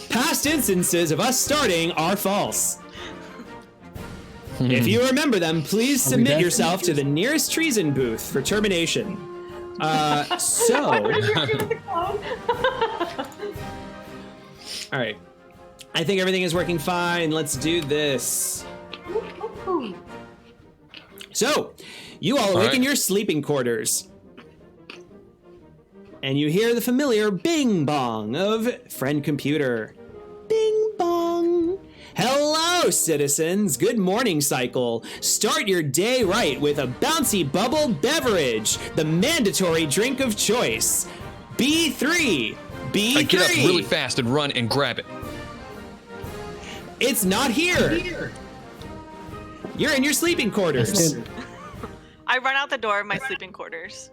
Past instances of us starting are false. If you remember them, please submit yourself to the nearest treason booth for termination. So... All right. I think everything is working fine. Let's do this. So, you all awaken your sleeping quarters. And you hear the familiar bing bong of friend computer. Bing bong. Hello, citizens. Good morning cycle. Start your day right with a bouncy bubble beverage, the mandatory drink of choice. B3. B3. I get up really fast and run and grab it. It's not here. You're in your sleeping quarters. I run out the door of my sleeping quarters.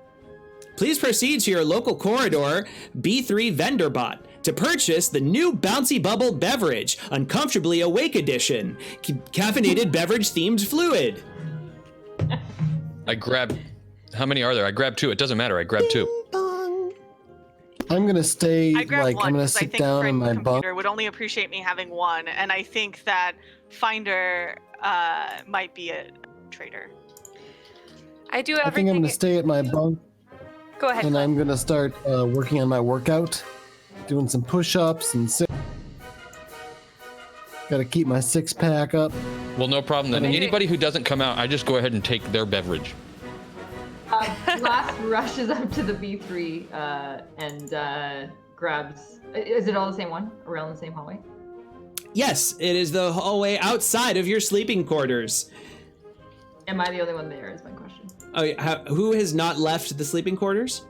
Please proceed to your local corridor, B3 Vendor Bot, to purchase the new Bouncy Bubble Beverage, Uncomfortably Awake Edition, caffeinated beverage-themed fluid. I grab... How many are there? I grab 2. It doesn't matter. I grab 2. I'm going to stay, I grab one, I'm going to sit down in my bunk. Computer would only appreciate me having one, and I think that Finder might be a traitor. I do everything. I think I'm going to stay at my bunk. Go ahead. And I'm going to start working on my workout, doing some push-ups and got to keep my six-pack up. Well, no problem then. Anybody who doesn't come out, I just go ahead and take their beverage. Blast rushes up to the B3 and grabs... Is it all the same one? Around the same hallway? Yes, it is the hallway outside of your sleeping quarters. Am I the only one there is my question. Oh, yeah. Who has not left the sleeping quarters?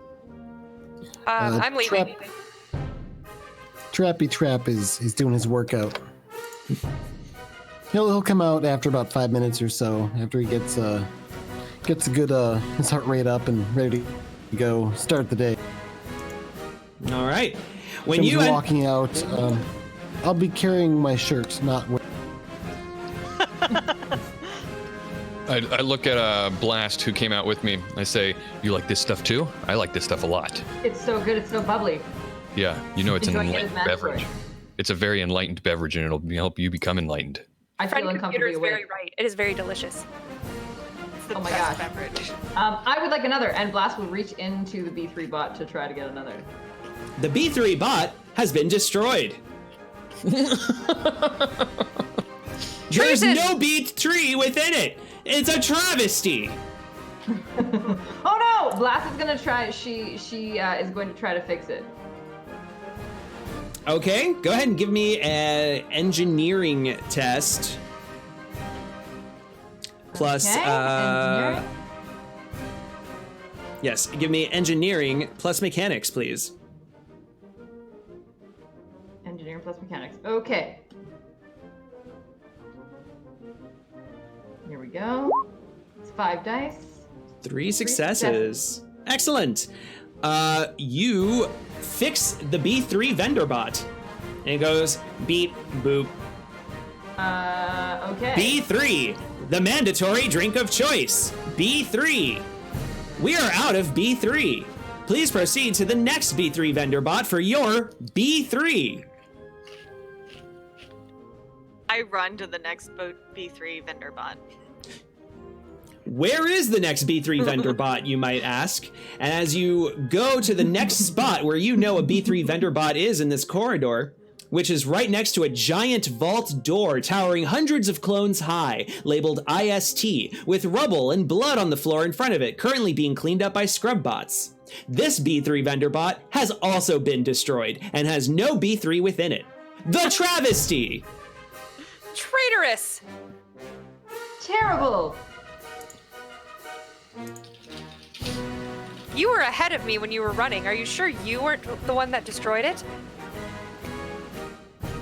I'm leaving. Trappy Trap is doing his workout. He'll come out after about 5 minutes or so, after he gets a good his heart rate up and ready to go start the day. All right. When you walking out, I'll be carrying my shirt, not. I look at Blast, who came out with me. I say, "You like this stuff too? I like this stuff a lot." It's so good. It's so bubbly. Yeah, you know it's an enlightened beverage. It's a very enlightened beverage, and it'll help you become enlightened. I feel uncomfortably is very right. It is very delicious. It's the Oh my best gosh. beverage. I would like another, and Blast will reach into the B3 bot to try to get another. The B3 bot has been destroyed. There's no B3 within it. It's a travesty. Oh no! Blast is gonna try. She is going to try to fix it. Okay, go ahead and give me an engineering test. Plus, engineering? Yes, give me engineering plus mechanics, please. Engineering plus mechanics. Okay. Here we go. It's 5 dice. 3 successes. Excellent. You fix the B3 vendor bot. And it goes beep, boop. Okay. B3, the mandatory drink of choice. B3. We are out of B3. Please proceed to the next B3 vendor bot for your B3. I run to the next B3 vendor bot. Where is the next B3 vendor bot, you might ask? And as you go to the next spot where you know a B3 vendor bot is in this corridor, which is right next to a giant vault door towering hundreds of clones high, labeled IST, with rubble and blood on the floor in front of it, currently being cleaned up by scrub bots. This B3 vendor bot has also been destroyed and has no B3 within it. The travesty! Traitorous! Terrible! You were ahead of me when you were running. Are you sure you weren't the one that destroyed it?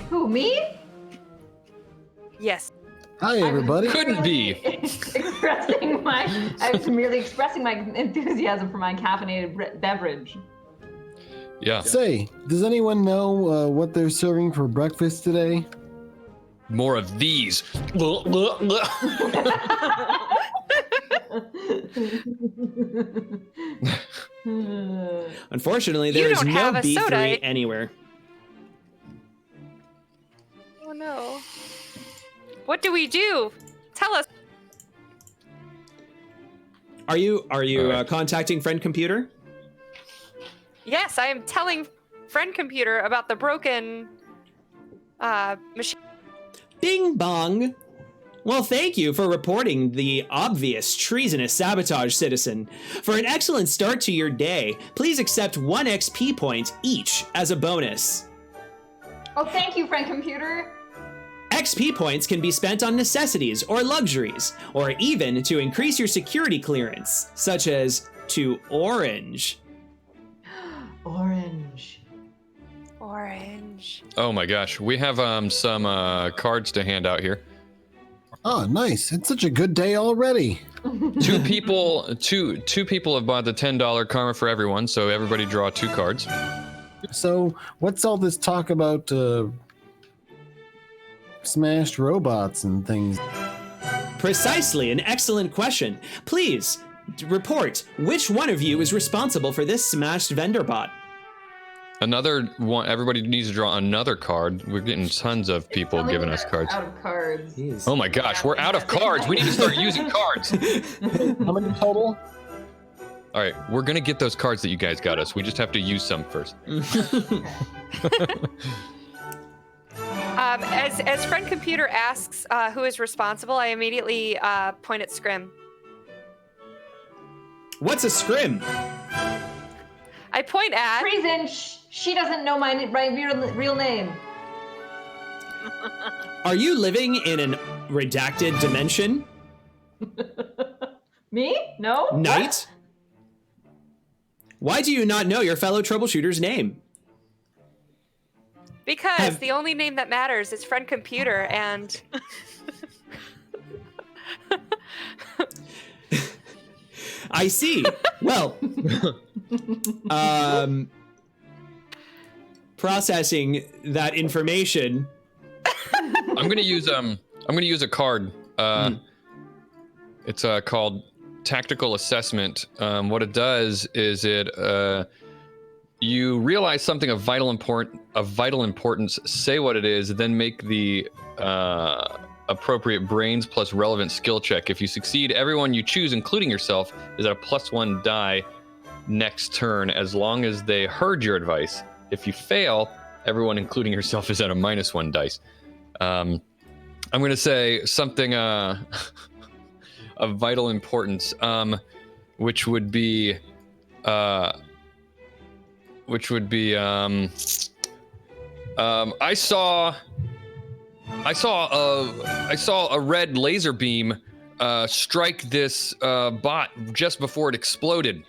Who, me? Yes. Hi, everybody. Couldn't be. I was merely expressing my enthusiasm for my caffeinated beverage. Yeah. Say, does anyone know what they're serving for breakfast today? More of these. Unfortunately, there is no B3 anywhere. no. What do we do? Tell us. Are you contacting friend computer? Yes, I am telling friend computer about the broken machine. Bing bong. Well, thank you for reporting the obvious treasonous sabotage, citizen. For an excellent start to your day, please accept 1 XP point each as a bonus. Oh, thank you, friend computer. XP points can be spent on necessities or luxuries, or even to increase your security clearance, such as to orange. Orange. Orange. Oh my gosh, we have some cards to hand out here. Oh, nice. It's such a good day already. Two people have bought the $10 karma for everyone, so everybody draw 2 cards. So, what's all this talk about smashed robots and things? Precisely, an excellent question. Please, report which one of you is responsible for this smashed vendor bot. Another one. Everybody needs to draw another card. We're getting tons of people giving us cards. Out of cards. Jeez. Oh my gosh, we're out of cards. We need to start using cards. How many total? All right, we're gonna get those cards that you guys got us. We just have to use some first. As friend computer asks who is responsible, I immediately point at Scrim. What's a scrim? I point at. Treason. She doesn't know my real name. Are you living in an redacted dimension? Me? No. Knight? Why do you not know your fellow troubleshooter's name? Because the only name that matters is friend computer, and I see. Well, processing that information. I'm gonna use a card. It's called Tactical Assessment. What it does is you realize something of vital importance, say what it is, then make the appropriate brains plus relevant skill check. If you succeed, everyone you choose, including yourself, is at a +1 die next turn, as long as they heard your advice. If you fail, everyone, including yourself, is at a -1 dice. I'm going to say something of vital importance, which would be I saw a red laser beam strike this bot just before it exploded.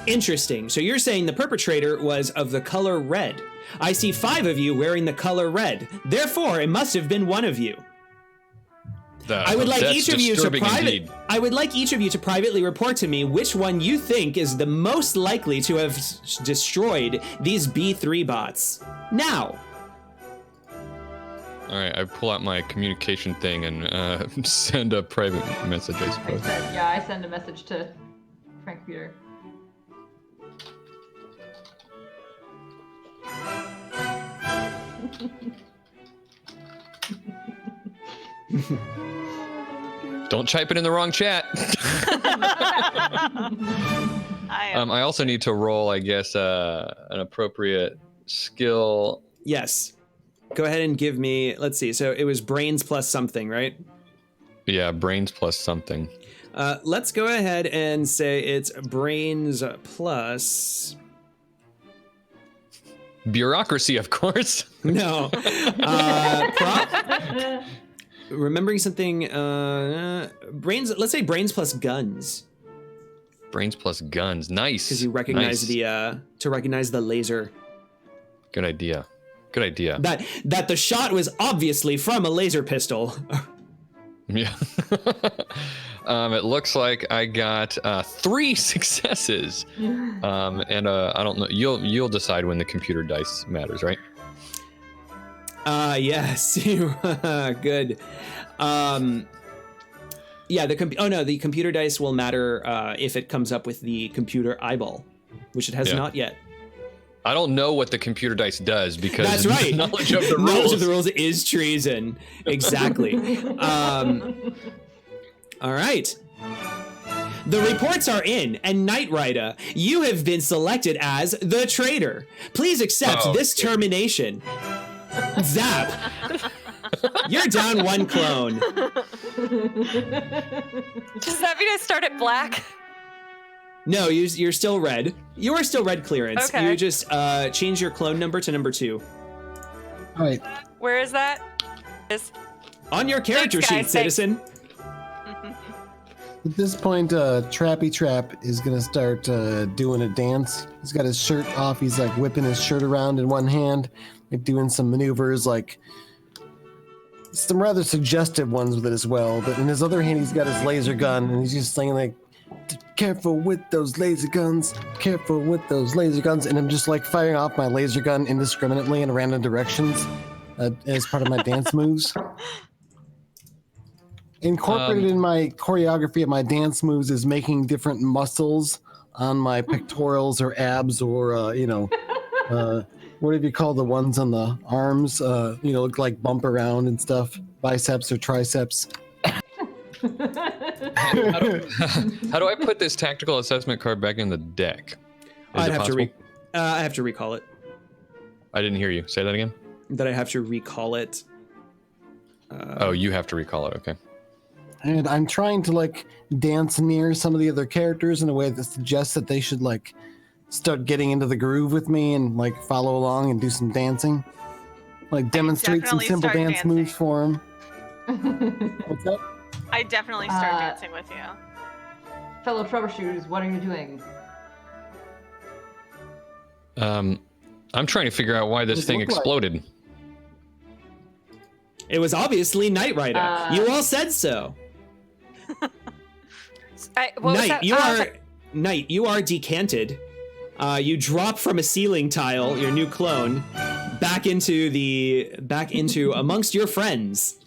Interesting. So you're saying the perpetrator was of the color red. I see 5 of you wearing the color red. Therefore, it must have been one of you. I would like each of you to privately report to me which one you think is the most likely to have destroyed these B3 bots. Now. All right, I pull out my communication thing and send a private message, I suppose. I send a message to Frank Peter. Don't type it in the wrong chat. I also need to roll, I guess, an appropriate skill. Yes. Go ahead and give me, let's see. So it was brains plus something, right? Yeah, brains plus something. Let's go ahead and say it's brains plus... Bureaucracy, of course. No. Remembering something, brains, let's say brains plus guns. Brains plus guns, nice. Because you recognize to recognize the laser. Good idea. Good idea. That the shot was obviously from a laser pistol. Yeah. It looks like I got 3 successes. And I don't know. You'll decide when the computer dice matters, right? Yes. Good. Yeah. The computer dice will matter if it comes up with the computer eyeball, which it has not yet. I don't know what the computer dice does because That's right. knowledge of the rules. Knowledge of the rules is treason. Exactly. All right. The reports are in, and Knight Rider, you have been selected as the traitor. Please accept this termination. Zap. You're down 1 clone. Does that mean I start at black? No, you're still red. You are still red clearance. Okay. You just change your clone number to number 2. All right. Where is that? On your character Thanks, sheet, guys. citizen. At this point, Trappy Trap is gonna start doing a dance. He's got his shirt off. He's like whipping his shirt around in one hand, like doing some maneuvers, like some rather suggestive ones with it as well. But in his other hand, he's got his laser gun, and he's just saying like, "Careful with those laser guns! Careful with those laser guns!" And I'm just like firing off my laser gun indiscriminately in random directions as part of my dance moves. Incorporated in my choreography of my dance moves is making different muscles on my pectorals or abs or, whatever you call the ones on the arms, look like bump around and stuff, biceps or triceps. How do I put this tactical assessment card back in the deck? Is I it have possible? to recall it. I didn't hear you. Say that again. That I have to recall it. Oh, you have to recall it. Okay. And I'm trying to like dance near some of the other characters in a way that suggests that they should like start getting into the groove with me and like follow along and do some dancing. Like demonstrate some definitely simple start dance dancing. moves for them. What's that? I definitely start dancing with you. Fellow troubleshooters, what are you doing? I'm trying to figure out why this Does it thing look like- exploded. It was obviously Knight Rider. You all said so. What was that? Knight, you are decanted. You drop from a ceiling tile, your new clone, back into amongst your friends.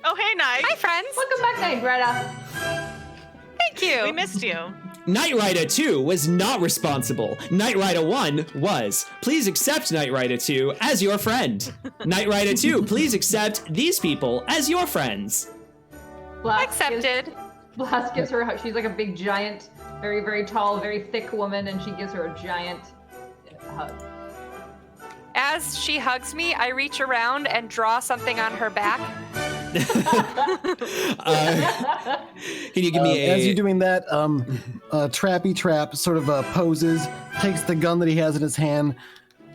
Oh, hey, Knight. Hi, friends. Welcome back, Knight Rider. Thank you. We missed you. Knight Rider 2 was not responsible. Knight Rider 1 was. Please accept Knight Rider 2 as your friend. Knight Rider 2, please accept these people as your friends. Accepted. Blast gives her a hug. She's like a big, giant, very, very tall, very thick woman, and she gives her a giant hug. As she hugs me, I reach around and draw something on her back. Can you give me As you're a... doing that, Trappy Trap sort of poses, takes the gun that he has in his hand,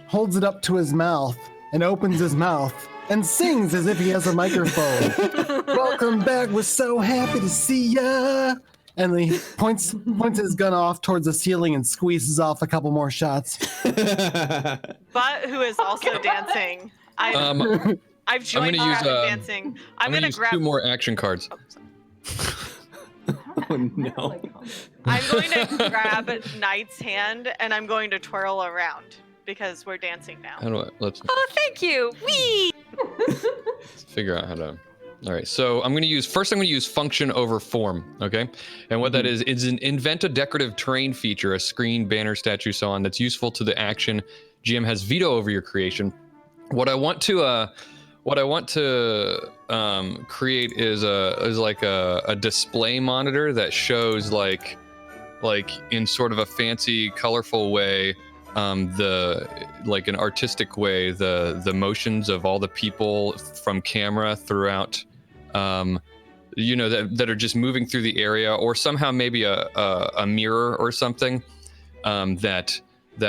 holds it up to his mouth, and opens his mouth and sings as if he has a microphone. Welcome back, we're so happy to see ya. And then he points his gun off towards the ceiling and squeezes off a couple more shots. But who is also dancing. I've joined gonna use, dancing. I'm gonna use grab 2 more action cards. Oh, no. I'm going to grab Knight's hand and I'm going to twirl around because we're dancing now. How do I? Let's Oh, thank you. Wee. figure out how to. All right, so I'm going to use function over form, okay? And what that is invent a decorative terrain feature, a screen, banner, statue, so on, that's useful to the action. GM has veto over your creation. What I want to create is like a display monitor that shows like in sort of a fancy, colorful way, like an artistic way, the motions of all the people from camera throughout, that are just moving through the area, or somehow maybe a mirror or something that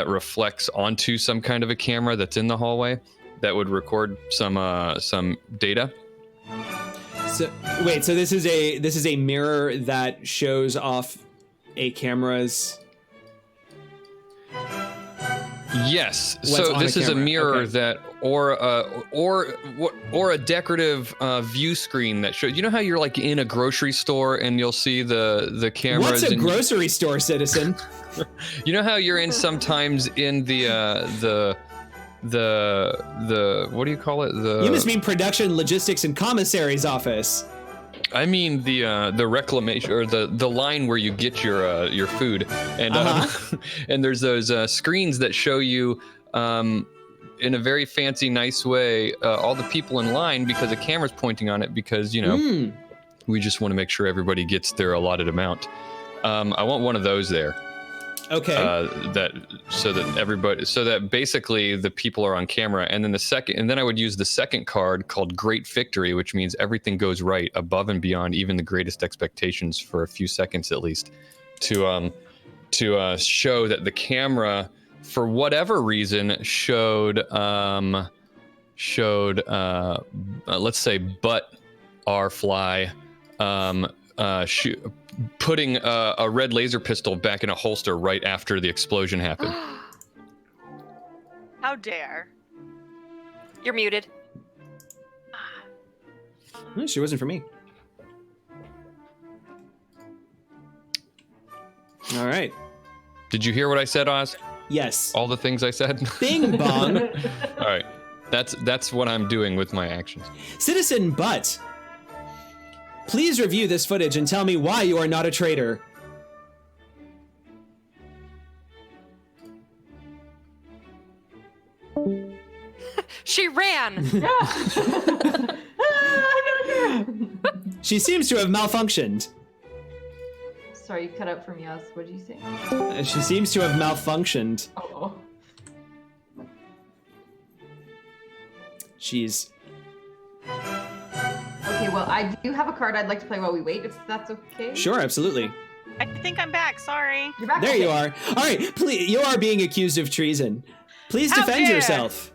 reflects onto some kind of a camera that's in the hallway that would record some data. So wait, so this is a mirror that shows off a camera's... Yes. What's So on this a is a camera? mirror Okay. that, or a decorative view screen that shows. You know how you're like in a grocery store and you'll see the cameras. What's a and grocery store, citizen? you know how you're in sometimes in the what do you call it? You must mean production, logistics, and commissary's office. I mean the reclamation or the line where you get your food, and and there's those screens that show you in a very fancy, nice way all the people in line because a camera's pointing on it because we just want to make sure everybody gets their allotted amount. I want one of those there. Okay. So that basically the people are on camera, and then I would use the second card called Great Victory, which means everything goes right above and beyond even the greatest expectations for a few seconds at least, to show that the camera, for whatever reason, showed let's say butt R fly putting a red laser pistol back in a holster right after the explosion happened. How dare. You're muted. She wasn't for me. All right. Did you hear what I said, Oz? Yes. All the things I said? Bing bong. All right. That's what I'm doing with my actions. Citizen Butt, please review this footage and tell me why you are not a traitor. She ran. She seems to have malfunctioned. Sorry, you cut out for me, Oz. What did you say? She seems to have malfunctioned. Oh. She's... Okay, well, I do have a card I'd like to play while we wait, if that's okay. Sure, absolutely. I think I'm back. Sorry. You're back. There Okay. you are. All right, please. You are being accused of treason. Please How defend dare. yourself.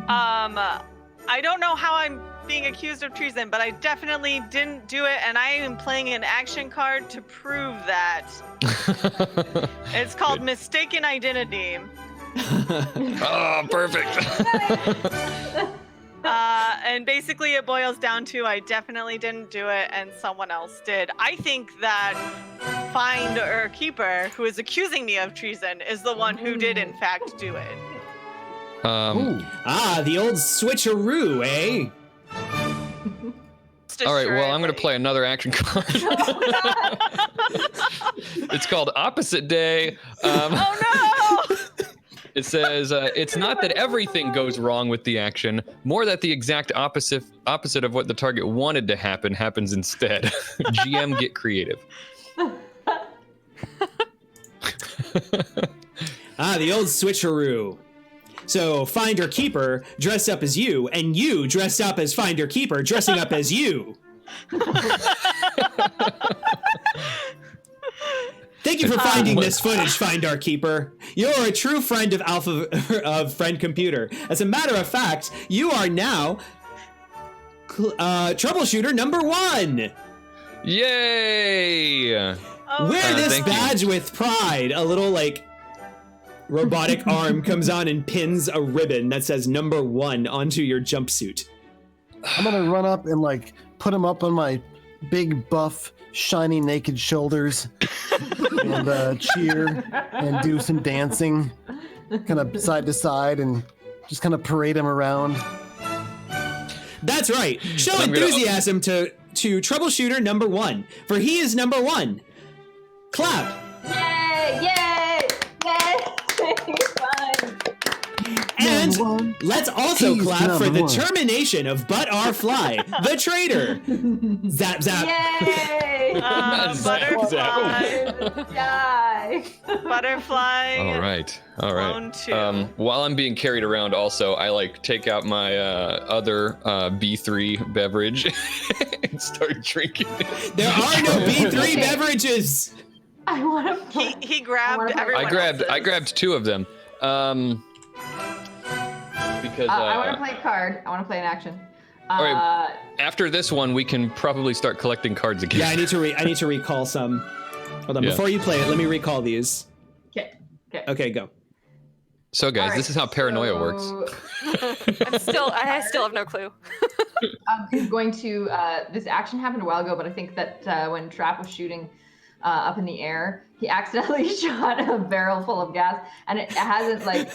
I don't know how I'm being accused of treason, but I definitely didn't do it, and I am playing an action card to prove that. It's called Mistaken Identity. Oh, perfect. And basically it boils down to I definitely didn't do it and someone else did. I think that Find or Keeper, who is accusing me of treason, is the one who did in fact do it. The old switcheroo, eh? All right, well, I'm going to play another action card. It's called Opposite Day. Oh no! It says, it's not that everything goes wrong with the action, more that the exact opposite of what the target wanted to happen happens instead. GM, get creative. The old switcheroo. So, Finder Keeper dressed up as you, and you dressed up as Finder Keeper dressing up as you. Thank you for finding this footage, Finder Keeper. You're a true friend of Friend Computer. As a matter of fact, you are now troubleshooter number 1. Yay! Oh, Wear this thank you. badge with pride. A little, like, robotic arm comes on and pins a ribbon that says number 1 onto your jumpsuit. I'm gonna run up and like put him up on my big buff shiny naked shoulders and cheer and do some dancing kind of side to side and just kind of parade him around. That's right. Show I'm gonna- enthusiasm to troubleshooter number 1, for he is number 1. Clap. Yay! Yay! Yay! Fun. And let's also He's clap for the number 1. termination of But Our Fly, the traitor. Zap, zap. Yay! Butterfly. Die. Butterfly. All right. Clone 2. While I'm being carried around, also, I like take out my other B3 beverage and start drinking it. There are no B3 beverages. I want to. He grabbed everyone I grabbed 2 of them. Because I want to play a card. I want to play an action. all right. After this one, we can probably start collecting cards again. Yeah, I need to recall some. Hold on, Yeah. before you play it, let me recall these. Okay. Okay, go. So, guys, All right, this is how paranoia works. I still have no clue. He's going to. This action happened a while ago, but I think that when Trap was shooting up in the air, he accidentally shot a barrel full of gas, and it hasn't like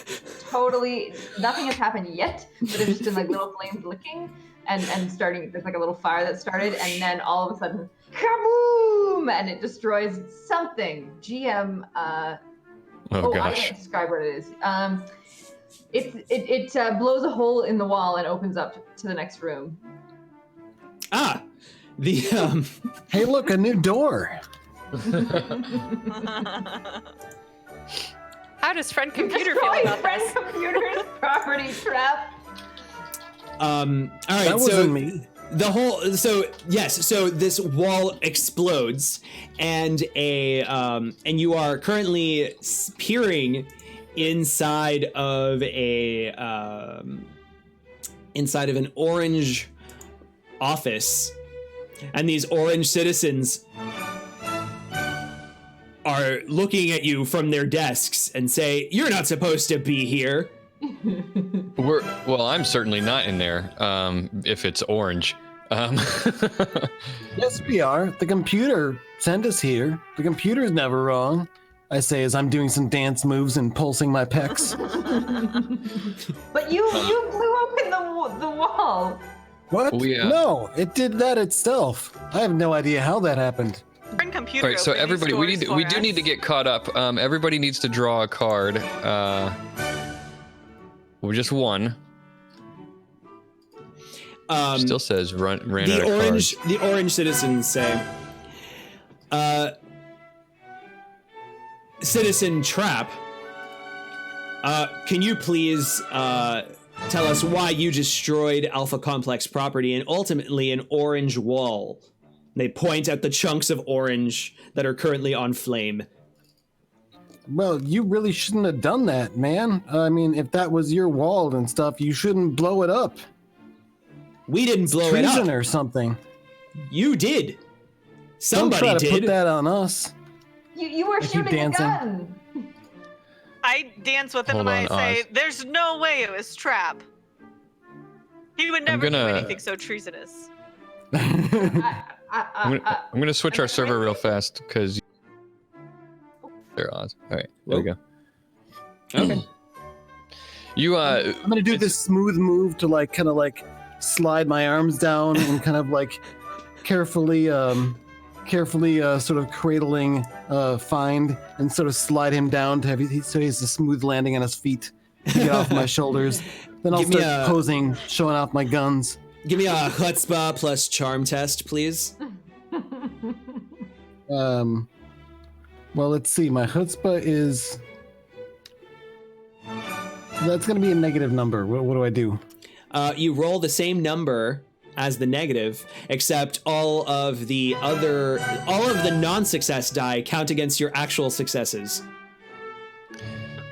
totally. Nothing has happened yet, but there's just been like little flames licking and starting. There's like a little fire that started, and then all of a sudden, kaboom! And it destroys something. GM. I can't describe what it is. It blows a hole in the wall and opens up to the next room. Hey, look, a new door. How does friend computer feel about friend this? computer's property trap. All right, That wasn't me. So this wall explodes, and and you are currently peering inside of an orange office, and these orange citizens are looking at you from their desks and say, "You're not supposed to be here." Well, I'm certainly not in there. If it's orange. Yes, we are. The computer sent us here. The computer's never wrong. I say as I'm doing some dance moves and pulsing my pecs. But you blew open the wall. What? Yeah. No, it did that itself. I have no idea how that happened. Friend computer. All right, so opened these everybody, we doors do for need us. to get caught up. Everybody needs to draw a card. Just one. Still says ran out of cards. The orange citizens say, Citizen Trap, can you please tell us why you destroyed Alpha Complex property and ultimately an orange wall? They point at the chunks of orange that are currently on flame. Well, you really shouldn't have done that, man. I mean, if that was your wall and stuff, you shouldn't blow it up. We didn't blow it Treason up. or something. You did. Somebody Don't try to did. put that on us. You were keep shooting a dancing. gun. I dance with him Hold and on, I say, Oz. "There's no way it was Trap. He would never do gonna- anything so treasonous." I'm gonna switch our server real fast because they're Oz. All right, there we go. Okay. You I'm gonna do this smooth move to like kind of like slide my arms down and kind of like carefully sort of cradling Find and sort of slide him down to have so he has a smooth landing on his feet to get off my shoulders. Then I'll Give me start a- posing, showing off my guns. Give me a chutzpah plus charm test, please. Well, let's see. My chutzpah is. That's going to be a negative number. What do I do? You roll the same number as the negative, except all of the non-success die count against your actual successes.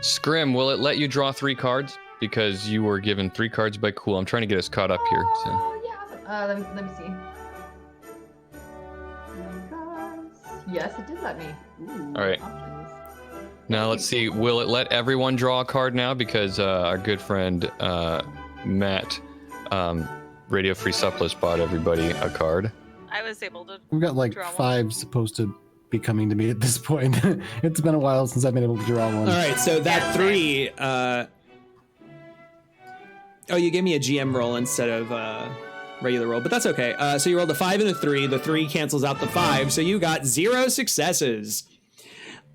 Scrim, will it let you draw 3 cards? Because you were given 3 cards by Cool. I'm trying to get us caught up here. So. Oh, yeah. Let me see. Yes, it did let me. Ooh, All right. options. Now let's see. Will it let everyone draw a card now? Because our good friend Matt, Radio Free Supplus, bought everybody a card. I was able to. We've got like Draw one. 5 supposed to be coming to me at this point. It's been a while since I've been able to draw one. All right, so that Yeah, 3. Oh, you gave me a GM roll instead of regular roll, but that's okay. So you rolled a 5 and a 3. The 3 cancels out the 5, so you got 0 successes.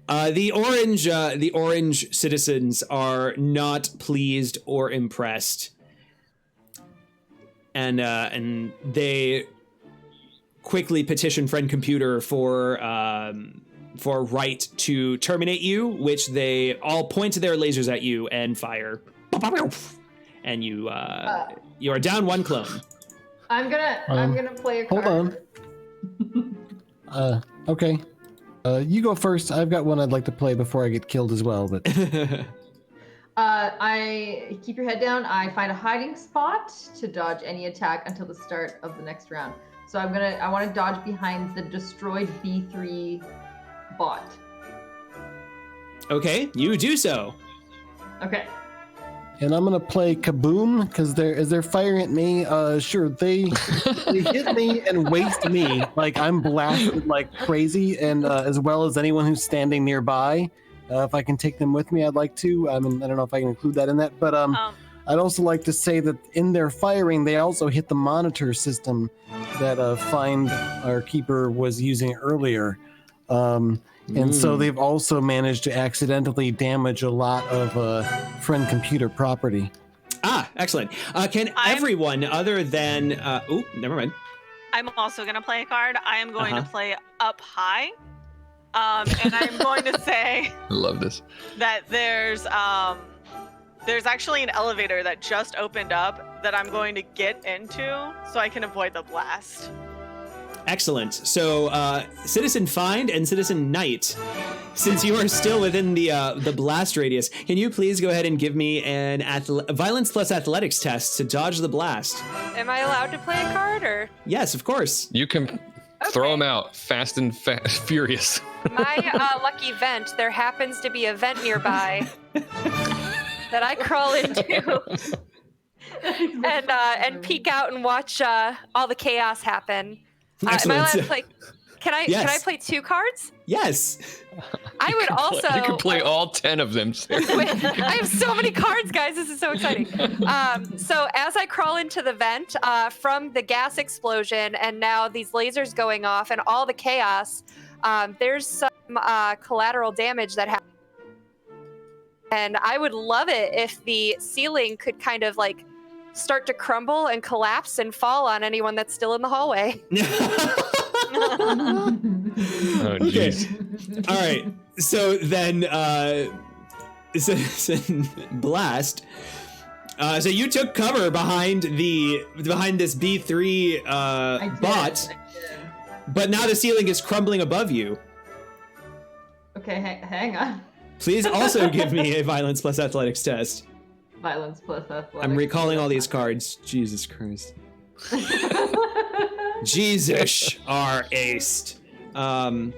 The orange citizens are not pleased or impressed, and they quickly petition Friend Computer for right to terminate you, which they all point to their lasers at you and fire, and you are down 1 clone. I'm gonna play a card. Hold on. Okay. You go first. I've got one I'd like to play before I get killed as well, but I keep your head down. I find a hiding spot to dodge any attack until the start of the next round. So I want to dodge behind the destroyed B3 bot. Okay, you do so. Okay. and I'm gonna play Kaboom because they're firing at me. Sure, they hit me and waste me. Like I'm blasted like crazy, and as well as anyone who's standing nearby. If I can take them with me, I'd like to. I mean, I don't know if I can include that in that, but I'd also like to say that in their firing, they also hit the monitor system that Find Our Keeper was using earlier. And so they've also managed to accidentally damage a lot of friend computer property. Ah, excellent. Can everyone other than... never mind. I'm also going to play a card. I am going to play Up High. And I'm going to say... I love this. That there's actually an elevator that just opened up that I'm going to get into so I can avoid the blast. Excellent. So, Citizen Find and Citizen Knight, since you are still within the blast radius, can you please go ahead and give me an violence plus athletics test to dodge the blast? Am I allowed to play a card, or? Yes, of course. You can throw them out fast and furious. My lucky vent, there happens to be a vent nearby that I crawl into and peek out and watch all the chaos happen. Am I allowed to play? Can I play 2 cards? Yes. I would also. You can play all 10 of them, Sarah. I have so many cards, guys. This is so exciting. So as I crawl into the vent from the gas explosion and now these lasers going off and all the chaos, there's some collateral damage that happens. And I would love it if the ceiling could kind of like start to crumble and collapse and fall on anyone that's still in the hallway. Oh, jeez. Okay. All right. So then, blast. So you took cover behind this B3 bot, but now the ceiling is crumbling above you. Okay, hang on. Please also give me a violence plus athletics test. Violence plus athletics. I'm recalling all these cards. Jesus Christ. Jesus are aced.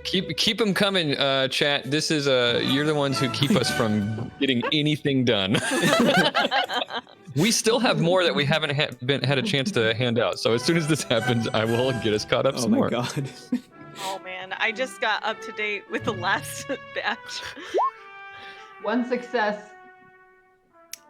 Keep them coming, chat. This is you're the ones who keep us from getting anything done. We still have more that we haven't had a chance to hand out. So as soon as this happens, I will get us caught up some more. Oh my god. Oh man, I just got up to date with the last batch. 1 success.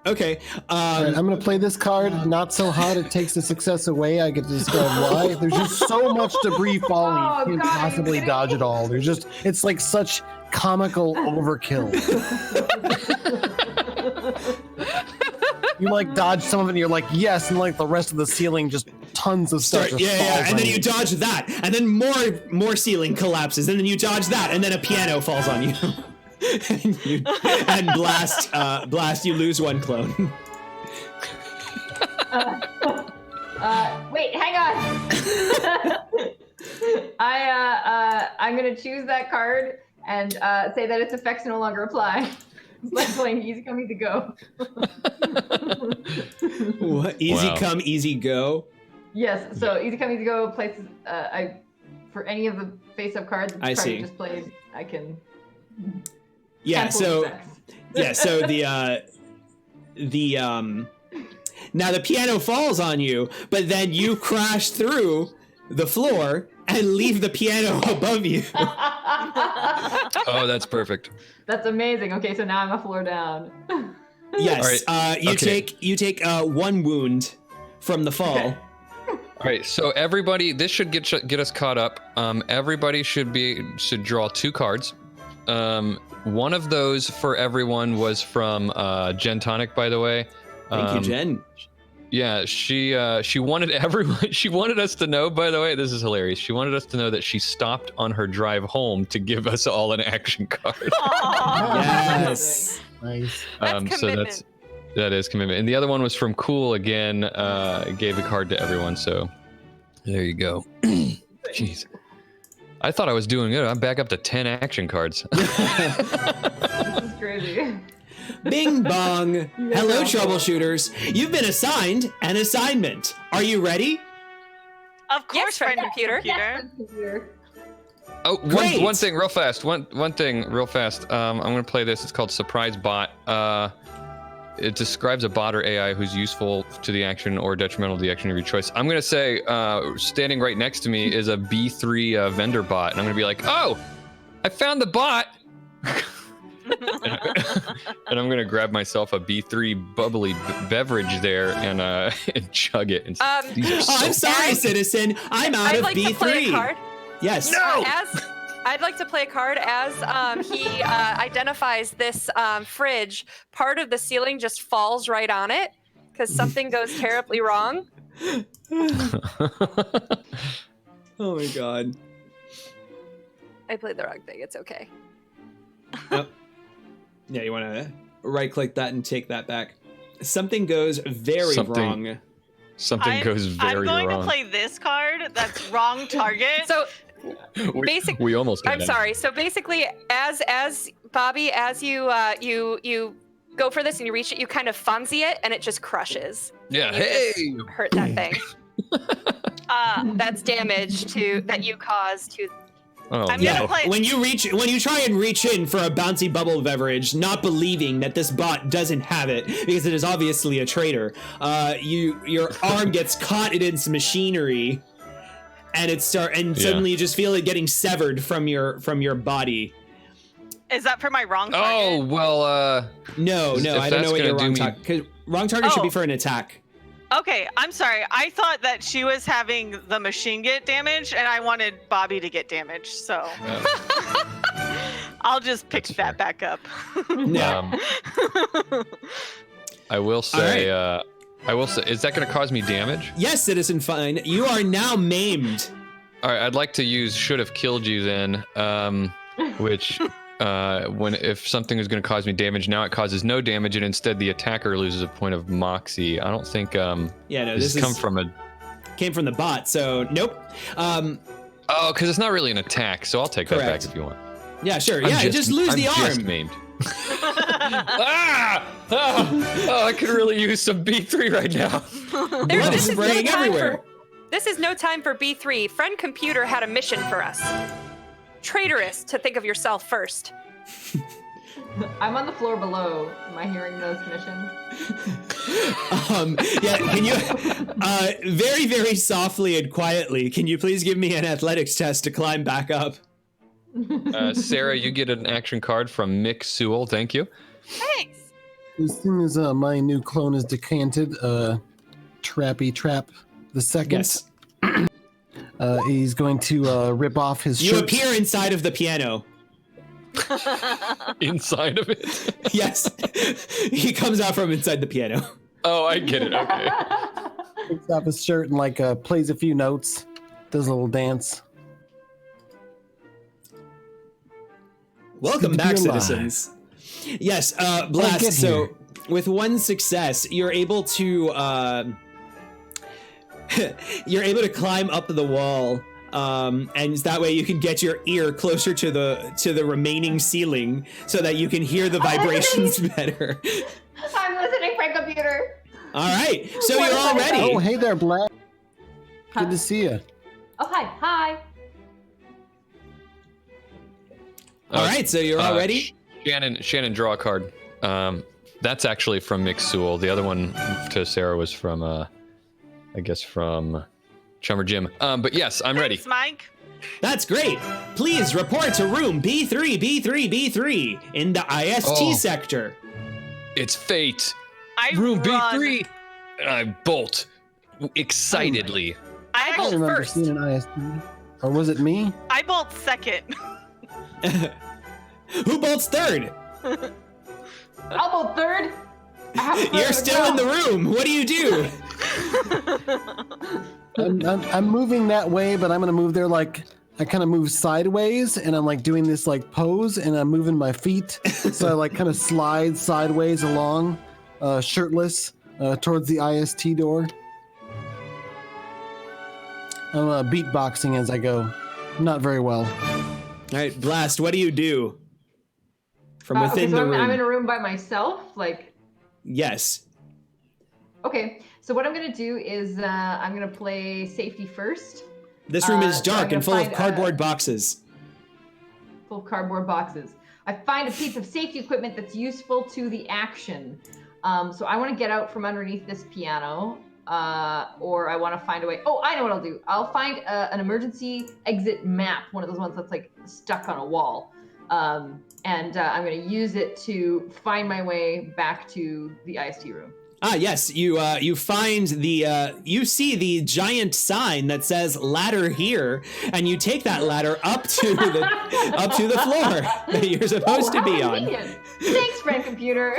Okay. All right, I'm going to play this card. Not so hot, it takes the success away. I get to describe why. There's just so much debris falling. You can't possibly dodge it all. It's like such comical overkill. You like dodge some of it and you're like, yes, and like the rest of the ceiling, just tons of stuff. Yeah, and then you dodge that, and then more ceiling collapses, and then you dodge that, and then a piano falls on you. and blast, you lose 1 clone. Wait, hang on. I'm gonna choose that card and say that its effects no longer apply. It's like playing Easy Come, Easy Go. What? Easy come, easy go? Yes, so Easy Come, Easy Go places, for any of the face-up cards the card you just played, I can... Yeah, so now the piano falls on you, but then you crash through the floor and leave the piano above you. Oh, that's perfect. That's amazing. Okay, so now I'm a floor down. Yes. Right. You take 1 wound from the fall. Okay. All right, so everybody, this should get us caught up. Everybody should draw 2 cards. One of those for everyone was from Jen Tonic, by the way. Thank you, Jen. Yeah, she wanted everyone. She wanted us to know. By the way, this is hilarious. She wanted us to know that she stopped on her drive home to give us all an action card. Yes. Nice. So that is commitment. And the other one was from Cool again. Gave a card to everyone. So there you go. Jeez. I thought I was doing good. I'm back up to 10 action cards. This is crazy. Bing bong. Hello, troubleshooters. You've been assigned an assignment. Are you ready? Of course, friend computer. Oh, Great. one thing real fast. One thing real fast. I'm going to play this. It's called Surprise Bot. it describes a bot or AI who's useful to the action or detrimental to the action of your choice. I'm gonna say, standing right next to me is a B3 vendor bot, and I'm gonna be like, oh, I found the bot. And I'm gonna grab myself a B3 bubbly beverage there and chug it. And I'm sorry, citizen. I'm out I'd of like B3. to play a card. Yes. No! I'd like to play a card as he identifies this fridge. Part of the ceiling just falls right on it because something goes terribly wrong. Oh my god. I played the wrong thing. It's okay. Yep. Yeah, you want to right-click that and take that back. Something goes very wrong. Something goes very wrong. I'm going to play this card. That's wrong target. So we almost got I'm it. sorry. So basically, as Bobby, as you go for this and you reach it, you kind of Fonzie it, and it just crushes. Yeah. And you Hey. just hurt that thing. That's damage that you cause to. Oh, I'm Yeah, gonna play. when you try and reach in for a bouncy bubble beverage, not believing that this bot doesn't have it because it is obviously a traitor, your arm gets caught in its machinery, and suddenly you just feel it getting severed from your body. Is that for my wrong target? Oh well. No, If I don't that's know what gonna your wrong do me- target. Because wrong target should be for an attack. Okay, I'm sorry. I thought that she was having the machine get damaged, and I wanted Bobby to get damaged. So I'll just pick that back up. No. I will say. Is that going to cause me damage? Yes, Citizen Fine. You are now maimed. All right. I'd like to use should have killed you then, which. If something is going to cause me damage, now it causes no damage, and instead the attacker loses a point of moxie. I don't think. Yeah, no, this came from the bot. So nope. Oh, because it's not really an attack, so I'll take that back if you want. Yeah, sure. Just lose the arm. I'm just maimed. I could really use some B3 right now. Blood is spraying everywhere. This is no time for B3. Friend Computer had a mission for us. Traitorous to think of yourself first. I'm on the floor below. Am I hearing those missions? Yeah, can you very, very softly and quietly, can you please give me an athletics test to climb back up? Sarah, you get an action card from Mick Sewell. Thank you. Thanks. As soon as my new clone is decanted, Trappy Trap the second. Yes. He's going to rip off his shirt. You appear inside of the piano. Inside of it? Yes. He comes out from inside the piano. Oh, I get it. Okay. Takes off his shirt and plays a few notes, does a little dance. Welcome good to back, be alive. citizens. Yes, Blast. get So, here. with one success, you're able to climb up the wall, and that way you can get your ear closer to the remaining ceiling, so that you can hear the vibrations better. I'm listening, Friend Computer. All right, so What you're is all that? ready. Oh, hey there, Black. Huh? Good to see you. Oh, hi. All right, so you're all ready. Shannon, draw a card. That's actually from Mick Sewell. The other one to Sarah was from, I guess from Chummer Jim. But yes, I'm ready. Thanks, Mike. That's great. Please report to room B3 in the IST sector. It's fate. I Room run. B3. And I bolt excitedly. I I don't actually remember first. seeing an IST. Or was it me? I bolt second. Who bolts third? I'll go third. I have to You're still in the room. What do you do? I'm moving that way, but I'm gonna move there I kind of move sideways, and I'm doing this pose, and I'm moving my feet, so I kind of slide sideways along, shirtless, towards the IST door. I'm beatboxing as I go, not very well. All right, Blast, what do you do? From within the room. I'm in a room by myself. Yes. Okay, so what I'm gonna do is I'm gonna play safety first. This room is So I'm dark gonna and full of find, cardboard boxes. Full of cardboard boxes. I find a piece of safety equipment that's useful to the action. So I want to get out from underneath this piano, or I want to find a way. Oh, I know what I'll do. I'll find an emergency exit map, one of those ones that's like stuck on a wall. And I'm going to use it to find my way back to the IST room. Ah, yes. You find you see the giant sign that says "ladder here," and you take that ladder up to the floor that you're supposed to be on. Convenient. Thanks, friend computer.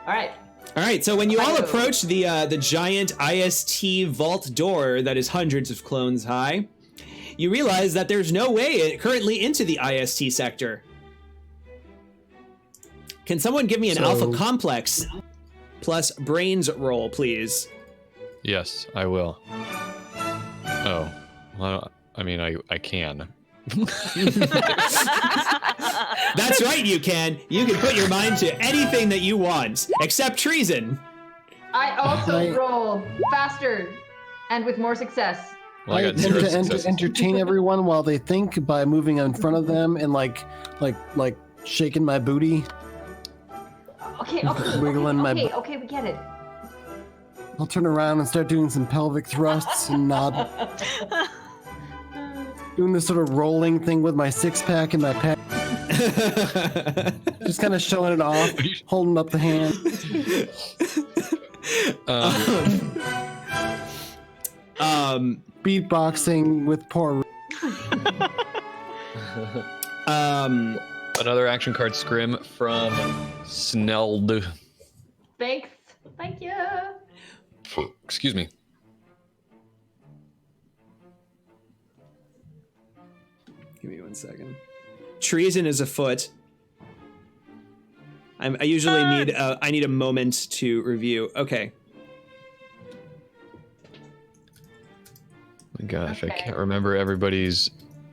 All right. So when you all approach the giant IST vault door that is hundreds of clones high, you realize that there's no way currently into the IST sector. Can someone give me an Alpha Complex plus brains roll, please? Yes, I will. Oh, well, I mean, I can. That's right, you can. You can put your mind to anything that you want, except treason. I also roll faster and with more success. Well, I got attempt zero to successes. entertain everyone while they think by moving in front of them and like shaking my booty. Okay, Wiggling my okay, we get it. I'll turn around and start doing some pelvic thrusts and nod. Doing this sort of rolling thing with my six-pack and my pack. Just kind of showing it off, holding up the hand. Beatboxing with poor. Another action card scrim from Sneld. Thanks. Thank you. Excuse me. Give me 1 second. Treason is afoot. I usually need a moment to review. Okay. My gosh, Okay. I can't remember everybody's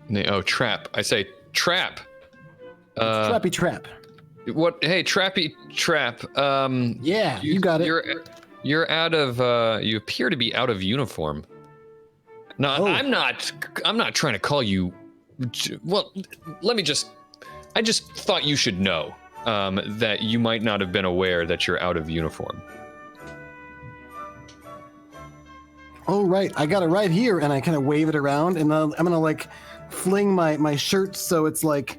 name. Oh, Trap. I say Trap. Trappy trap. What? Hey, Trappy Trap. Yeah, you got it. You're out of. You appear to be out of uniform. No, Oh. I'm not trying to call you. Well, let me just. I just thought you should know that you might not have been aware that you're out of uniform. Oh, right. I got it right here, and I kind of wave it around, and I'm gonna like fling my shirt so it's like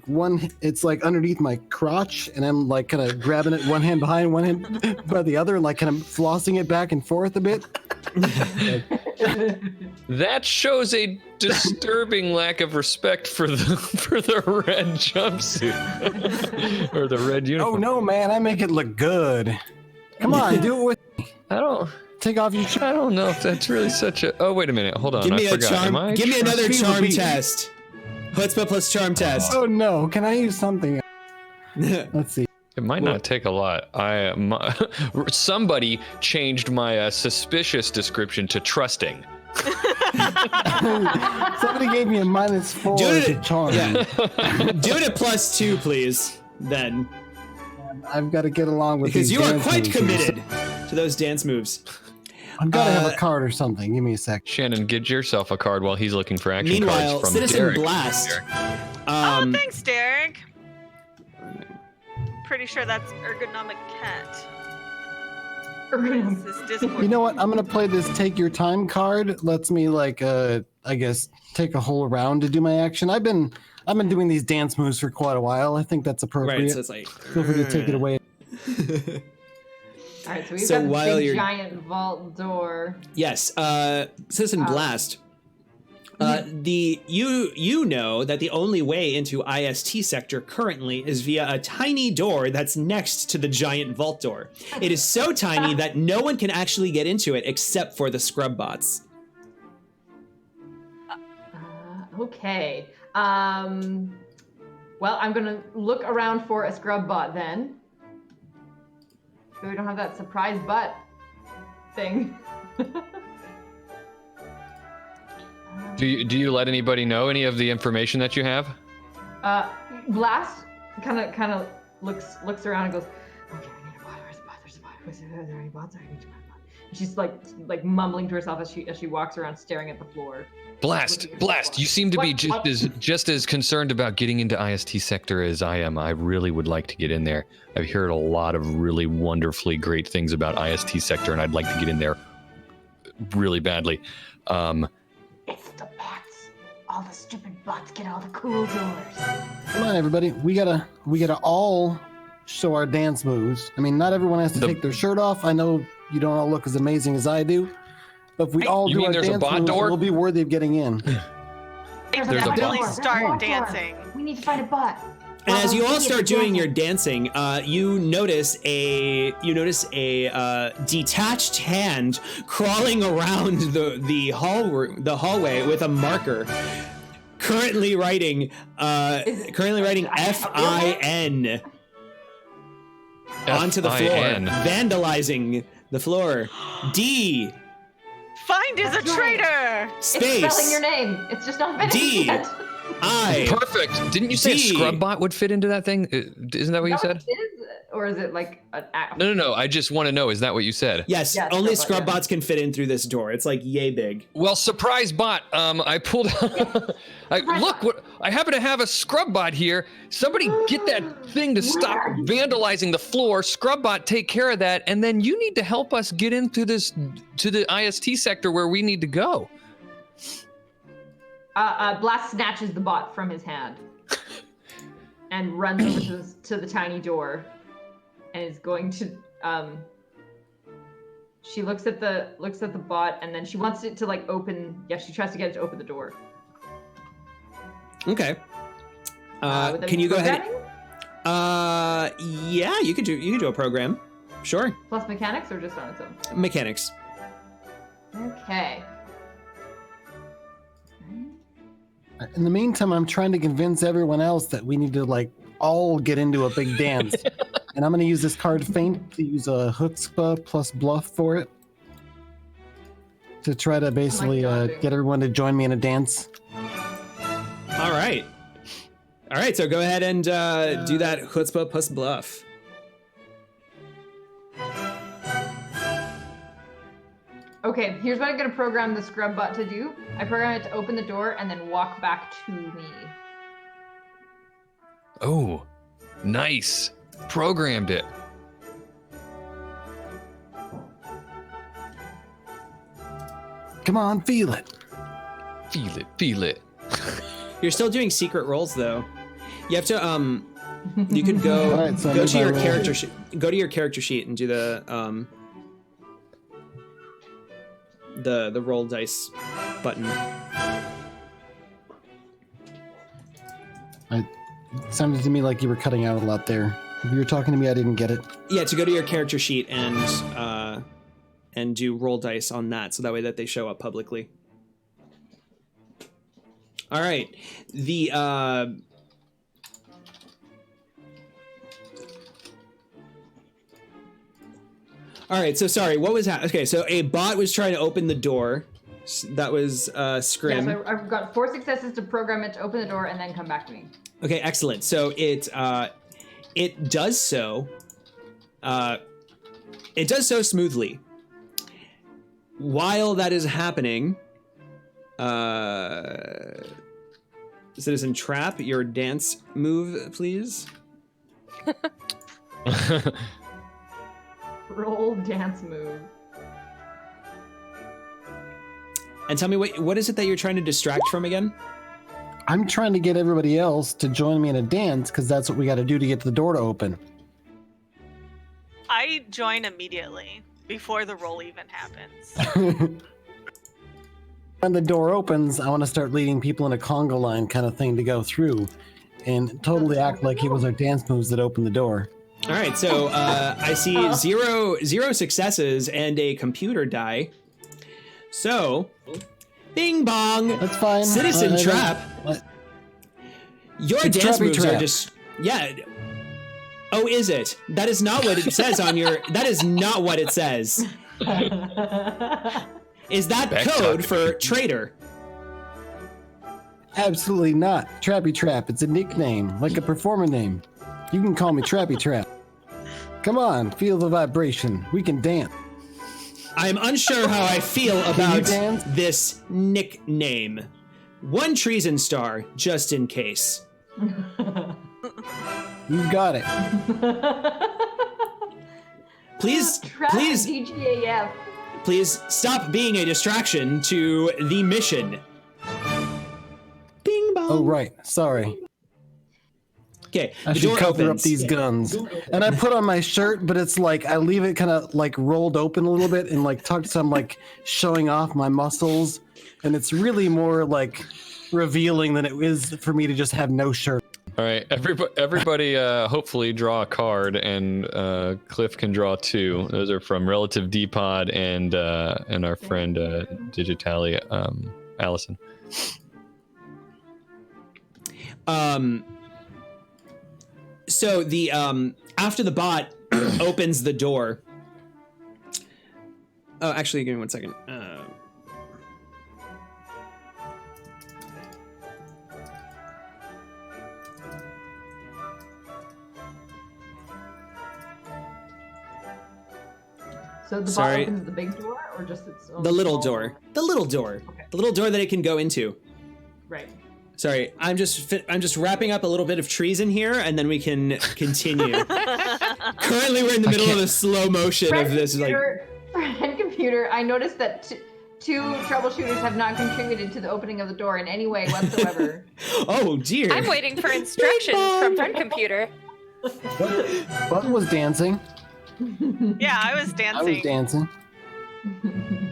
one. It's like underneath my crotch, and I'm like kind of grabbing it, one hand behind, one hand by the other, and like kind of flossing it back and forth a bit. That shows a disturbing lack of respect for the red jumpsuit or the red Oh uniform. no, man! I make it look good. Come on, do it with. I don't. Take off your shirt. I don't know if that's really such a. Oh, wait a minute. Hold on. Give me I a forgot. Am charm. I Give me another Speed charm would be- test. Chutzpah plus charm test. Oh no! Can I use something? Let's see. It might not take a lot. Somebody changed my suspicious description to trusting. Somebody gave me a -4 Do it- to charm. Yeah. Do it at +2, please. Then, I've got to get along with because these you are dance quite moves. committed to those dance moves. I've got to have a card or something. Give me a sec. Shannon, get yourself a card while he's looking for action Meanwhile, cards from Citizen Derek. Blast. Oh, thanks, Derek. Pretty sure that's ergonomic cat. This is Discord. You know what? I'm gonna play this take your time card. Lets me like I guess take a whole round to do my action. I've been doing these dance moves for quite a while. I think that's appropriate. Right, so it's like. Feel free to take it away. All right, so we've So got while this big you're- giant vault door. Yes, Citizen Blast. You know that the only way into IST sector currently is via a tiny door that's next to the giant vault door. It is so tiny that no one can actually get into it except for the scrub bots. Okay. Well, I'm gonna look around for a scrub bot then. So we don't have that surprise butt thing. Do you let anybody know any of the information that you have? Blast kind of looks around and goes, okay, I need a bot. Where's the bot? There's a bot. Are there any bots? I need to find a bot. She's like mumbling to herself as she walks around, staring at the floor. Blast! You seem to be just as concerned about getting into IST sector as I am. I really would like to get in there. I've heard a lot of really wonderfully great things about IST sector, and I'd like to get in there really badly. It's the bots. All the stupid bots get all the cool doors. Come on, everybody. We gotta all show our dance moves. I mean, not everyone has to take their shirt off. I know you don't all look as amazing as I do, but if we all You do mean our there's a dance bot moves, door? we'll be worthy of getting in. There's a Definitely bot. start dancing. We need to find a bot. And as you all start doing your dancing, you notice a detached hand crawling around the hallway with a marker, currently writing FIN onto the floor, FIN. vandalizing the floor. D Find is a traitor. It's spelling space your name. It's just not finished D. yet. I. Perfect. Didn't you say a D. scrub bot would fit into that thing? Isn't that what you said? Or is it like an app? No. I just want to know. Is that what you said? Yes, Yeah, only scrub scrub bot, yeah. bots can fit in through this door. It's like yay big. Well, surprise bot. I pulled. I happen to have a scrub bot here. Somebody get that thing to stop vandalizing the floor. Scrub bot, take care of that, and then you need to help us get into to the IST sector where we need to go. Blast snatches the bot from his hand and runs over to the tiny door, and is going to. She looks at the bot, and then she wants it to like open. Yeah, she tries to get it to open the door. Okay. Would that Can be you go ahead? programming? Yeah, you could do a program. Sure. Plus mechanics, or just on its own? Mechanics. Okay. In the meantime, I'm trying to convince everyone else that we need to like all get into a big dance. And I'm going to use this card Feint to use a chutzpah plus bluff for it. To try to basically get everyone to join me in a dance. All right. All right, so go ahead and do that chutzpah plus bluff. Okay, here's what I'm gonna program the scrub bot to do. I program it to open the door and then walk back to me. Oh, nice. Programmed it. Come on, feel it. Feel it. You're still doing secret rolls though. You have to you could go All right, so I go need to my your roll. character sheet. Go to your character sheet and do the roll dice button. It sounded to me like you were cutting out a lot there. If you were talking to me, I didn't get it. Yeah, to go to your character sheet and do roll dice on that, so that way that they show up publicly. All right, the all right. So sorry, what was happening? Okay, so a bot was trying to open the door. That was Scrim. Yeah, so I've got 4 successes to program it to open the door and then come back to me. Okay, excellent. So it does so. It does so smoothly. While that is happening, Citizen Trap, your dance move, please. Roll dance move. And tell me what is it that you're trying to distract from again? I'm trying to get everybody else to join me in a dance because that's what we got to do to get the door to open. I join immediately before the roll even happens. When the door opens, I want to start leading people in a conga line kind of thing to go through and totally act like it was our dance moves that opened the door. All right, so I see zero successes and a computer die. So, bing bong. That's fine. Citizen Trap. Your It's dance Trappy moves are Trap. just Oh, is it? That is not what it says on your. That is not what it says. Is that Back code talking. for traitor? Absolutely not. Trappy Trap. It's a nickname, like a performer name. You can call me Trappy Trap. Come on, feel the vibration. We can dance. I'm unsure how I feel you about dance? this nickname. One treason star, just in case. You got it. Please, Trap please, DGAF. please stop being a distraction to the mission. Bing bong. Oh, right. Sorry. Okay, I the should door cover opens. up these guns. And I put on my shirt, but it's like I leave it kind of like rolled open a little bit and like tucked some like showing off my muscles. And it's really more like revealing than it is for me to just have no shirt. All right, everybody hopefully draw a card, and Cliff can draw 2. Those are from Relative D-Pod and our friend Digitali, Allison. So the after the bot opens the door. Oh, actually, give me 1 second. So the Sorry. bot opens the big door, or just its own The little small door. The little door. Okay. The little door that it can go into. Right. Sorry, I'm just wrapping up a little bit of treason here, and then we can continue. Currently, we're in the middle of a slow motion of this. Friend computer, I noticed that two troubleshooters have not contributed to the opening of the door in any way whatsoever. Oh dear. I'm waiting for instructions from friend computer. Bud was dancing. Yeah, I was dancing. I was dancing.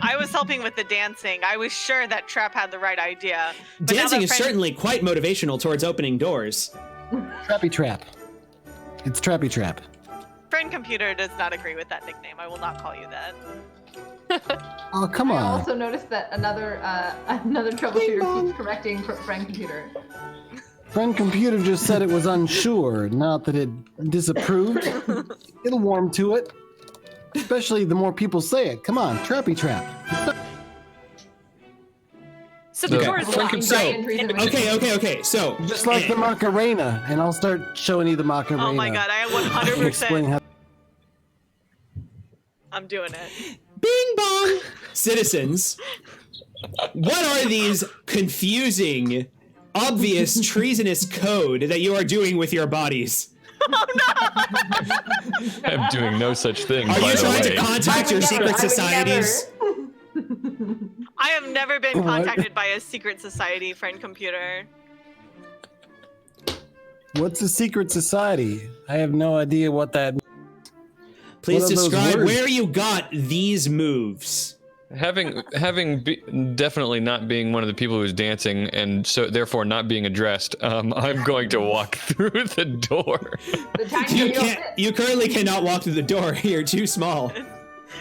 I was helping with the dancing. I was sure that Trap had the right idea. But now Dancing that is friend- certainly quite motivational towards opening doors. Trappy Trap. It's Trappy Trap. Friend computer does not agree with that nickname. I will not call you that. Oh, come I on. also noticed that another troubleshooter keeps correcting friend computer. Friend computer just said it was unsure, not that it disapproved. It'll warm to it. Especially the more people say it. Come on, Trappy Trap. So the Okay. door is Friend locked. computer- Okay. So Just like the Macarena, and I'll start showing you the Macarena. Oh my god, I am and explain 100%. how. I'm doing it. Bing bong! Citizens, what are these confusing, obvious, treasonous code that you are doing with your bodies? I'm doing no such thing, Are by you the trying to way. contact your secret societies? I have never been What? contacted by a secret society, friend computer. What's a secret society? I have no idea what that. Please What are those describe words? where you got these moves. Definitely not being one of the people who's dancing, and so therefore not being addressed, I'm going to walk through the door. The tiny You door can't. You currently cannot walk through the door. You're too small.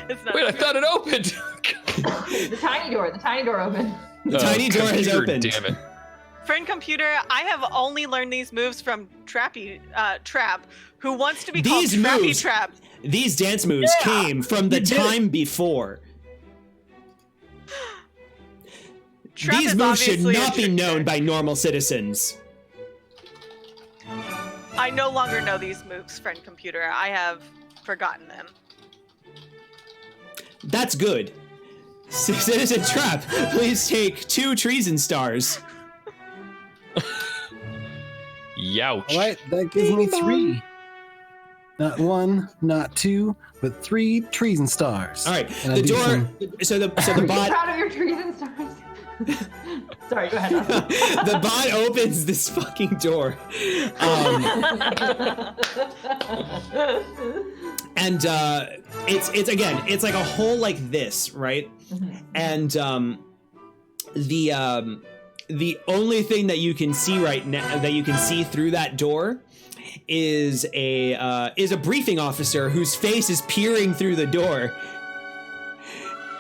It's not Wait, I thought it opened. The tiny door opened. The tiny door has computer, opened. Damn it. Friend computer, I have only learned these moves from Trap, who wants to be called These Trappy moves- Trap. These dance moves came from the time before. Trap These is moves should obviously a not be trickster. known by normal citizens. I no longer know these moves, friend computer. I have forgotten them. That's good. Citizen Trap, please take 2 treason stars. Youch. All right, that gives me 3. Not 1, not 2, but 3 treason stars. All right, And I the do door. some- So the I'm bot. proud of your trees and stars. Sorry, go ahead. The bot opens this fucking door. And it's again, it's like a hole like this, right? And the only thing that you can see right now, that you can see through that door, is a briefing officer whose face is peering through the door.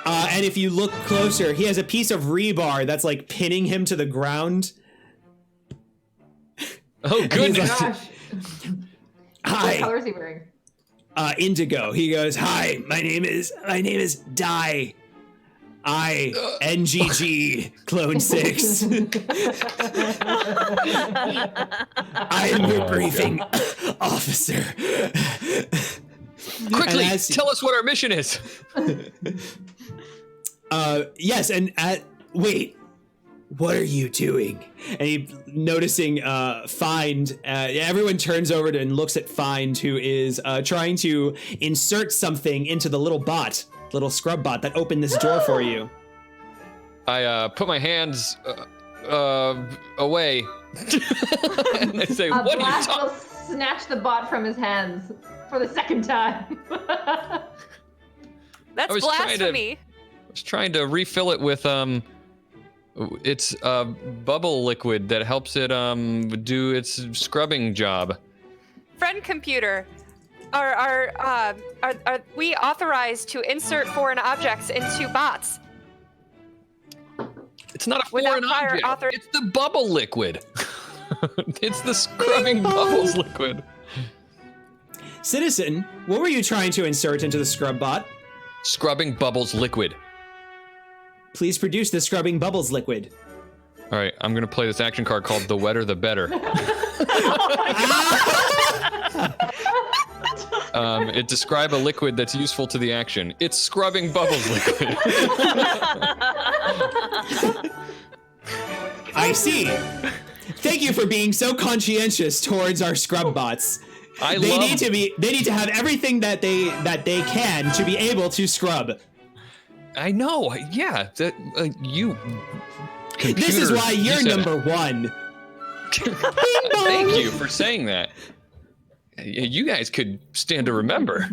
And if you look closer, he has a piece of rebar that's like pinning him to the ground. Oh, goodness. Gosh. What Hi, color is he wearing? Indigo. He goes, "Hi, my name is Dai. NGG Clone 6. I am your briefing officer." Quickly, tell us what our mission is. Yes, and wait, what are you doing? And he, noticing Find, everyone turns over and looks at Find, who is trying to insert something into the little scrub bot that opened this door for you. I put my hands away, and I say, "What are you Blast talking?" will snatch the bot from his hands for the second time. That's blasphemy. I was trying to refill it with it's bubble liquid that helps it do its scrubbing job. Friend computer, are we authorized to insert foreign objects into bots? It's not a Without foreign prior object. It's the bubble liquid. It's the scrubbing bubbles liquid. Citizen, what were you trying to insert into the scrub bot? Scrubbing bubbles liquid. Please produce the scrubbing bubbles liquid. All right, I'm gonna play this action card called "The Wetter the Better." It describes a liquid that's useful to the action. It's scrubbing bubbles liquid. I see. Thank you for being so conscientious towards our scrub bots. They need to have everything that they can to be able to scrub. I know. Yeah, you. This is why you're number one. Thank you for saying that. You guys could stand to remember.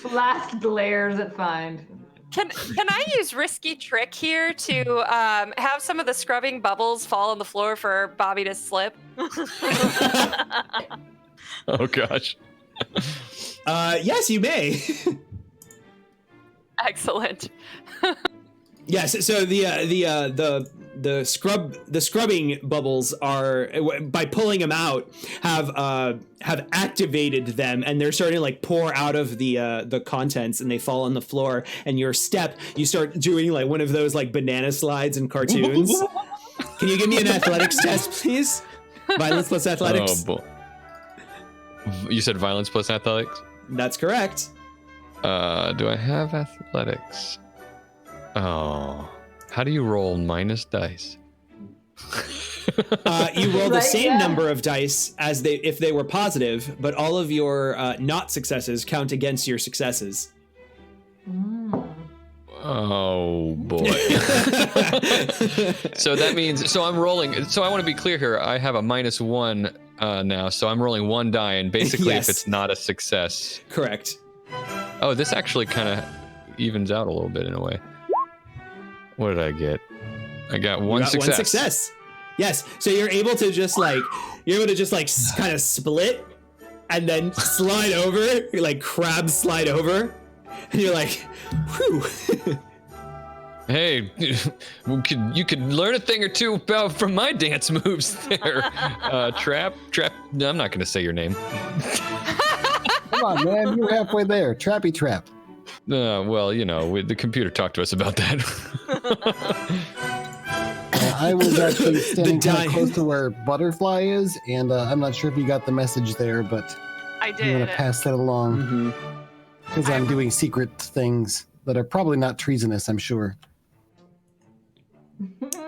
Blast glares at Find. Can I use risky trick here to have some of the scrubbing bubbles fall on the floor for Bobby to slip? Oh gosh. Yes, you may. Excellent. Yes. So the scrubbing bubbles are, by pulling them out, have activated them, and they're starting to like pour out of the contents, and they fall on the floor. And you start doing like one of those like banana slides in cartoons. Can you give me an athletics test, please? Violence plus athletics. Oh boy. You said violence plus athletics? That's correct. Do I have athletics? Oh. How do you roll minus dice? You roll the same number of dice as if they were positive, but all of your not successes count against your successes. Oh boy. So that means, I'm rolling. So I want to be clear here. I have a -1 now, so I'm rolling 1 die, and basically Yes. if it's not a success. Correct. Oh, this actually kind of evens out a little bit in a way. What did I get? I got one success. One success. Yes. So you're able to just like kind of split and then slide over. You're like crab slide over, and you're like, whew. Hey, you could learn a thing or two from my dance moves there. Trap. No, I'm not going to say your name. Come on, man. You're halfway there. Trappy Trap. Well, you know, the computer talked to us about that. I was actually standing kind of close to where Butterfly is, and I'm not sure if you got the message there, but I I'm going did. to pass that along. Because I'm doing secret things that are probably not treasonous, I'm sure.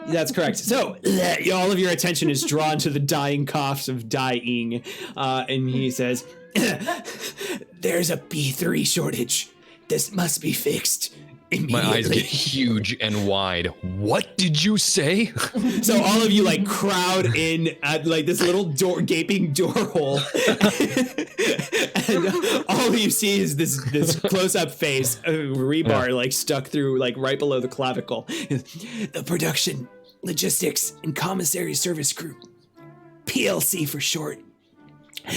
That's correct. So all of your attention is drawn to the dying coughs of dying, and he says, "There's a B3 shortage. This must be fixed immediately." My eyes get huge and wide. What did you say? So all of you like crowd in at like this little gaping door hole, and all you see is this close-up face, rebar like stuck through like right below the clavicle. The production, logistics, and commissary service group, PLC for short.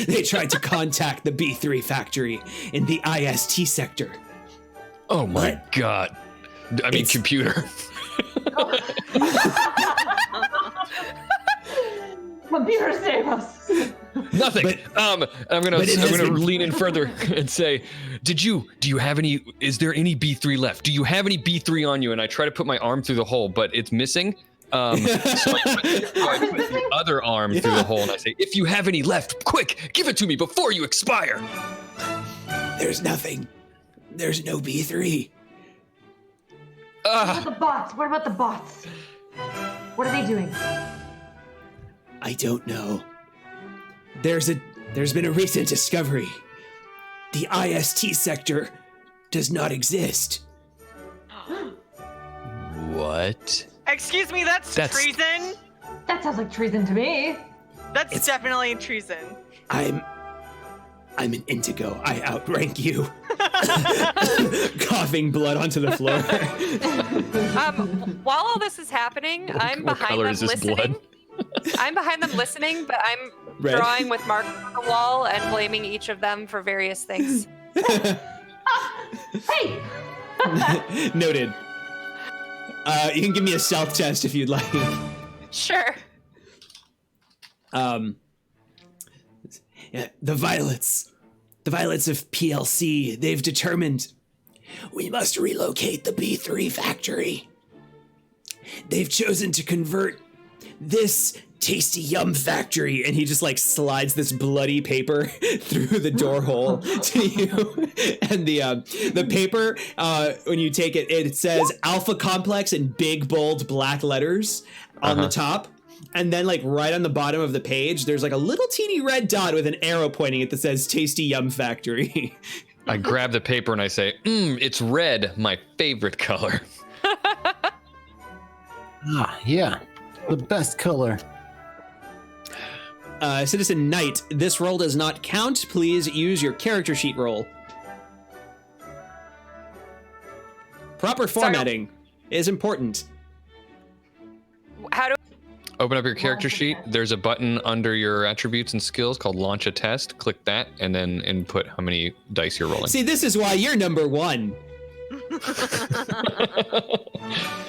They tried to contact the B3 factory in the IST sector. Oh my god. I mean, computer. Computer, save us. Nothing. I'm gonna lean in further and say, do you have any? Is there any B3 left? Do you have any B3 on you? And I try to put my arm through the hole, but it's missing. So I put the other arm through the hole, and I say, if you have any left, quick, give it to me before you expire. There's nothing. There's no B3. What about the bots? What about the bots? What are they doing? I don't know. There's been a recent discovery. The IST sector does not exist. What? Excuse me, that's treason. That sounds like treason to me. That's definitely treason. I'm an indigo. I outrank you. Coughing blood onto the floor. While all this is happening, I'm What behind color them is this listening. blood? I'm behind them listening, but I'm Red. drawing with markers on the wall and blaming each of them for various things. Hey! Noted. You can give me a stealth test if you'd like. Sure. Yeah, the Violets of PLC, they've determined we must relocate the B3 factory. They've chosen to convert this Tasty Yum factory, and he just like slides this bloody paper through the door hole to you. And the paper, when you take it, it says Alpha Complex in big bold black letters on the top. And then like right on the bottom of the page, there's like a little teeny red dot with an arrow pointing it that says Tasty Yum Factory. I grab the paper and I say, it's red, my favorite color. Yeah, the best color. Citizen Knight, this roll does not count. Please use your character sheet roll. Proper formatting is important. How do Open up your character sheet. There's a button under your attributes and skills called Launch a Test. Click that and then input how many dice you're rolling. See, this is why you're number one.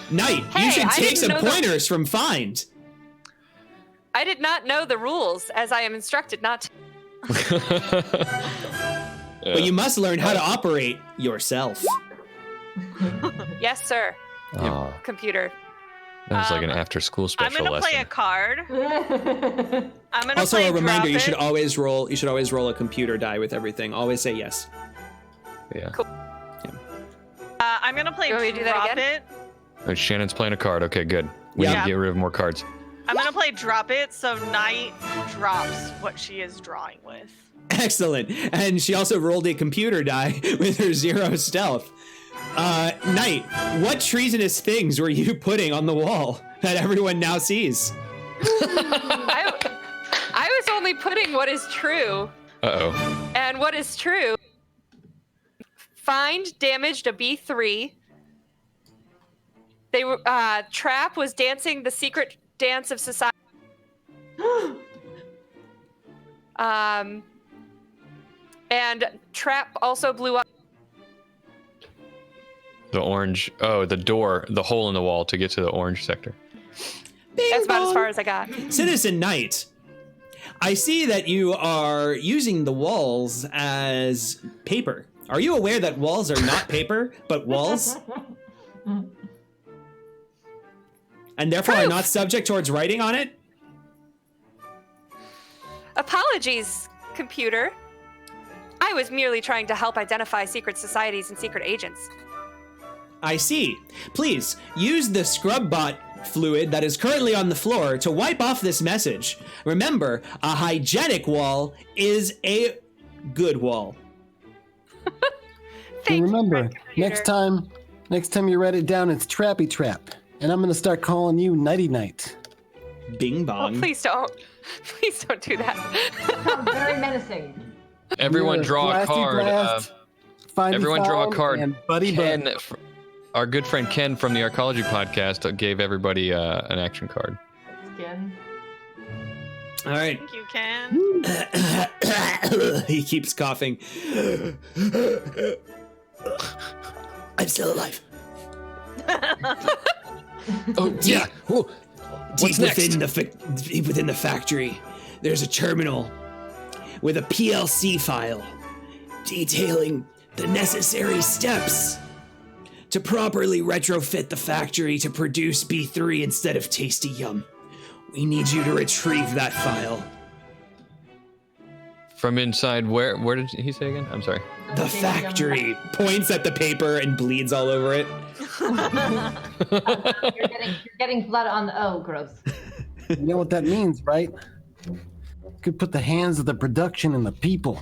Knight, Hey, you should I take didn't some know the- pointers from Find. I did not know the rules as I am instructed not to. But you must learn how to operate yourself. Yes, sir. Oh, Computer. that was like an after-school I'm special gonna lesson. play a card. I'm gonna Also, play a reminder: drop you should it. always roll. You should always roll a computer die with everything. Always say yes. Yeah. Cool. I'm gonna play You want me to do that drop again? it. Shannon's playing a card. Okay, good. We Yeah. need to get rid of more cards. I'm gonna play drop it, so Knight drops what she is drawing with. Excellent. And she also rolled a computer die with her 0 stealth. Knight, what treasonous things were you putting on the wall that everyone now sees? I was only putting what is true. Uh-oh. And what is true? Find damaged a B3. They were Trap was dancing the secret dance of society. And Trap also blew up. The orange. Oh, the door. The hole in the wall to get to the orange sector. That's about as far as I got. Citizen Knight, I see that you are using the walls as paper. Are you aware that walls are not paper, but walls? And therefore are not subject towards writing on it? Apologies, computer. I was merely trying to help identify secret societies and secret agents. I see. Please, use the scrub bot fluid that is currently on the floor to wipe off this message. Remember, a hygienic wall is a good wall. Thank And remember, you, computer. next time you write it down, it's Trappy Trap. And I'm gonna start calling you Nighty Night. Bing Oh, bong. please don't. Please don't do that. Sounds very menacing. Everyone You're draw a Blasty card. Blast, Findy Everyone draw a Found, card. And Buddy Ken, Bud. our good friend Ken from the Arcology podcast gave everybody an action card. Skin. All right. Thank you, Ken. He keeps coughing. I'm still alive. Oh, yeah. Whoa. What's next? Deep within the factory, there's a terminal with a PLC file detailing the necessary steps to properly retrofit the factory to produce B3 instead of Tasty Yum. We need you to retrieve that file. From inside where? Where did he say again? I'm sorry. The factory. Points at the paper and bleeds all over it. You're getting blood on the. Oh, gross. You know what that means, right? Could put the hands of the production in the people.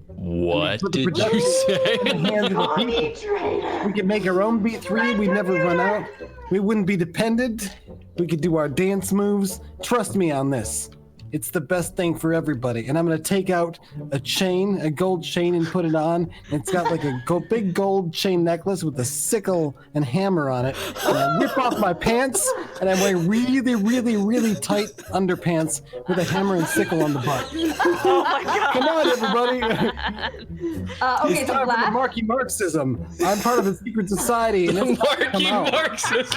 What Put the did you production say? in the hands of the people. We could make our own B3. We'd never run out. We wouldn't be dependent. We could do our dance moves. Trust me on this. It's the best thing for everybody. And I'm going to take out a chain, a gold chain, and put it on. And it's got like a big gold chain necklace with a sickle and hammer on it. And I whip off my pants, and I'm wearing really, really, really tight underpants with a hammer and sickle on the butt. Oh my god. Come on, everybody. Okay, It's so time for the Blast. Marky Marxism. I'm part of a secret society. And The it's time to come Marky out. Marxist.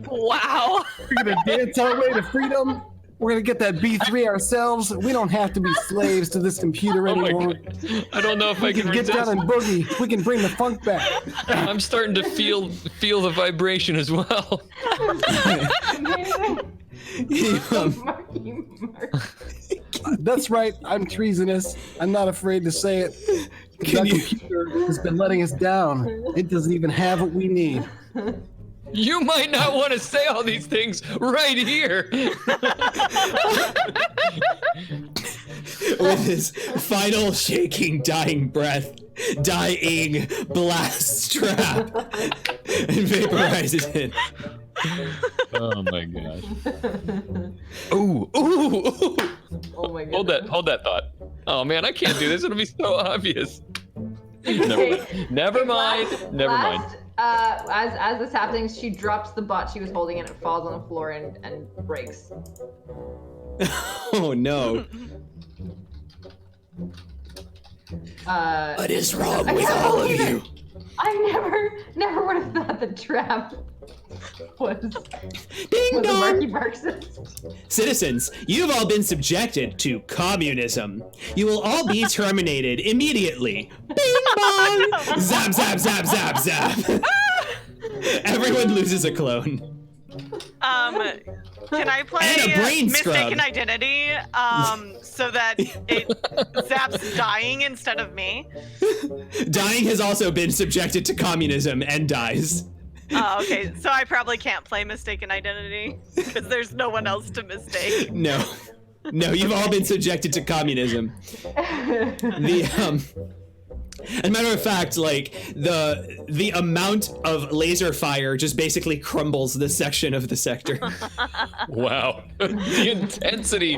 Wow. We're going to dance our way to freedom. We're going to get that B3 ourselves. We don't have to be slaves to this computer Oh my anymore. god. I don't know if I We can can get resist. down and boogie. We can bring the funk back. I'm starting to feel the vibration as well. That's right. I'm treasonous. I'm not afraid to say it. Can That you- computer has been letting us down. It doesn't even have what we need. You might not want to say all these things right here. With his final shaking, dying breath, dying blasts trap and vaporizes it. Oh my gosh. Ooh, ooh, ooh. Oh my god. Hold that thought. Oh man, I can't do this. It'll be so obvious. Never mind. Never mind. As this happening, she drops the bot she was holding and it falls on the floor and breaks. Oh no. What is wrong with all of you? I never would have thought the trap was Ding a dong! Marky Marxist. Citizens, you've all been subjected to communism. You will all be terminated immediately. Bing bong! Zap, zap, zap, zap, zap. Everyone loses a clone. Can I play And a brain Mistaken scrub. Identity so that it zaps dying instead of me? Dying has also been subjected to communism and dies. Oh, okay. So I probably can't play Mistaken Identity because there's no one else to mistake. No. No, you've all been subjected to communism. And matter of fact, like the amount of laser fire just basically crumbles this section of the sector. Wow. The intensity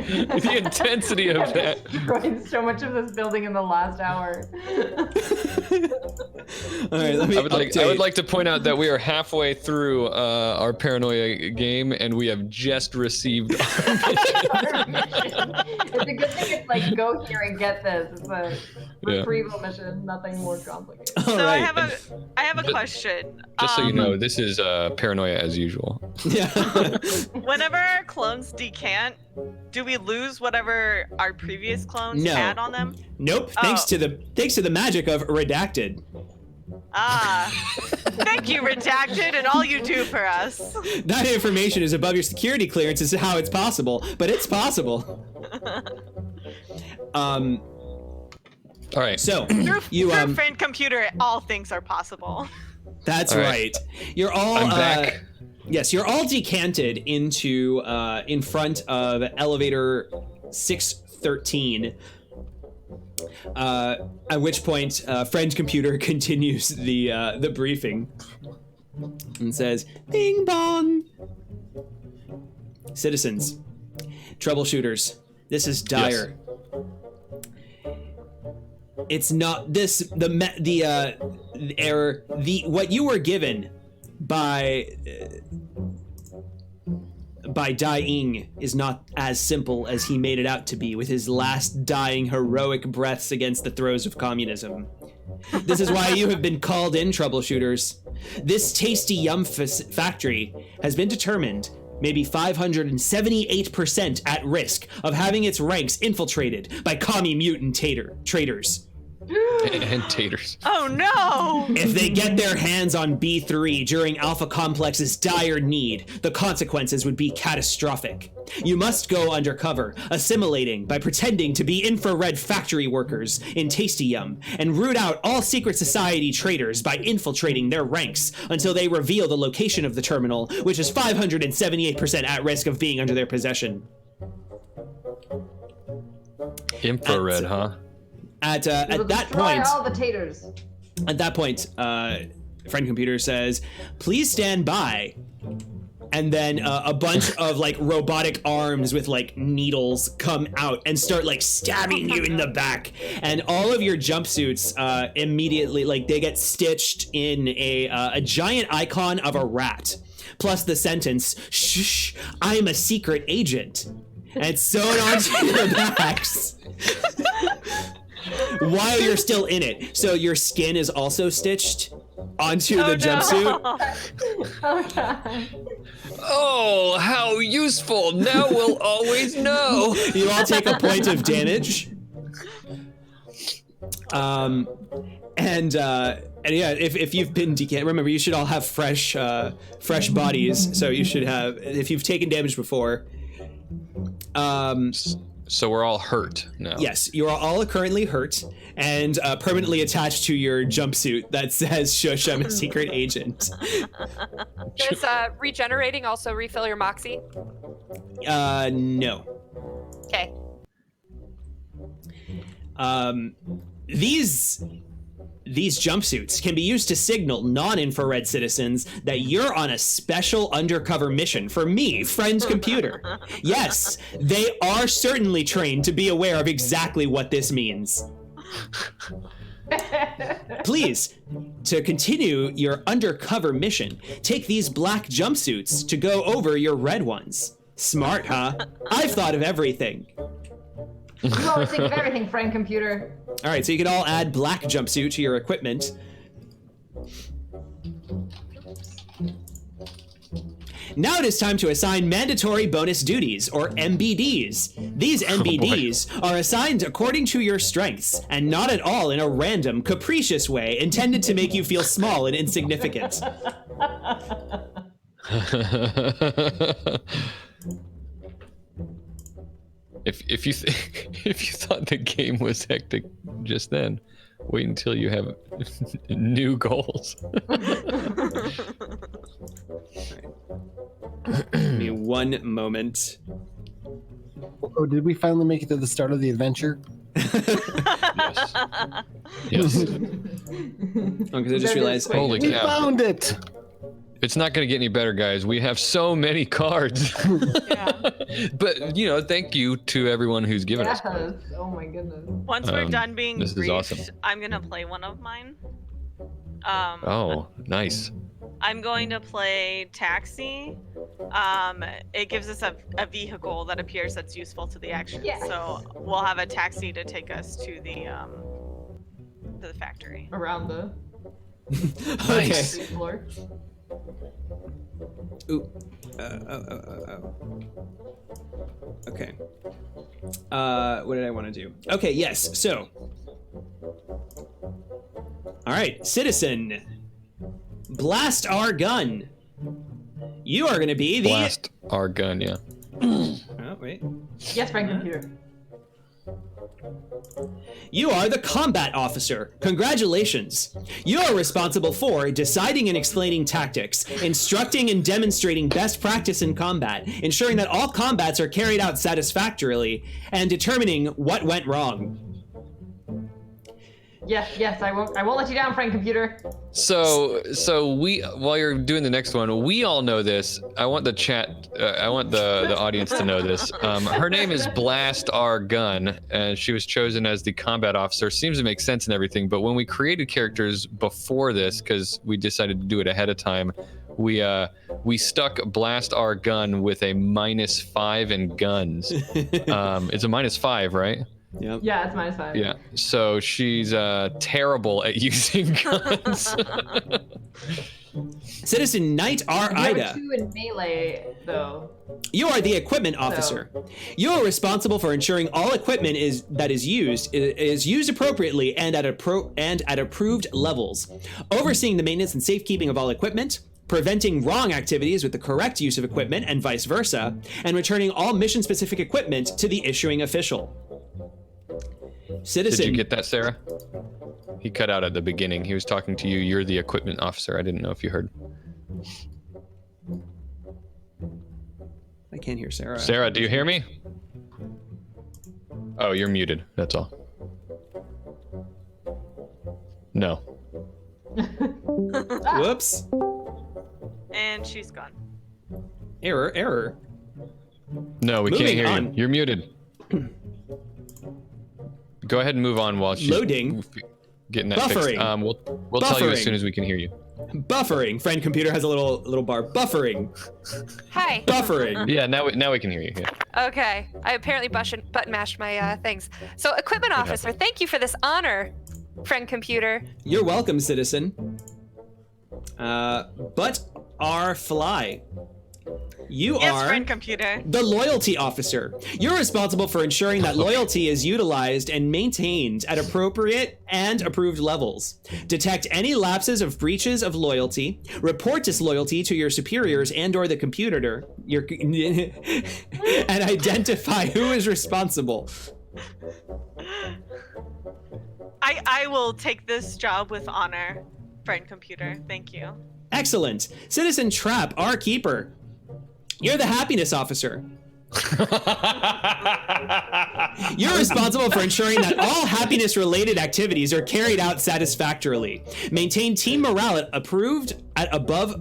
of that. Destroyed so much of this building in the last hour. All right, let me I would update. like to point out that we are halfway through our Paranoia game, and we have just received. It's a good thing it's like go here and get this. It's a retrieval mission, nothing more complicated. All So right. I have a question. Just so you know, this is Paranoia as usual. Yeah. Whenever our clones decant, do we lose whatever our previous clones No. had on them? Nope. Oh. Thanks to the magic of redacted. Ah, thank you, Redacted, and all you do for us. That information is above your security clearance. Is how it's possible, but it's possible. All right. So Through you friend computer, all things are possible. That's All right. You're all I'm back. Yes, you're all decanted into in front of elevator 613. At which point, friend computer continues the briefing and says, "Bing bong, citizens, troubleshooters. This is dire. It's not this the error. What you were given by dying is not as simple as he made it out to be with his last dying heroic breaths against the throes of communism. This is why you have been called in, troubleshooters. This tasty yum factory has been determined maybe 578% at risk of having its ranks infiltrated by commie mutant traitors. And taters. Oh no! If they get their hands on B3 during Alpha Complex's dire need, the consequences would be catastrophic. You must go undercover, assimilating by pretending to be infrared factory workers in Tasty Yum, and root out all secret society traitors by infiltrating their ranks until they reveal the location of the terminal, which is 578% at risk of being under their possession. Infrared, huh? At We'll that destroy point, all the taters. At that point, friend computer says, "Please stand by." And then a bunch of like robotic arms with like needles come out and start like stabbing you in the back. And all of your jumpsuits immediately, like they get stitched in a giant icon of a rat, plus the sentence, "Shh, I'm a secret agent." And it's sewn onto your backs. While you're still in it. So your skin is also stitched onto the jumpsuit. Oh, God. Oh, how useful! Now we'll always know. You all take a point of damage. And yeah, if you've been decanted, remember you should all have fresh bodies. So you should have, if you've taken damage before. So we're all hurt now. Yes, you are all currently hurt and permanently attached to your jumpsuit that says "Shush, I'm a secret agent." Does regenerating also refill your moxie? No. Okay. These jumpsuits can be used to signal non-infrared citizens that you're on a special undercover mission for me, friend computer. Yes, they are certainly trained to be aware of exactly what this means. Please, to continue your undercover mission, take these black jumpsuits to go over your red ones. Smart, huh? I've thought of everything. You always think of everything, friend computer. All right, so you can all add black jumpsuit to your equipment. Now it is time to assign mandatory bonus duties, or MBDs. These MBDs are assigned according to your strengths, and not at all in a random, capricious way intended to make you feel small and insignificant. If you thought the game was hectic just then, wait until you have new goals. Give me one moment. Oh, did we finally make it to the start of the adventure? Yes. Because I just realized. Holy We cow. found it! It's not going to get any better, guys. We have so many cards. Yeah. But, you know, thank you to everyone who's given us. Yes. Oh my goodness. Once we're done being this is briefed, awesome. I'm gonna play one of mine. Oh, nice. I'm going to play Taxi. It gives us a vehicle that appears that's useful to the action. Yes. So we'll have a taxi to take us to the factory. Around the Okay. floor. Ooh. Okay. What did I want to do? Okay, yes, so. All right, citizen. Blast our gun. You are going to be the... Blast our gun, yeah. Oh, wait. Yes, friend computer. You are the combat officer. Congratulations. You are responsible for deciding and explaining tactics, instructing and demonstrating best practice in combat, ensuring that all combats are carried out satisfactorily, and determining what went wrong. Yes, I won't let you down, friend computer. So we, while you're doing the next one, we all know this. I want the chat, I want the audience to know this. Her name is Blast Our Gun, and she was chosen as the combat officer. Seems to make sense and everything, but when we created characters before this, because we decided to do it ahead of time, we stuck Blast Our Gun with a -5 in guns. It's a -5, right? Yep. Yeah, it's -5. Yeah. So she's terrible at using guns. Citizen Knight R. You have Ida. a 2 in melee, though. You are the equipment officer. You are responsible for ensuring all equipment is used appropriately and at approved levels, overseeing the maintenance and safekeeping of all equipment, preventing wrong activities with the correct use of equipment and vice versa, and returning all mission-specific equipment to the issuing official. Citizen. Did you get that, Sarah? He cut out at the beginning. He was talking to you. You're the equipment officer. I didn't know if you heard. I can't hear Sarah. Sarah, do you hear me? Oh, you're muted. That's all. No. Whoops. And she's gone. Error. No, we Moving can't hear on. you. You're muted. Go ahead and move on while she's Loading. getting that Buffering. fixed. We'll tell you as Buffering. soon as we can hear you. Buffering. Friend computer has a little bar. Buffering. Hi. Buffering. Yeah, now we can hear you. Yeah. Okay. I apparently button mashed my things. So, equipment officer, thank you for this honor, friend computer. You're welcome, citizen. But our fly. You Yes, are friend computer. the loyalty officer. You're responsible for ensuring that loyalty is utilized and maintained at appropriate and approved levels. Detect any lapses of breaches of loyalty. Report disloyalty to your superiors and/or the computer. And identify who is responsible. I will take this job with honor, friend computer. Thank you. Excellent. Citizen Trap, our keeper. You're the happiness officer. You're responsible for ensuring that all happiness-related activities are carried out satisfactorily. Maintain team morale at above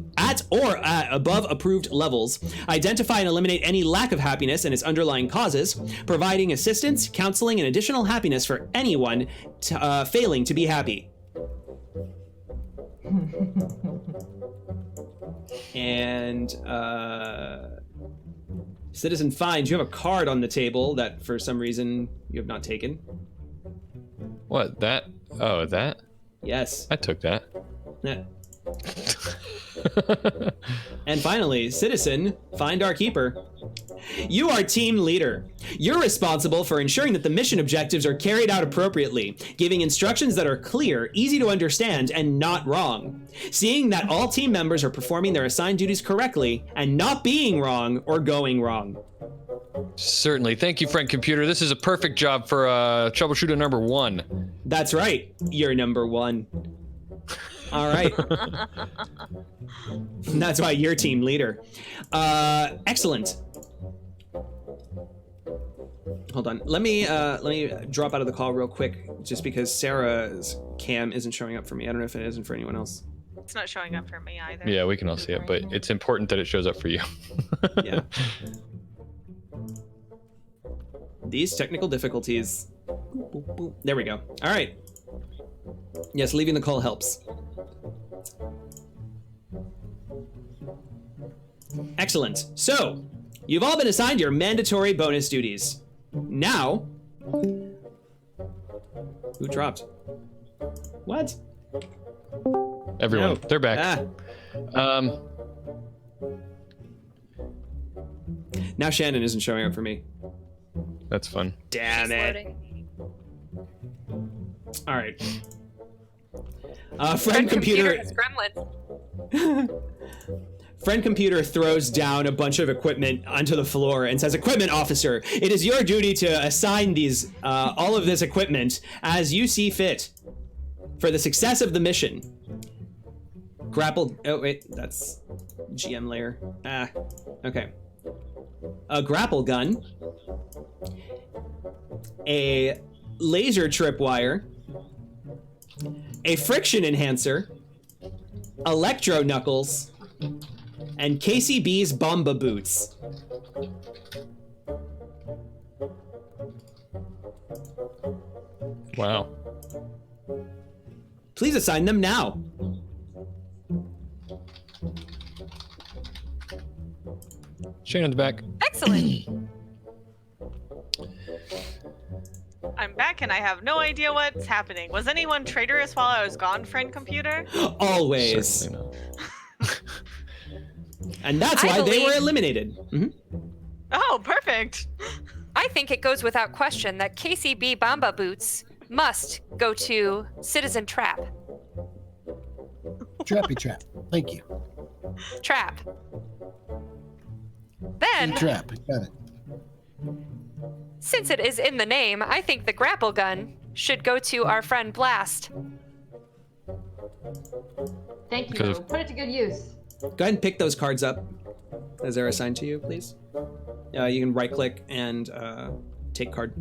approved levels. Identify and eliminate any lack of happiness and its underlying causes. Providing assistance, counseling, and additional happiness for anyone failing to be happy. And Citizen Fines, you have a card on the table that for some reason you have not taken. What? That? Oh, that? Yes. I took that. Yeah. And finally, Citizen, find our keeper. You are team leader. You're responsible for ensuring that the mission objectives are carried out appropriately, giving instructions that are clear, easy to understand, and not wrong. Seeing that all team members are performing their assigned duties correctly and not being wrong or going wrong. Certainly. Thank you, friend computer. This is a perfect job for troubleshooter number 1. That's right. You're number 1. All right. That's why you're team leader. Excellent. Hold on. Let me drop out of the call real quick, just because Sarah's cam isn't showing up for me. I don't know if it isn't for anyone else. It's not showing up for me either. Yeah, we can all see it, but it's important that it shows up for you. Yeah. These technical difficulties. Boop, boop, boop. There we go. All right. Yes, leaving the call helps. Excellent. So, you've all been assigned your mandatory bonus duties. Now, who dropped? What? Everyone, No. they're back. Now Shannon isn't showing up for me. That's fun. Damn She's it. loading. All right. Friend computer. is gremlins. Friend computer throws down a bunch of equipment onto the floor and says, "Equipment officer, it is your duty to assign these all of this equipment as you see fit for the success of the mission." Grapple. Oh wait, that's GM layer. Okay. A grapple gun, a laser tripwire, a friction enhancer, electro knuckles, and KCB's Bomba boots. Wow. Please assign them now. Shannon's back. Excellent. back and I have no idea what's happening. Was anyone traitorous while I was gone, friend computer? Always. Certainly not. And that's I why they believe- were eliminated. Mhm. Oh, perfect. I think it goes without question that KCB Bamba Boots must go to Citizen Trap. Trappy trap. Thank you. Trap. Then, Trap. Got it. since it is in the name, I think the grapple gun should go to our friend Blast. Thank you. Because- Put it to good use. Go ahead and pick those cards up as they're assigned to you, please. You can right click and take card.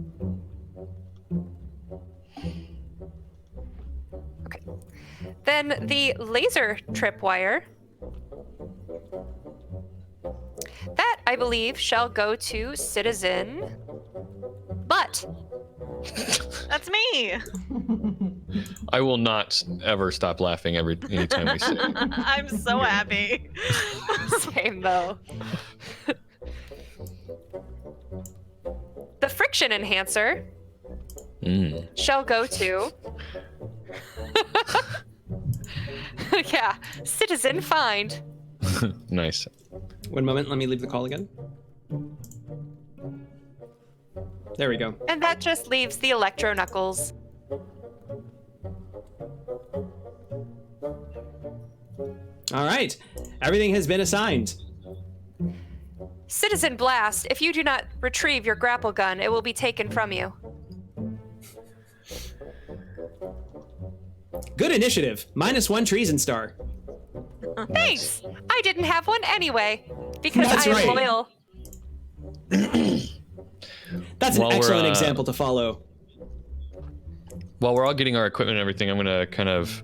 Okay. Then the laser tripwire. That, I believe, shall go to Citizen Butt. That's me. I will not ever stop laughing anytime we say it. I'm so happy. Same, though. The friction enhancer shall go to... yeah, Citizen Find. Nice. One moment, let me leave the call again. There we go. And that just leaves the Electro Knuckles. All right, everything has been assigned. Citizen Blast, if you do not retrieve your grapple gun, it will be taken from you. Good initiative. -1 treason star. Thanks! I didn't have one anyway, because That's I am right. loyal. That's an While we're, excellent example to follow. While we're all getting our equipment and everything, I'm gonna kind of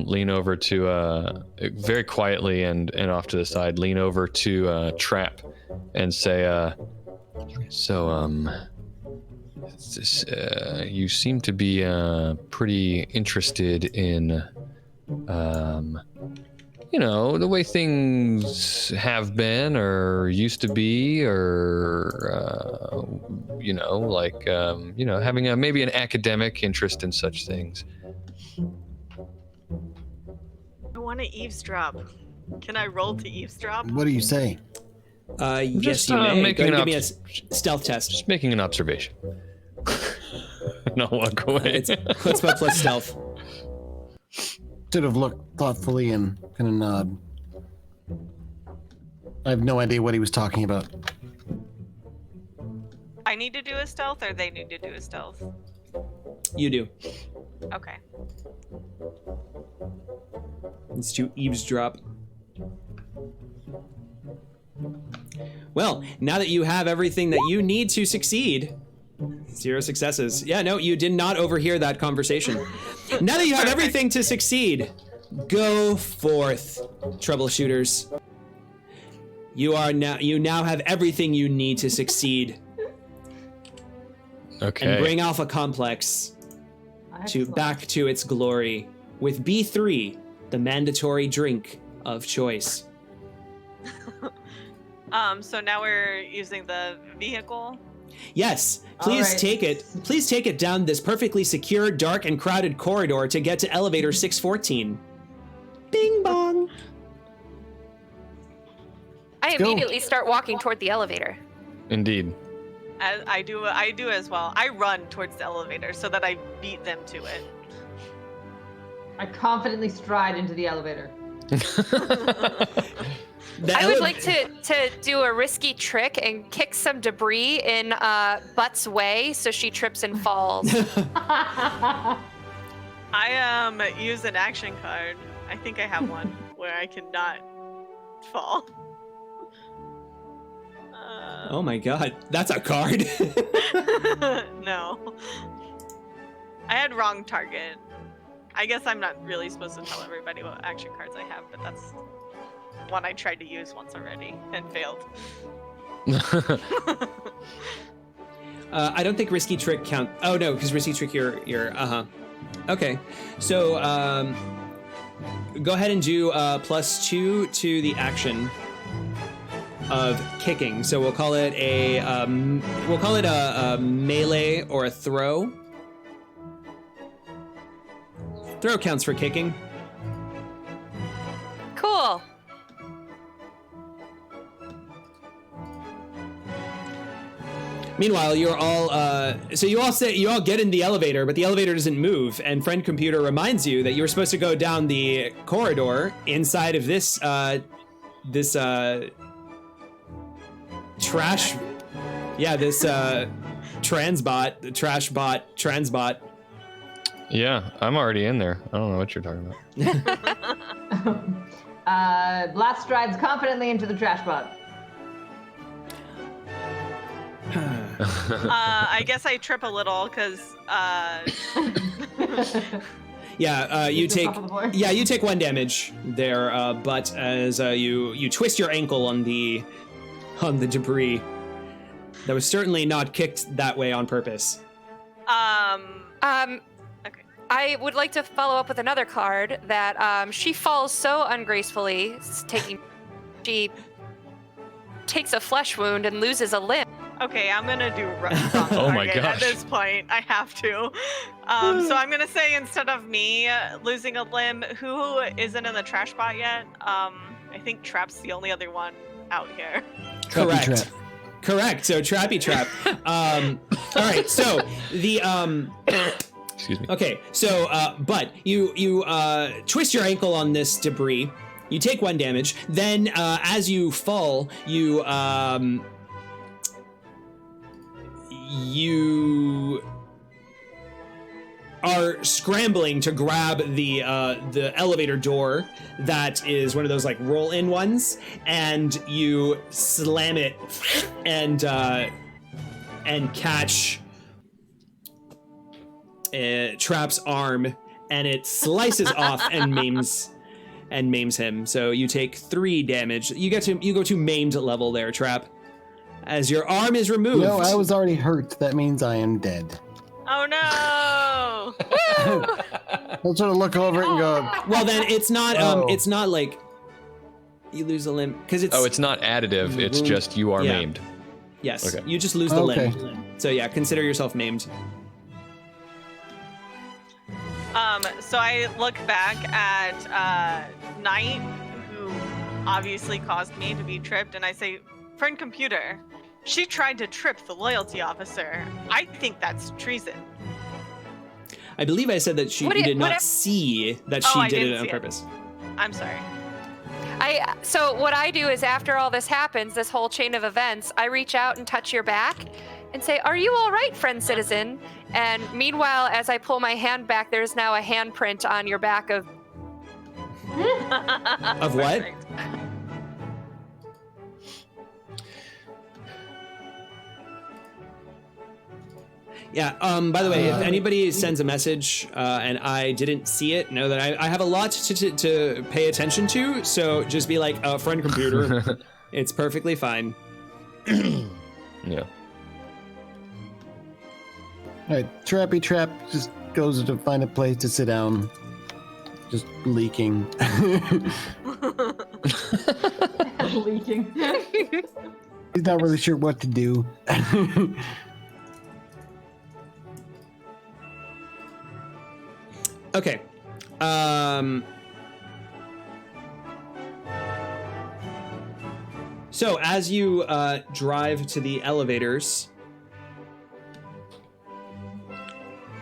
lean over to very quietly and off to the side, lean over to Trap and say, you seem to be pretty interested in the way things have been or used to be, or having maybe an academic interest in such things. I want to eavesdrop. Can I roll to eavesdrop? What do you say? Yes, Just, you may. making Go ahead and an give me a stealth test. Just making an observation. And I'll walk away. It's chutzpah plus stealth. Should have looked thoughtfully and kind of nod. I have no idea what he was talking about. I need to do a stealth, or they need to do a stealth? You do. Okay. It's to eavesdrop. Well, now that you have everything that you need to succeed, 0 successes. Yeah, no, you did not overhear that conversation. Now that you have everything to succeed, go forth, troubleshooters. You now have everything you need to succeed Okay. and bring Alpha Complex Excellent. back to its glory with B3, the mandatory drink of choice. So now we're using the vehicle. Yes, please All right. take it. Please take it down this perfectly secure, dark, and crowded corridor to get to elevator 614. Bing bong. I go. immediately start walking toward the elevator. Indeed. I do as well. I run towards the elevator so that I beat them to it. I confidently stride into the elevator. I would like to do a risky trick and kick some debris in Butt's way so she trips and falls. I use an action card. I think I have one where I cannot fall. Oh my god, that's a card. No. I had wrong target. I guess I'm not really supposed to tell everybody what action cards I have, but that's one I tried to use once already and failed. I don't think risky trick count. Oh no, because risky trick you're Okay, so go ahead and do +2 to the action. of kicking. So we'll call it a melee or a throw. Throw counts for kicking. Cool. Meanwhile, you're all you all get in the elevator, but the elevator doesn't move, and friend computer reminds you that you were supposed to go down the corridor inside of this trash. Yeah, this transbot. Yeah, I'm already in there. I don't know what you're talking about. Blast strides confidently into the trash bot. I guess I trip a little because. Yeah, you Just take off of the floor? you take 1 damage there, but as you twist your ankle on the debris, that was certainly not kicked that way on purpose. Okay. I would like to follow up with another card that she falls so ungracefully, she takes a flesh wound and loses a limb. Okay, I'm gonna do wrong Oh my target at gosh. this point. I have to. So I'm gonna say instead of me losing a limb, who isn't in the trash bot yet? I think Trap's the only other one out here. Trappy trap. Correct. So trappy trap. All right. So the Excuse me. Okay, so but you twist your ankle on this debris. You take 1 damage. Then as you fall, you are scrambling to grab the elevator door that is one of those like roll-in ones, and you slam it and catch Trap's arm, and it slices off and maims him. So you take 3 damage. You go to maimed level there, Trap, as your arm is removed. No, I was already hurt. That means I am dead. Oh no! I'll sort of look over it and go, Well, then it's not Oh. it's not like you lose a limb because it's It's not additive. It's just you are Yeah. maimed. yes, Okay. you just lose the Okay. limb. So yeah, consider yourself maimed. So I look back at Knight, who obviously caused me to be tripped, and I say, "Friend computer, she tried to trip the loyalty officer. I think that's treason." I believe I said that What do you- did not what- see that Oh, she I did didn't it on see it. purpose. I'm sorry. So what I do is after all this happens, this whole chain of events, I reach out and touch your back and say, "Are you all right, friend citizen?" And meanwhile, as I pull my hand back, there's now a handprint on your back of Of what? Perfect. Yeah. By the way, if anybody sends a message and I didn't see it, know that I have a lot to pay attention to. So just be like, friend computer. It's perfectly fine. Yeah. all right, Trappy Trap just goes to find a place to sit down. Just leaking. Leaking. He's not really sure what to do. Okay. So as you drive to the elevators,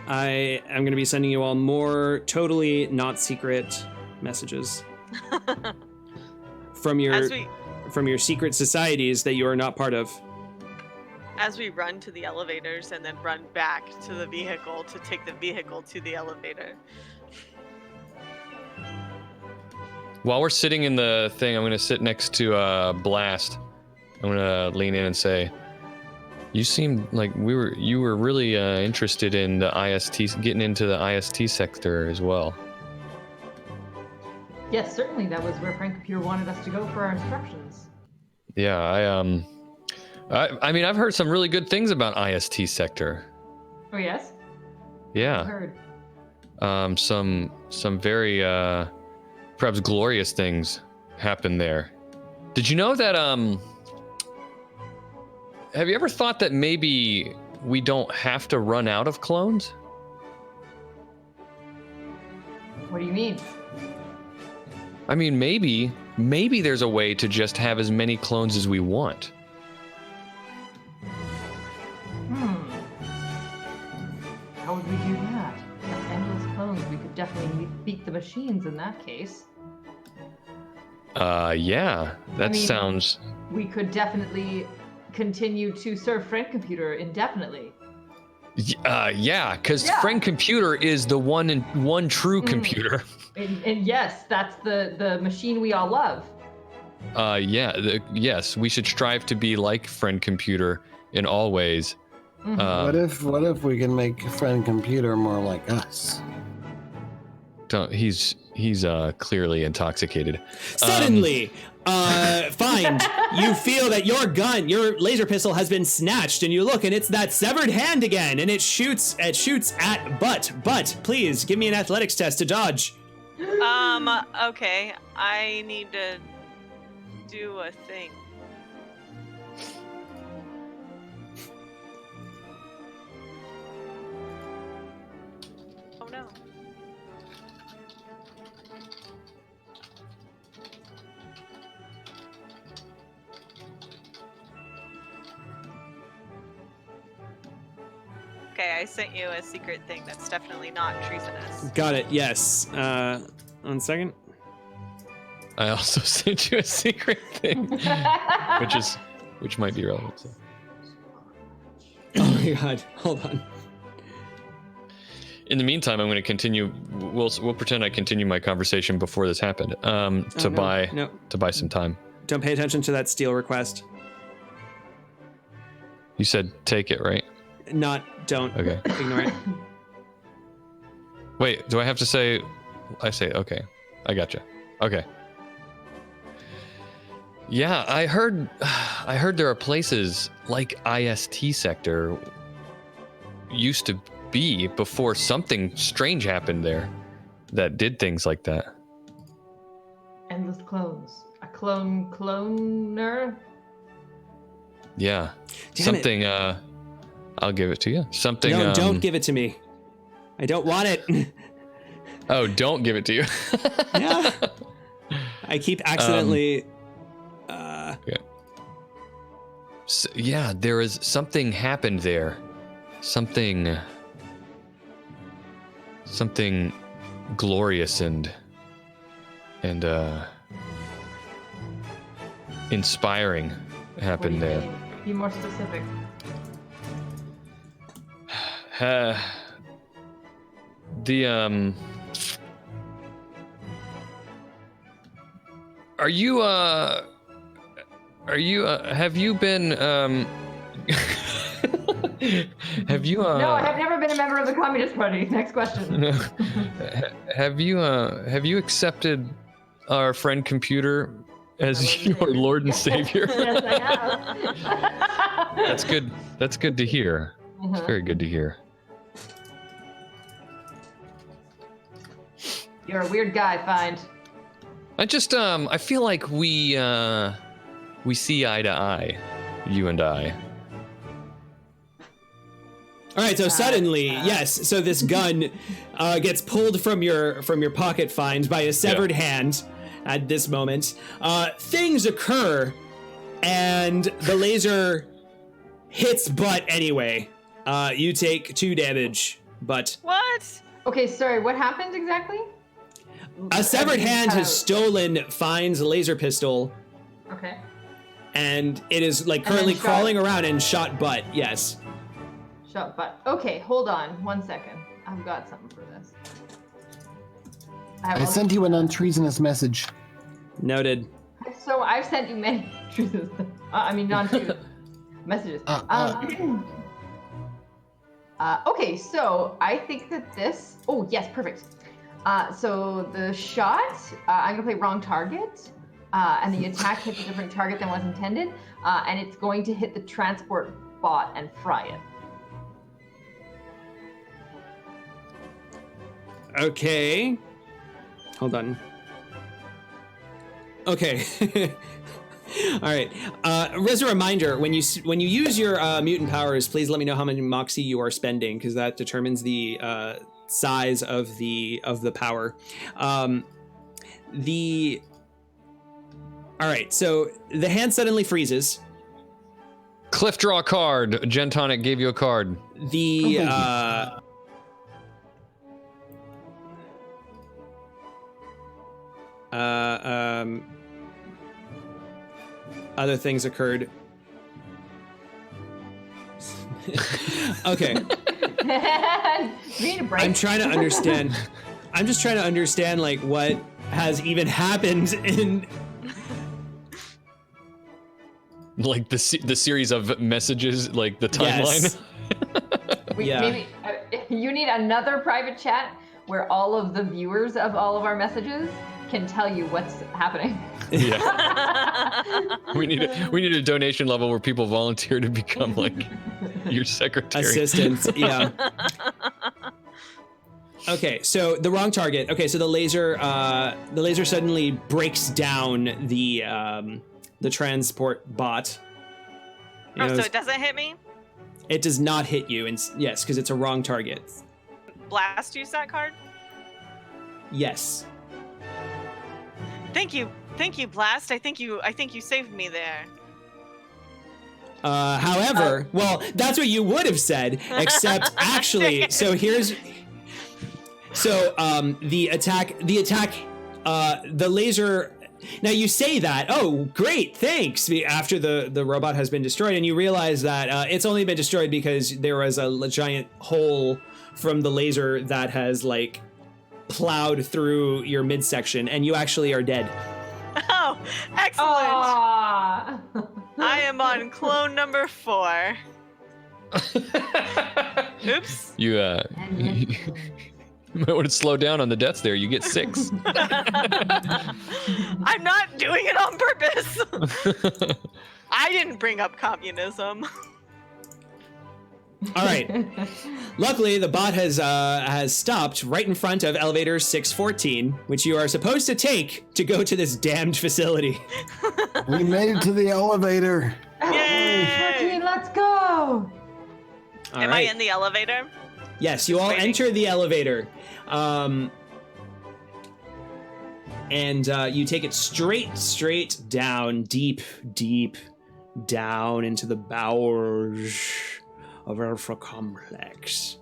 I am going to be sending you all more totally not secret messages from your secret societies that you are not part of. As we run to the elevators and then run back to the vehicle to take the vehicle to the elevator. While we're sitting in the thing, I'm gonna sit next to Blast. I'm gonna lean in and say, "You seem like you were really interested in the IST, getting into the IST sector as well." Yes, certainly that was where Frank Computer wanted us to go for our instructions. Yeah, I mean, I've heard some really good things about IST sector. Oh yes? Yeah. Heard. Some very perhaps glorious things happen there. Did you know that have you ever thought that maybe we don't have to run out of clones? What do you mean? I mean, maybe there's a way to just have as many clones as we want. How would we do that? We have endless clones. We could definitely beat the machines in that case. Yeah, that sounds... We could definitely continue to serve Friend Computer indefinitely. Yeah, because Friend Computer is the one true computer. And yes, that's the machine we all love. Yes, we should strive to be like Friend Computer in all ways. What if we can make Friend Computer more like us? He's clearly intoxicated. Suddenly, find you feel that your laser pistol has been snatched, and you look, and it's that severed hand again, and it shoots at Butt. Butt, please give me an athletics test to dodge. Okay, I need to do a thing. Oh no. Okay, I sent you a secret thing that's definitely not treasonous. Got it. Yes. 1 second. I also sent you a secret thing, which might be relevant. So. Oh my god. Hold on. In the meantime, I'm going to continue. We'll pretend I continue my conversation before this happened. To buy some time. Don't pay attention to that steal request. You said take it, right? Don't. Okay. Ignore it. Wait, do I have to say? I say okay. I gotcha. Okay. Yeah, I heard there are places like IST sector used to be before something strange happened there that did things like that. Endless clones. A cloner? Yeah. Damn something I'll give it to you. Something No, don't give it to me. I don't want it. Oh, don't give it to you. Yeah. I keep accidentally Okay. So, yeah, there is something happened there. Something glorious and inspiring happened there. Be more specific. Have you been have you No, I have never been a member of the Communist Party. Next question. Have you accepted our Friend Computer as your Lord and Savior? Yes, I have. That's good. That's good to hear. It's very good to hear. You're a weird guy, Find. I just I feel like we see eye to eye, you and I. All right, so suddenly, yes. So this gun gets pulled from your pocket, Find, by a severed hand. At this moment, things occur, and the laser hits Butt anyway. You take 2 damage, Butt. What? Okay, sorry, what happened exactly? A severed hand has stolen Find's laser pistol, Okay. and it is like And then currently shot- crawling around and shot Butt. Yes. Shut butt. Okay, hold on 1 second. I've got something for this. I sent you a non-treasonous message. Noted. So I've sent you many truths. Non-truth messages. Okay, so I think that this. Oh yes, perfect. So the shot, I'm gonna play wrong target, and the attack hits a different target than was intended, and it's going to hit the transport bot and fry it. Okay. Hold on. Okay. All right. As a reminder, when you use your mutant powers, please let me know how many moxie you are spending, because that determines the size of the power. All right. So the hand suddenly freezes. Cliff, draw a card. Gentonic gave you a card. The other things occurred. Okay. Need a break. I'm trying to understand. I'm just trying to understand, like, what has even happened in. Like the series of messages, like the timeline. Yes. Maybe you need another private chat where all of the viewers of all of our messages can tell you what's happening. Yeah. we need a donation level where people volunteer to become like your secretary. Assistants, yeah. Okay, so the wrong target. Okay, so the laser suddenly breaks down the transport bot. You know, So it doesn't hit me? it does not hit you, and yes, because it's a wrong target. Blast use that card? Yes. Thank you, Blast. I think you saved me there. However, well, that's what you would have said, except actually, the laser. Now you say that, oh, great, thanks, after the robot has been destroyed, and you realize that it's only been destroyed because there was a giant hole from the laser that has, like, plowed through your midsection, and you actually are dead. Oh, excellent. Aww. I am on clone number 4. Oops. You might want to slow down on the deaths there. You get 6. I'm not doing it on purpose. I didn't bring up communism. All right. Luckily, the bot has stopped right in front of elevator 614, which you are supposed to take to go to this damned facility. We made it to the elevator. Yay! 14, let's go. All Am right. I in the elevator? Yes, you all waiting. enter the elevator. And you take it straight down, deep down into the bowels of Alpha Complex.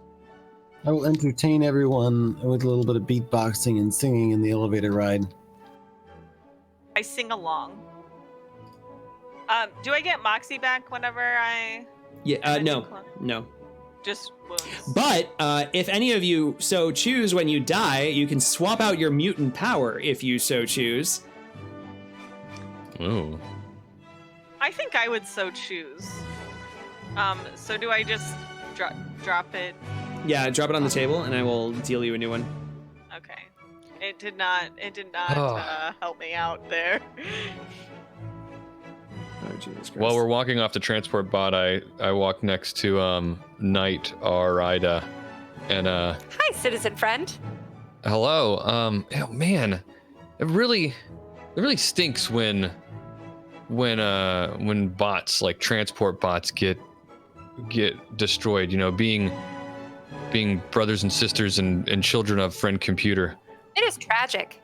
I will entertain everyone with a little bit of beatboxing and singing in the elevator ride. I sing along. Do I get Moxie back whenever I... Yeah, no. Just wounds. But if any of you so choose when you die, you can swap out your mutant power if you so choose. Ooh. I think I would so choose. So do I just drop it? Yeah, drop it on the table, and I will deal you a new one. Okay. It did not Oh. help me out there. Oh, Jesus Christ. While we're walking off the transport bot, I walk next to Knight Arida, and Hi, citizen friend. hello. Oh man, it really stinks when bots, like transport bots, get destroyed. You know, being brothers and sisters and children of friend computer. It is tragic.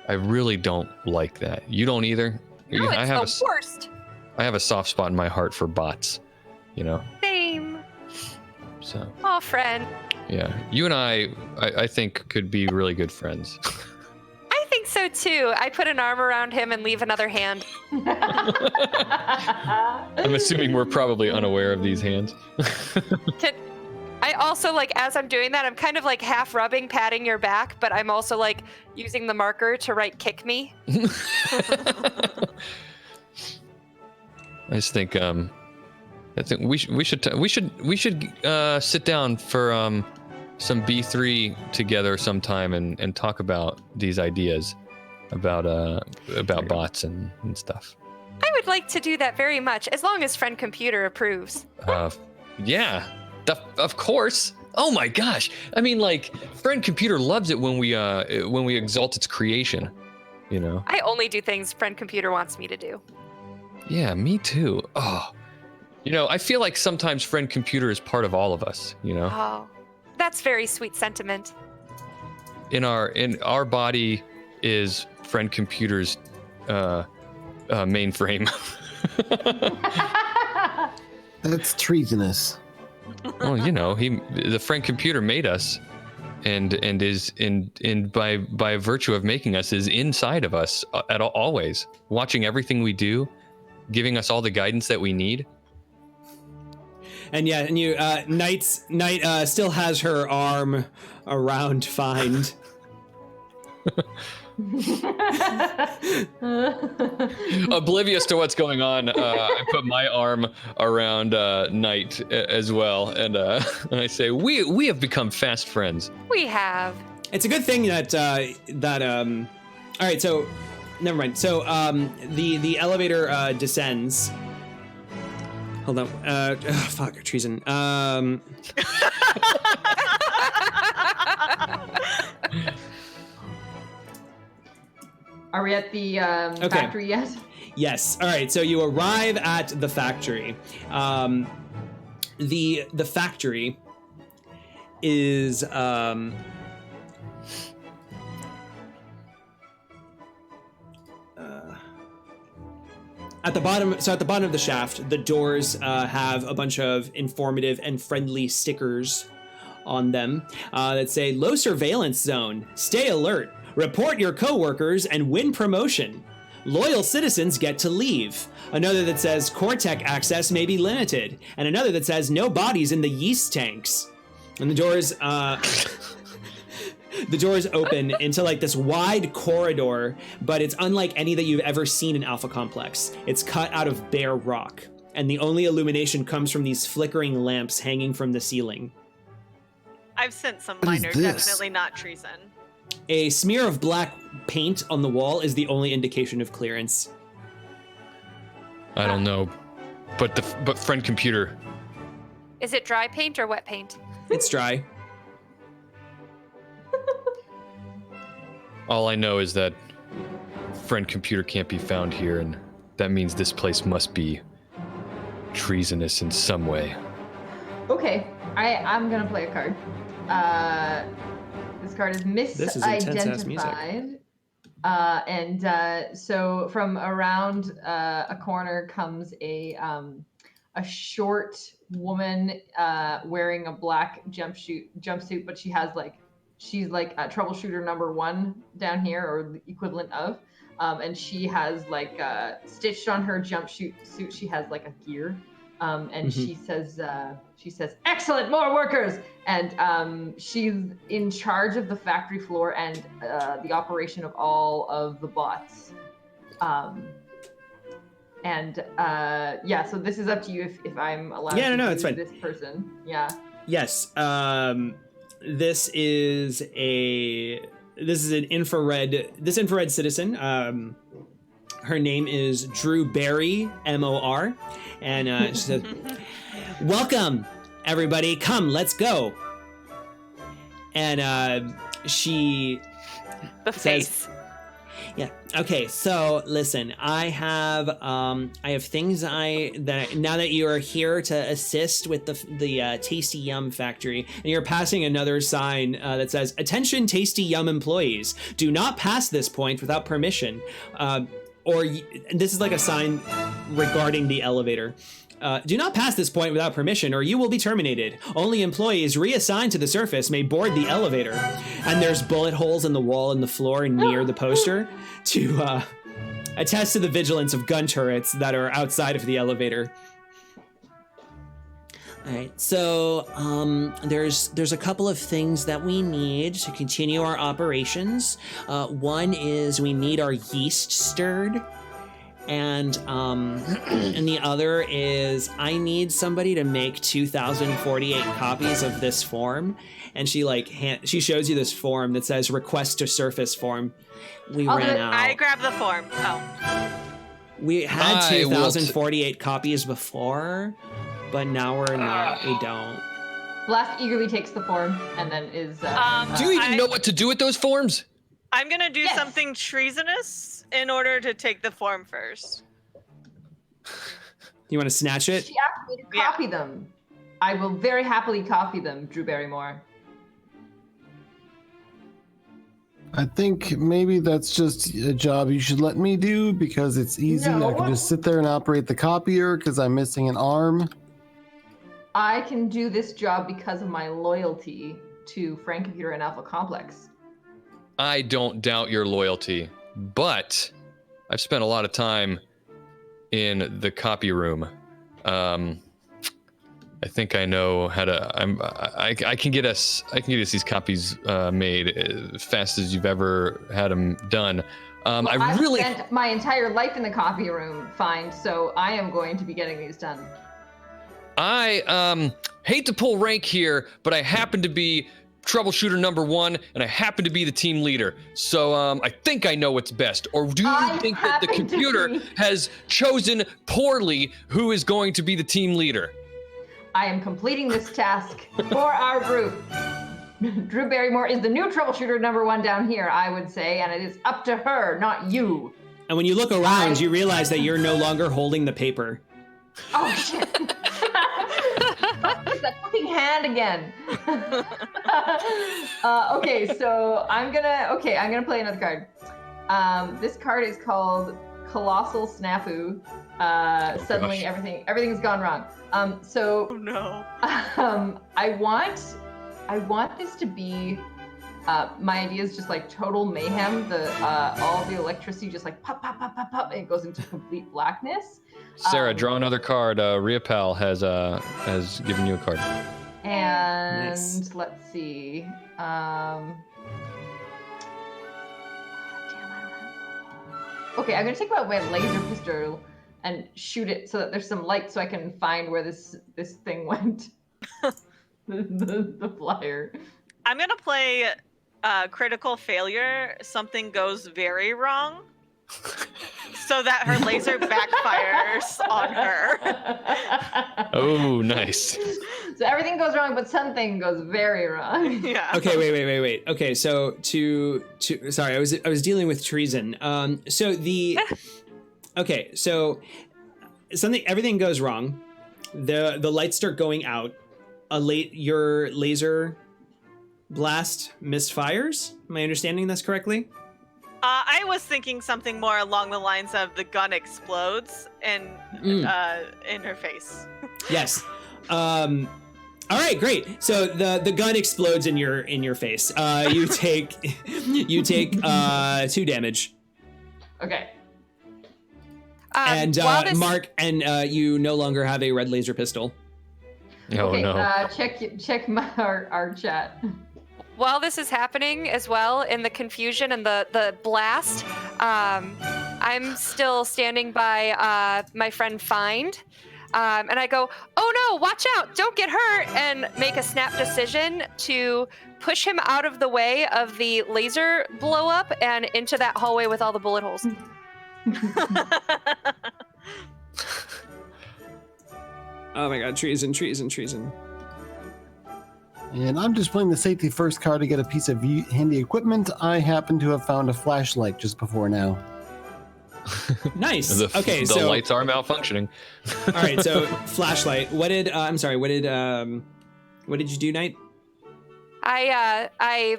I really don't like that. You don't either. No, I it's have the worst. I have a soft spot in my heart for bots. You know. Same. So. Oh, friend. Yeah, you and I think could be really good friends. I think so too. I put an arm around him and leave another hand. I'm assuming we're probably unaware of these hands. I also, like, as I'm doing that, I'm kind of like half rubbing, patting your back, but I'm also like using the marker to write "kick me." I just think we should sit down for some B3 together sometime and talk about these ideas about bots and stuff. I would like to do that very much, as long as friend computer approves. Yeah, of course. Oh my gosh! I mean, like, friend computer loves it when we exalt its creation. You know. I only do things friend computer wants me to do. Yeah, me too. Oh, I feel like sometimes friend computer is part of all of us. Oh, that's very sweet sentiment. In our body is friend computer's mainframe. That's treasonous. Well, the friend computer made us, and is by virtue of making us is inside of us always, watching everything we do, giving us all the guidance that we need. And Night still has her arm around Find. Oblivious to what's going on, I put my arm around Night as well, and I say, "We have become fast friends." We have. It's a good thing that all right, so never mind. So the elevator descends. Hold on. Fuck, treason. Are we at the factory yet? Yes. All right. So you arrive at the factory. The factory is at the bottom. So at the bottom of the shaft, the doors have a bunch of informative and friendly stickers on them that say "Low surveillance zone. Stay alert. Report your coworkers and win promotion. Loyal citizens get to leave." Another that says Cortec access may be limited. And another that says no bodies in the yeast tanks. And the doors open into like this wide corridor, but it's unlike any that you've ever seen in Alpha Complex. It's cut out of bare rock. And the only illumination comes from these flickering lamps hanging from the ceiling. I've sent some What is minor, this? definitely not treason. A smear of black paint on the wall is the only indication of clearance. I don't know, but friend computer. Is it dry paint or wet paint? It's dry. All I know is that friend computer can't be found here, and that means this place must be treasonous in some way. Okay, I'm gonna play a card. This card is This is intense-ass music. misidentified. So from around a corner comes a short woman wearing a black jumpsuit, but she's like a troubleshooter number 1 down here, or the equivalent of, and she has like stitched on her jumpsuit suit. She has like a gear. And she says, "Excellent, more workers!" And she's in charge of the factory floor and the operation of all of the bots. So this is up to you if I'm allowed to no, use it's fine. this person. Yeah. Yes. This is an infrared. This infrared citizen. Her name is Drew Berry, MOR, and she said, "Welcome, everybody. Come, let's go." And she The says, face. "Yeah, okay. So listen, I have things now that you are here to assist with the Tasty Yum factory, and you're passing another sign that says, 'Attention, Tasty Yum employees, do not pass this point without permission.' This is like a sign regarding the elevator. Do not pass this point without permission, or you will be terminated. Only employees reassigned to the surface may board the elevator." And there's bullet holes in the wall and the floor near the poster to attest to the vigilance of gun turrets that are outside of the elevator. All right, so there's a couple of things that we need to continue our operations. One is we need our yeast stirred, and the other is I need somebody to make 2,048 copies of this form. And she she shows you this form that says "Request to Surface" form. We ran out. I grabbed the form. Oh. We had I will 2,048 copies before. But now we don't. Blast eagerly takes the form and then is. Do you even know what to do with those forms? I'm gonna do Yes. something treasonous in order to take the form first. You want to snatch it? She asked me to copy them. I will very happily copy them, Drew Barrymore. I think maybe that's just a job you should let me do because it's easy. No. I can just sit there and operate the copier because I'm missing an arm. I can do this job because of my loyalty to Frank Computer and Alpha Complex. I don't doubt your loyalty, but I've spent a lot of time in the copy room. I think I know how to. I can get us. I can get us these copies made as fast as you've ever had them done. I've spent my entire life in the copy room, so I am going to be getting these done. I hate to pull rank here, but I happen to be troubleshooter number 1, and I happen to be the team leader. So I think I know what's best. Or do you think that the computer has chosen poorly who is going to be the team leader? I am completing this task for our group. Drew Barrymore is the new troubleshooter number 1 down here, I would say, and it is up to her, not you. And when you look around, you realize that you're no longer holding the paper. Oh shit! It's that fucking hand again. Okay, so I'm gonna play another card. This card is called Colossal Snafu. Suddenly everything's gone wrong. So Oh no. I want this to be my idea is just like total mayhem. All the electricity just like pop, pop, pop, pop, pop, and it goes into complete blackness. Sarah, draw another card. Ria Pal has given you a card. And Nice. let's see. Damn, okay, I'm gonna take my laser pistol and shoot it so that there's some light so I can find where this thing went. the flyer. I'm gonna play critical failure. Something goes very wrong, so that her laser backfires on her. Oh, nice. So everything goes wrong, but something goes very wrong. Yeah. Okay, wait. Okay, so sorry, I was dealing with treason. Everything goes wrong. The lights start going out. Your laser blast misfires. Am I understanding this correctly? I was thinking something more along the lines of the gun explodes in her face. Yes. All right, great. So the gun explodes in your face. You take 2 damage. Okay. And Mark, and you no longer have a red laser pistol. Oh Okay, no. check our chat. While this is happening as well, in the confusion and the blast, I'm still standing by my friend Find. And I go, oh no, watch out, don't get hurt, and make a snap decision to push him out of the way of the laser blow up and into that hallway with all the bullet holes. Oh my god, treason. And I'm just playing the safety first card to get a piece of handy equipment. I happen to have found a flashlight just before now. Nice. The so lights are malfunctioning. all right, so flashlight. What did you do, Knight? I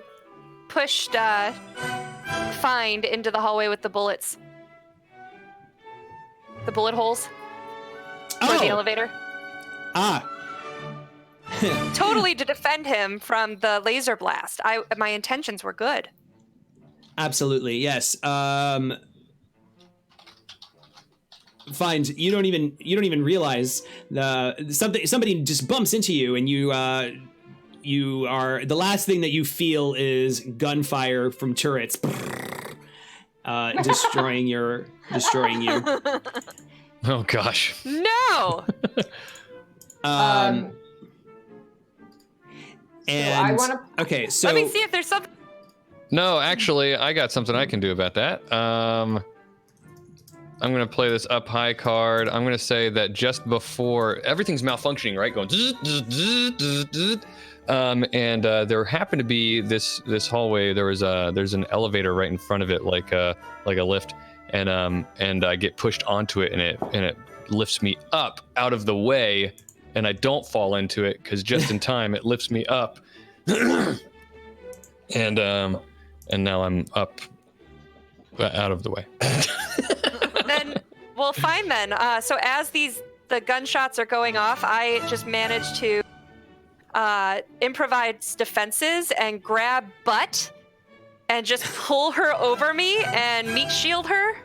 pushed Find into the hallway with the bullets. The bullet holes for the elevator. Totally to defend him from the laser blast. My intentions were good. Absolutely, yes. Find you don't even realize somebody just bumps into you, and you are the last thing that you feel is gunfire from turrets, destroying you. Oh gosh. No. And so okay, so Let me see if there's something. No, actually, I got something I can do about that. I'm going to play this up high card. I'm going to say that just before everything's malfunctioning, right? Going and there happened to be this hallway. There's an elevator right in front of it, like a lift, and I get pushed onto it, and it lifts me up out of the way, and I don't fall into it because just in time it lifts me up, and now I'm up out of the way. Then, well, fine then. So as the gunshots are going off, I just managed to improvise defenses and grab Butt and just pull her over me and meat shield her.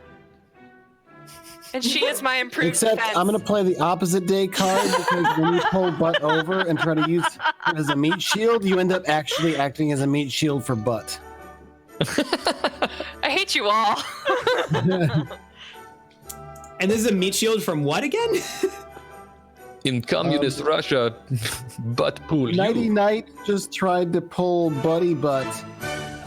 And she is my improved Except defense. I'm going to play the opposite day card because when you pull Butt over and try to use her as a meat shield, you end up actually acting as a meat shield for Butt. I hate you all. And this is a meat shield from what again? In communist Russia, butt pull Nighty you. Night just tried to pull Buddy Butt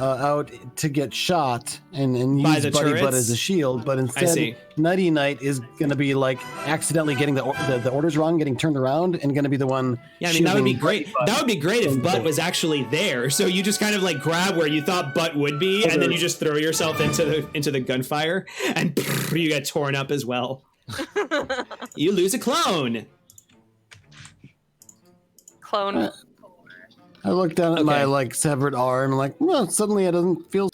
out to get shot and By use the Buddy Butt turrets? as a shield, but see. instead Nighty Night is going to be like accidentally getting the orders wrong, getting turned around, and going to be the one. Yeah, I mean that would be shielding great. Buddy Butt. That would be great if Butt was actually there. So you just kind of like grab where you thought Butt would be, and then you just throw yourself into the gunfire, and you get torn up as well. You lose a clone. Clone. I look down at my Okay. like severed arm, and like, well, suddenly it doesn't feel.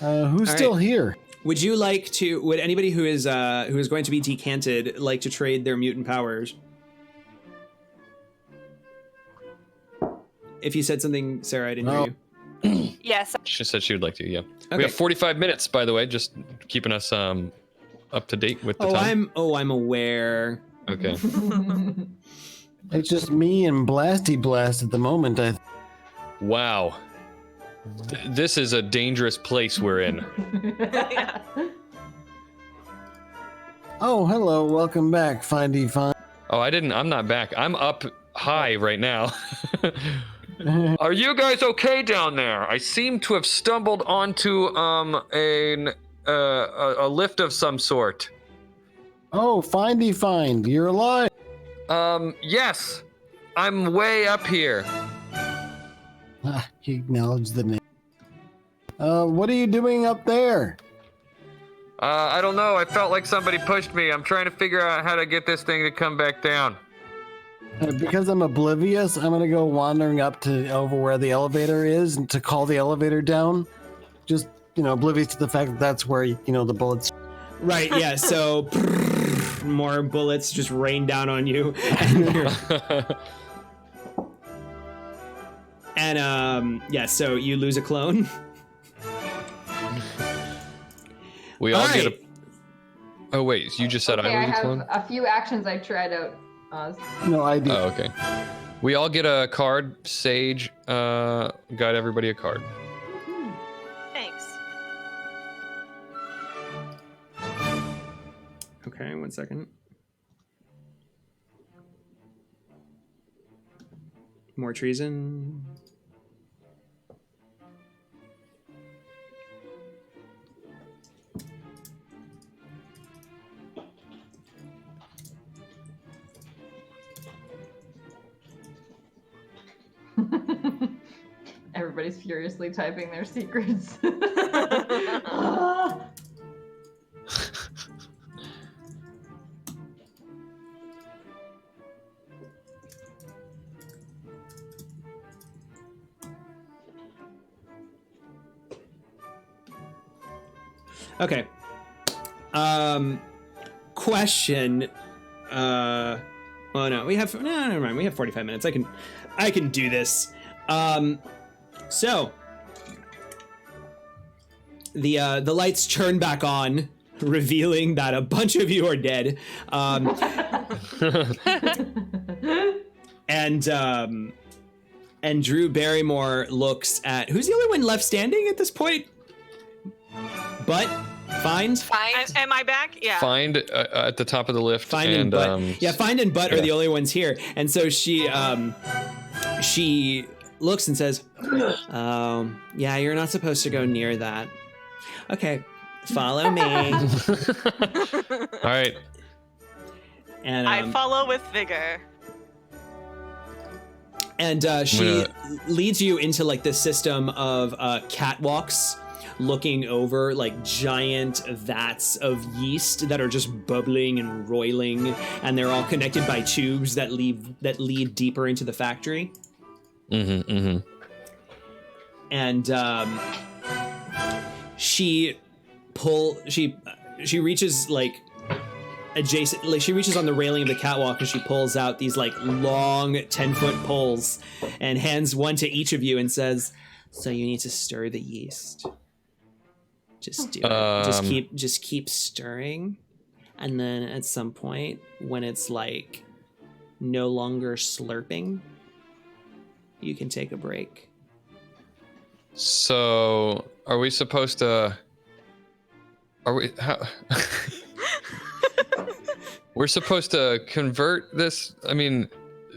Who's All still right. here? Would you like to? Would anybody who is going to be decanted like to trade their mutant powers? If you said something, Sarah, I didn't hear you. Yes. She said she would like to, yeah. Okay. We have 45 minutes, by the way, just keeping us up to date with the time. I'm aware. Okay. It's just me and Blasty Blast at the moment. Wow. This is a dangerous place we're in. Yeah. Oh, hello, welcome back, Findy Fine. Oh, I'm not back. I'm up high right now. Are you guys okay down there? I seem to have stumbled onto a lift of some sort. Oh, Findy Find, you're alive. Yes. I'm way up here. He acknowledged the name. What are you doing up there? I don't know. I felt like somebody pushed me. I'm trying to figure out how to get this thing to come back down. Because I'm oblivious, I'm gonna go wandering up to over where the elevator is and to call the elevator down. Just, oblivious to the fact that that's where, the bullets. Right. Yeah. So more bullets just rain down on you, and so you lose a clone. We all All get right. a. Oh wait, you just said Okay, I I was a have clone? a few actions I tried out, Oz. No idea. Oh, okay. We all get a card. Sage, got everybody a card. Thanks. Okay. 1 second. More treason. Everybody's furiously typing their secrets. Okay. Question. Well, no, never mind. We have 45 minutes. I can do this. So the lights turn back on, revealing that a bunch of you are dead. And Drew Barrymore looks at who's the only one left standing at this point? But Find. Am I back? Yeah. Find at the top of the lift. Find and Butt. Yeah, Find and Butt are the only ones here. And so she looks and says, yeah, you're not supposed to go near that. Okay, follow me. All right. And I follow with vigor. And she leads you into like this system of catwalks looking over like giant vats of yeast that are just bubbling and roiling, and they're all connected by tubes that lead deeper into the factory. And she reaches like adjacent, like she reaches on the railing of the catwalk and she pulls out these like long 10-foot poles and hands one to each of you and says, "So you need to stir the yeast. Just do it. Just keep stirring, and then at some point when it's like no longer slurping, you can take a break." So are we supposed to? We're supposed to convert this. I mean,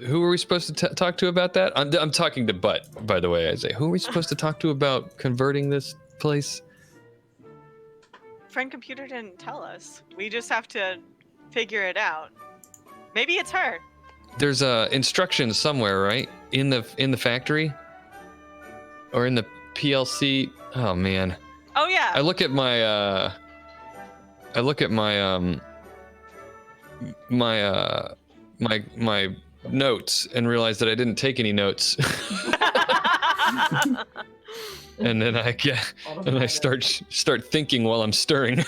who are we supposed to talk to about that? I'm talking to Butt, by the way. I say, who are we supposed to talk to about converting this place? Friend computer didn't tell us. We just have to figure it out. Maybe it's her. There's instructions somewhere, right? In the factory, or in the PLC. Oh man. Oh yeah. I look at my notes and realize that I didn't take any notes. And then I start thinking while I'm stirring.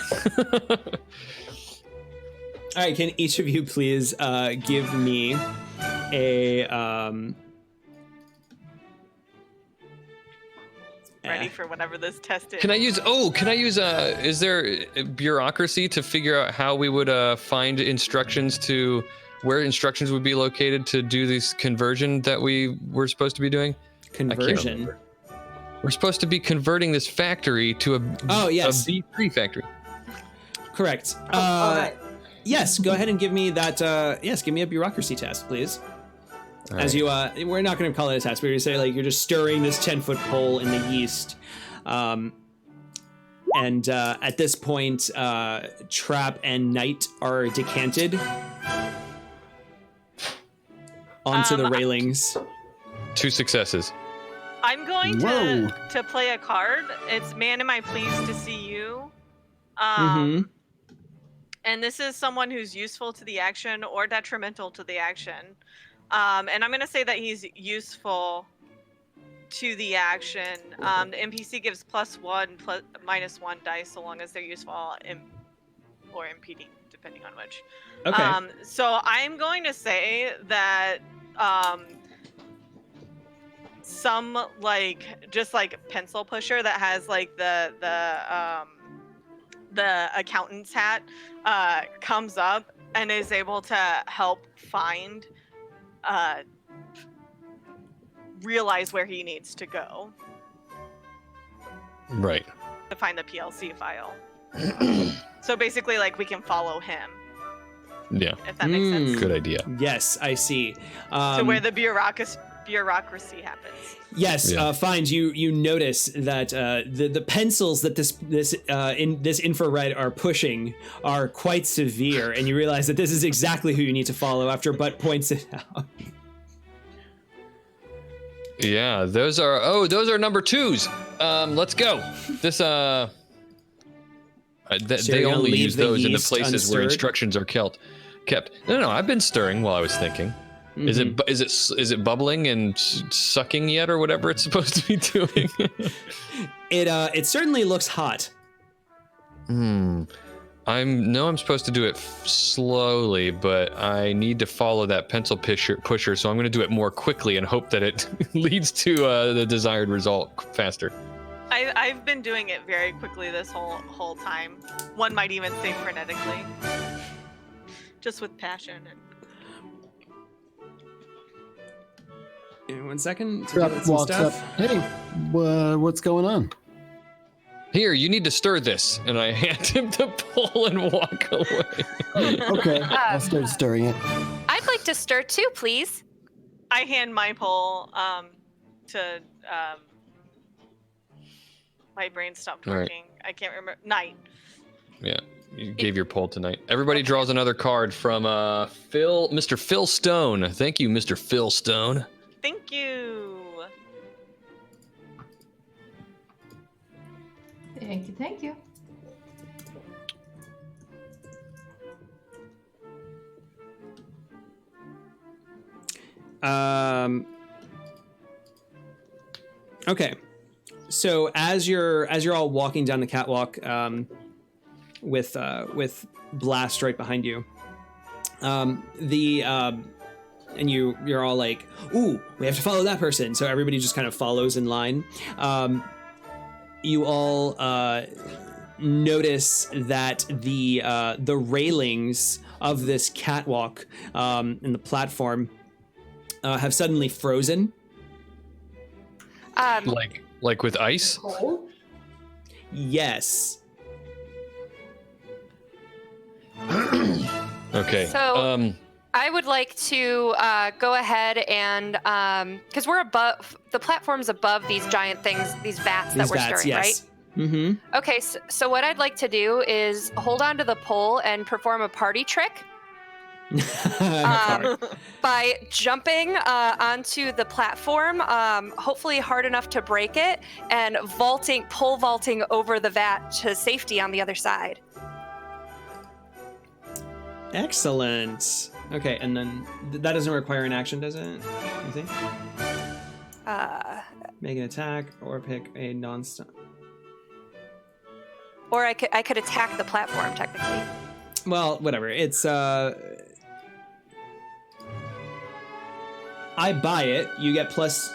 All right, can each of you please give me a ready for whatever this test is. Can I use is there a bureaucracy to figure out how we would find instructions to where instructions would be located to do this conversion that we were supposed to be doing? conversion? We're supposed to be converting this factory to a B3 factory. Correct. Right. Yes, go ahead and give me that. Yes, give me a bureaucracy test, please. All As right. you, we're not going to call it a test. We're going to say like you're just stirring this 10-foot pole in the yeast, and at this point, Trap and Knight are decanted onto the railings. 2 successes. I'm going Whoa. to play a card. It's Man, am I pleased to see you? And this is someone who's useful to the action or detrimental to the action. And I'm going to say that he's useful to the action. The NPC gives +1, -1 dice so long as they're useful or impeding, depending on which. Okay. So I'm going to say that some just pencil pusher that has the accountant's hat comes up and is able to help find realize where he needs to go Right. to find the PLC file. So basically we can follow him, Yeah. if that makes sense. Good idea. Yes, I see. To where the bureaucracy happens. Yes, Yeah. Find you notice that the pencils that this infrared are pushing are quite severe, and you realize that this is exactly who you need to follow after Butt points it out. Yeah, those are number 2s. Let's go. This So they you're gonna only leave use the those in the yeast places where unstirred? instructions are kept. No, I've been stirring while I was thinking. Is it bubbling and sucking yet, or whatever it's supposed to be doing? It certainly looks hot. I'm supposed to do it slowly, but I need to follow that pencil pusher, so I'm going to do it more quickly and hope that it leads to the desired result faster. I've been doing it very quickly this whole time. One might even say frenetically. Just with passion. Give me 1 second. To Trap deal with some walks up. stuff. Hey, what's going on? Here, you need to stir this, and I hand him the pole and walk away. Okay, I'll start stirring it. I'd like to stir too, please. I hand my pole to my brain stopped All right. working. I can't remember. Night. Yeah, you gave your poll tonight. Everybody draws another card from Mr. Phil Stone. Thank you, Mr. Phil Stone. Thank you. Thank you, thank you. Okay. So as you're all walking down the catwalk, with Blast right behind you, and you're all like, ooh, we have to follow that person. So everybody just kind of follows in line. You all notice that the railings of this catwalk and the platform have suddenly frozen. Like with ice? Cold? Yes. Okay. So I would like to go ahead and because we're above the platform's above these giant things, these vats that we're stirring, yes. right? Mm-hmm. Okay, so what I'd like to do is hold on to the pole and perform a party trick by jumping onto the platform, hopefully hard enough to break it, and pole vaulting over the vat to safety on the other side. Excellent. Okay, and then that doesn't require an action, does it? You think? Make an attack or pick a non-stop. Or I could attack the platform technically. Well, whatever. It's I buy it. You get plus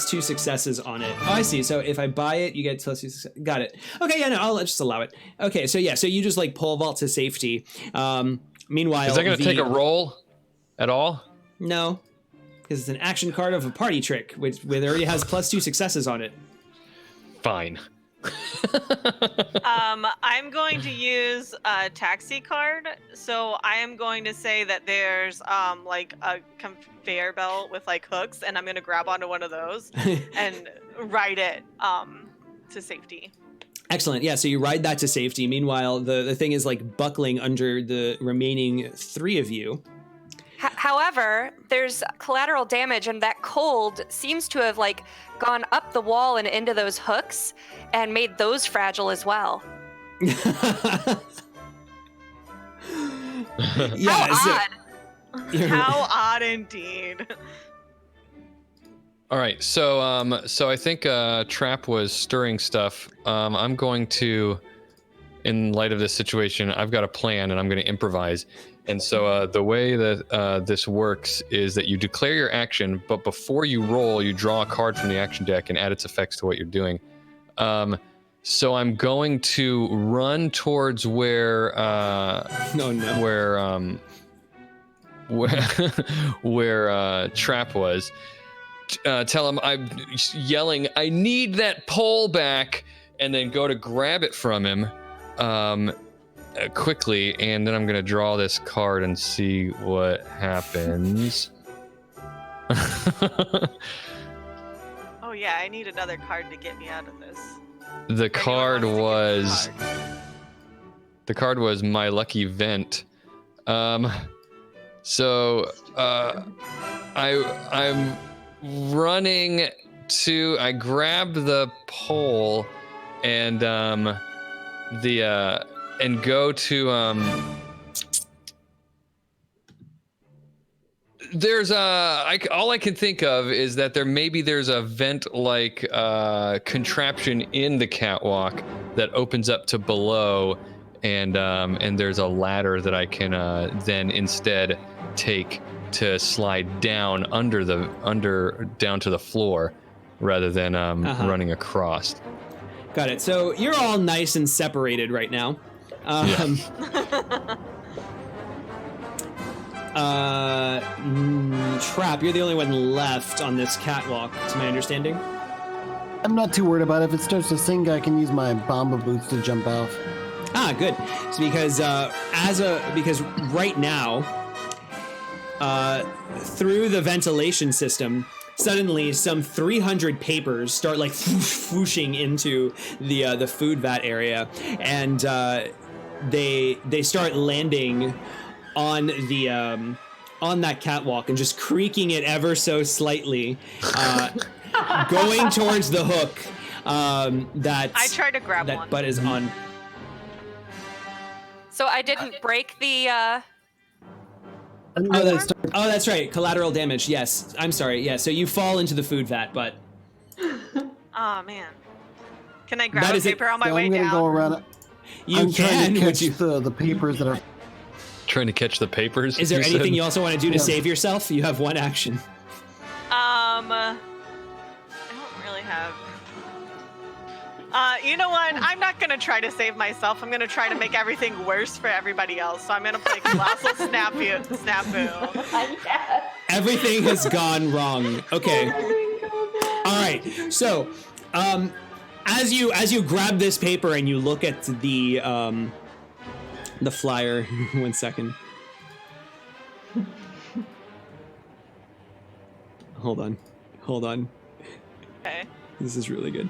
2 successes on it. Oh, I see. So if I buy it, you get plus 2 successes. Got it. Okay, yeah, no, I'll just allow it. Okay, so yeah, so you just like pole vault to safety. Meanwhile, is that going to take a roll at all? No, because it's an action card of a party trick, which already has plus 2 successes on it. Fine. I'm going to use a taxi card, so I am going to say that there's like a conveyor belt with like hooks, and I'm going to grab onto one of those and ride it to safety. Excellent. Yeah, so you ride that to safety. Meanwhile, the thing is like buckling under the remaining 3 of you. However, there's collateral damage, and that cold seems to have like gone up the wall and into those hooks and made those fragile as well. Yeah, How odd. How odd indeed. All right, so I think Trap was stirring stuff. I'm going to, in light of this situation, I've got a plan and I'm going to improvise. And so the way that this works is that you declare your action, but before you roll, you draw a card from the action deck and add its effects to what you're doing. So I'm going to run towards where where Trap was. Tell him I'm yelling, I need that pole back, and then go to grab it from him quickly, and then I'm going to draw this card and see what happens. Oh yeah, I need another card to get me out of this. The card was My Lucky Vent. So I'm running to, I grab the pole and go to there's all I can think of is that there's a vent like contraption in the catwalk that opens up to below, and there's a ladder that I can then instead take to slide down down to the floor rather than running across. Got it. So you're all nice and separated right now. Trap, you're the only one left on this catwalk, to my understanding. I'm not too worried about it. If it starts to sink, I can use my bomba boots to jump off. Ah, good. So because right now, through the ventilation system, suddenly some 300 papers start like whooshing into the food vat area, and they start landing on the on that catwalk and just creaking it ever so slightly, going towards the hook. that I tried to grab that one. Bud is on. So I didn't break the. Oh, that's right. Collateral damage. Yes. I'm sorry. Yeah. So you fall into the food vat, but Oh man. Can I grab That a is it. paper on my So way I'm gonna down? go around. you I'm trying can. to Would catch you? the papers that are. Trying to catch the papers. Is there you anything said? you also want to do to Yeah. save yourself? You have one action. I don't really have. You know what? I'm not gonna try to save myself. I'm gonna try to make everything worse for everybody else. So I'm gonna play Colossal Snafu. Yes. Everything has gone wrong. Okay. All right. So, as you grab this paper and you look at the flyer, 1 second. Hold on. Okay. This is really good.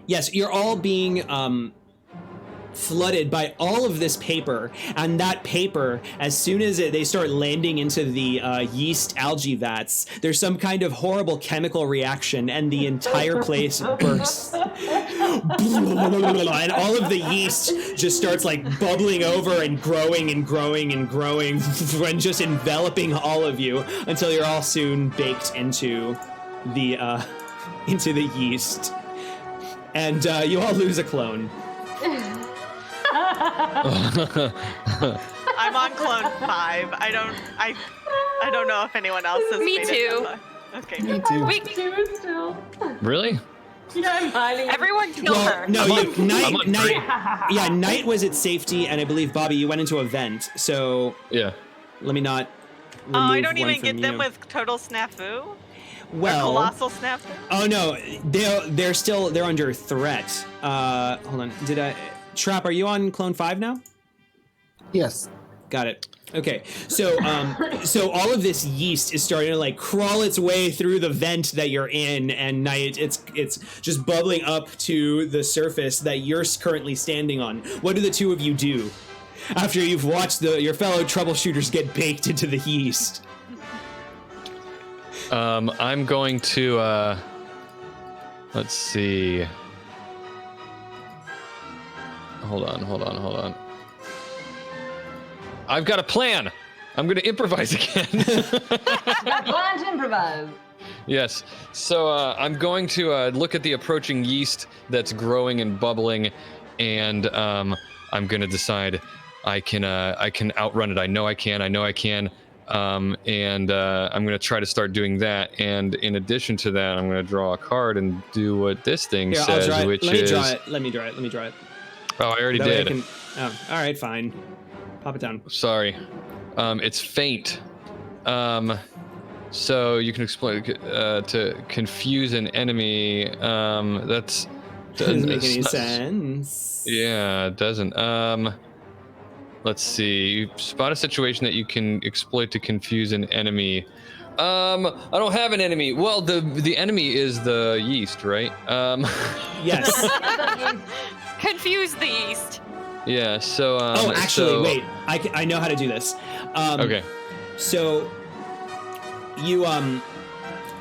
Yes, you're all being flooded by all of this paper, and that paper, as soon as they start landing into the yeast algae vats, there's some kind of horrible chemical reaction, and the entire place bursts. And all of the yeast just starts like bubbling over and growing and growing and growing, and just enveloping all of you until you're all soon baked into the yeast, and you all lose a clone. I'm on clone 5. I don't know if anyone else has. Me made it too. that far. Okay. Me too. We, Two still. Really? Yeah, I'm hiding. everyone kill her. No, I'm on Knight. three. Yeah, Knight was at safety, and I believe Bobby, you went into a vent. So Yeah. let me not. Oh, I remove don't one even from get them you. with total snafu. Well, Or colossal snafu. oh no, they're under threat. Hold on. Trap? Are you on clone 5 now? Yes. Got it. Okay, so so all of this yeast is starting to like crawl its way through the vent that you're in, and Night, it's just bubbling up to the surface that you're currently standing on. What do the two of you do after you've watched your fellow troubleshooters get baked into the yeast? I'm going to let's see. Hold on. I've got a plan. I'm going to improvise again. Got plan to improvise. Yes. So I'm going to look at the approaching yeast that's growing and bubbling, and I'm going to decide I can outrun it. I know I can. And I'm going to try to start doing that. And in addition to that, I'm going to draw a card and do what this thing Here, says, I'll draw it. which Let me is. draw it. Let me draw it. Oh, I already That way I did. can- oh, all right, fine. Pop it down. Sorry. It's faint. So you can explain to confuse an enemy. That's Doesn't make any it's not- sense. Yeah, it doesn't. Let's see. You spot a situation that you can exploit to confuse an enemy. I don't have an enemy. Well, the enemy is the yeast, right? Yes. Confuse the yeast. Yeah. So. Oh, actually, so- wait. I know how to do this. Okay. So you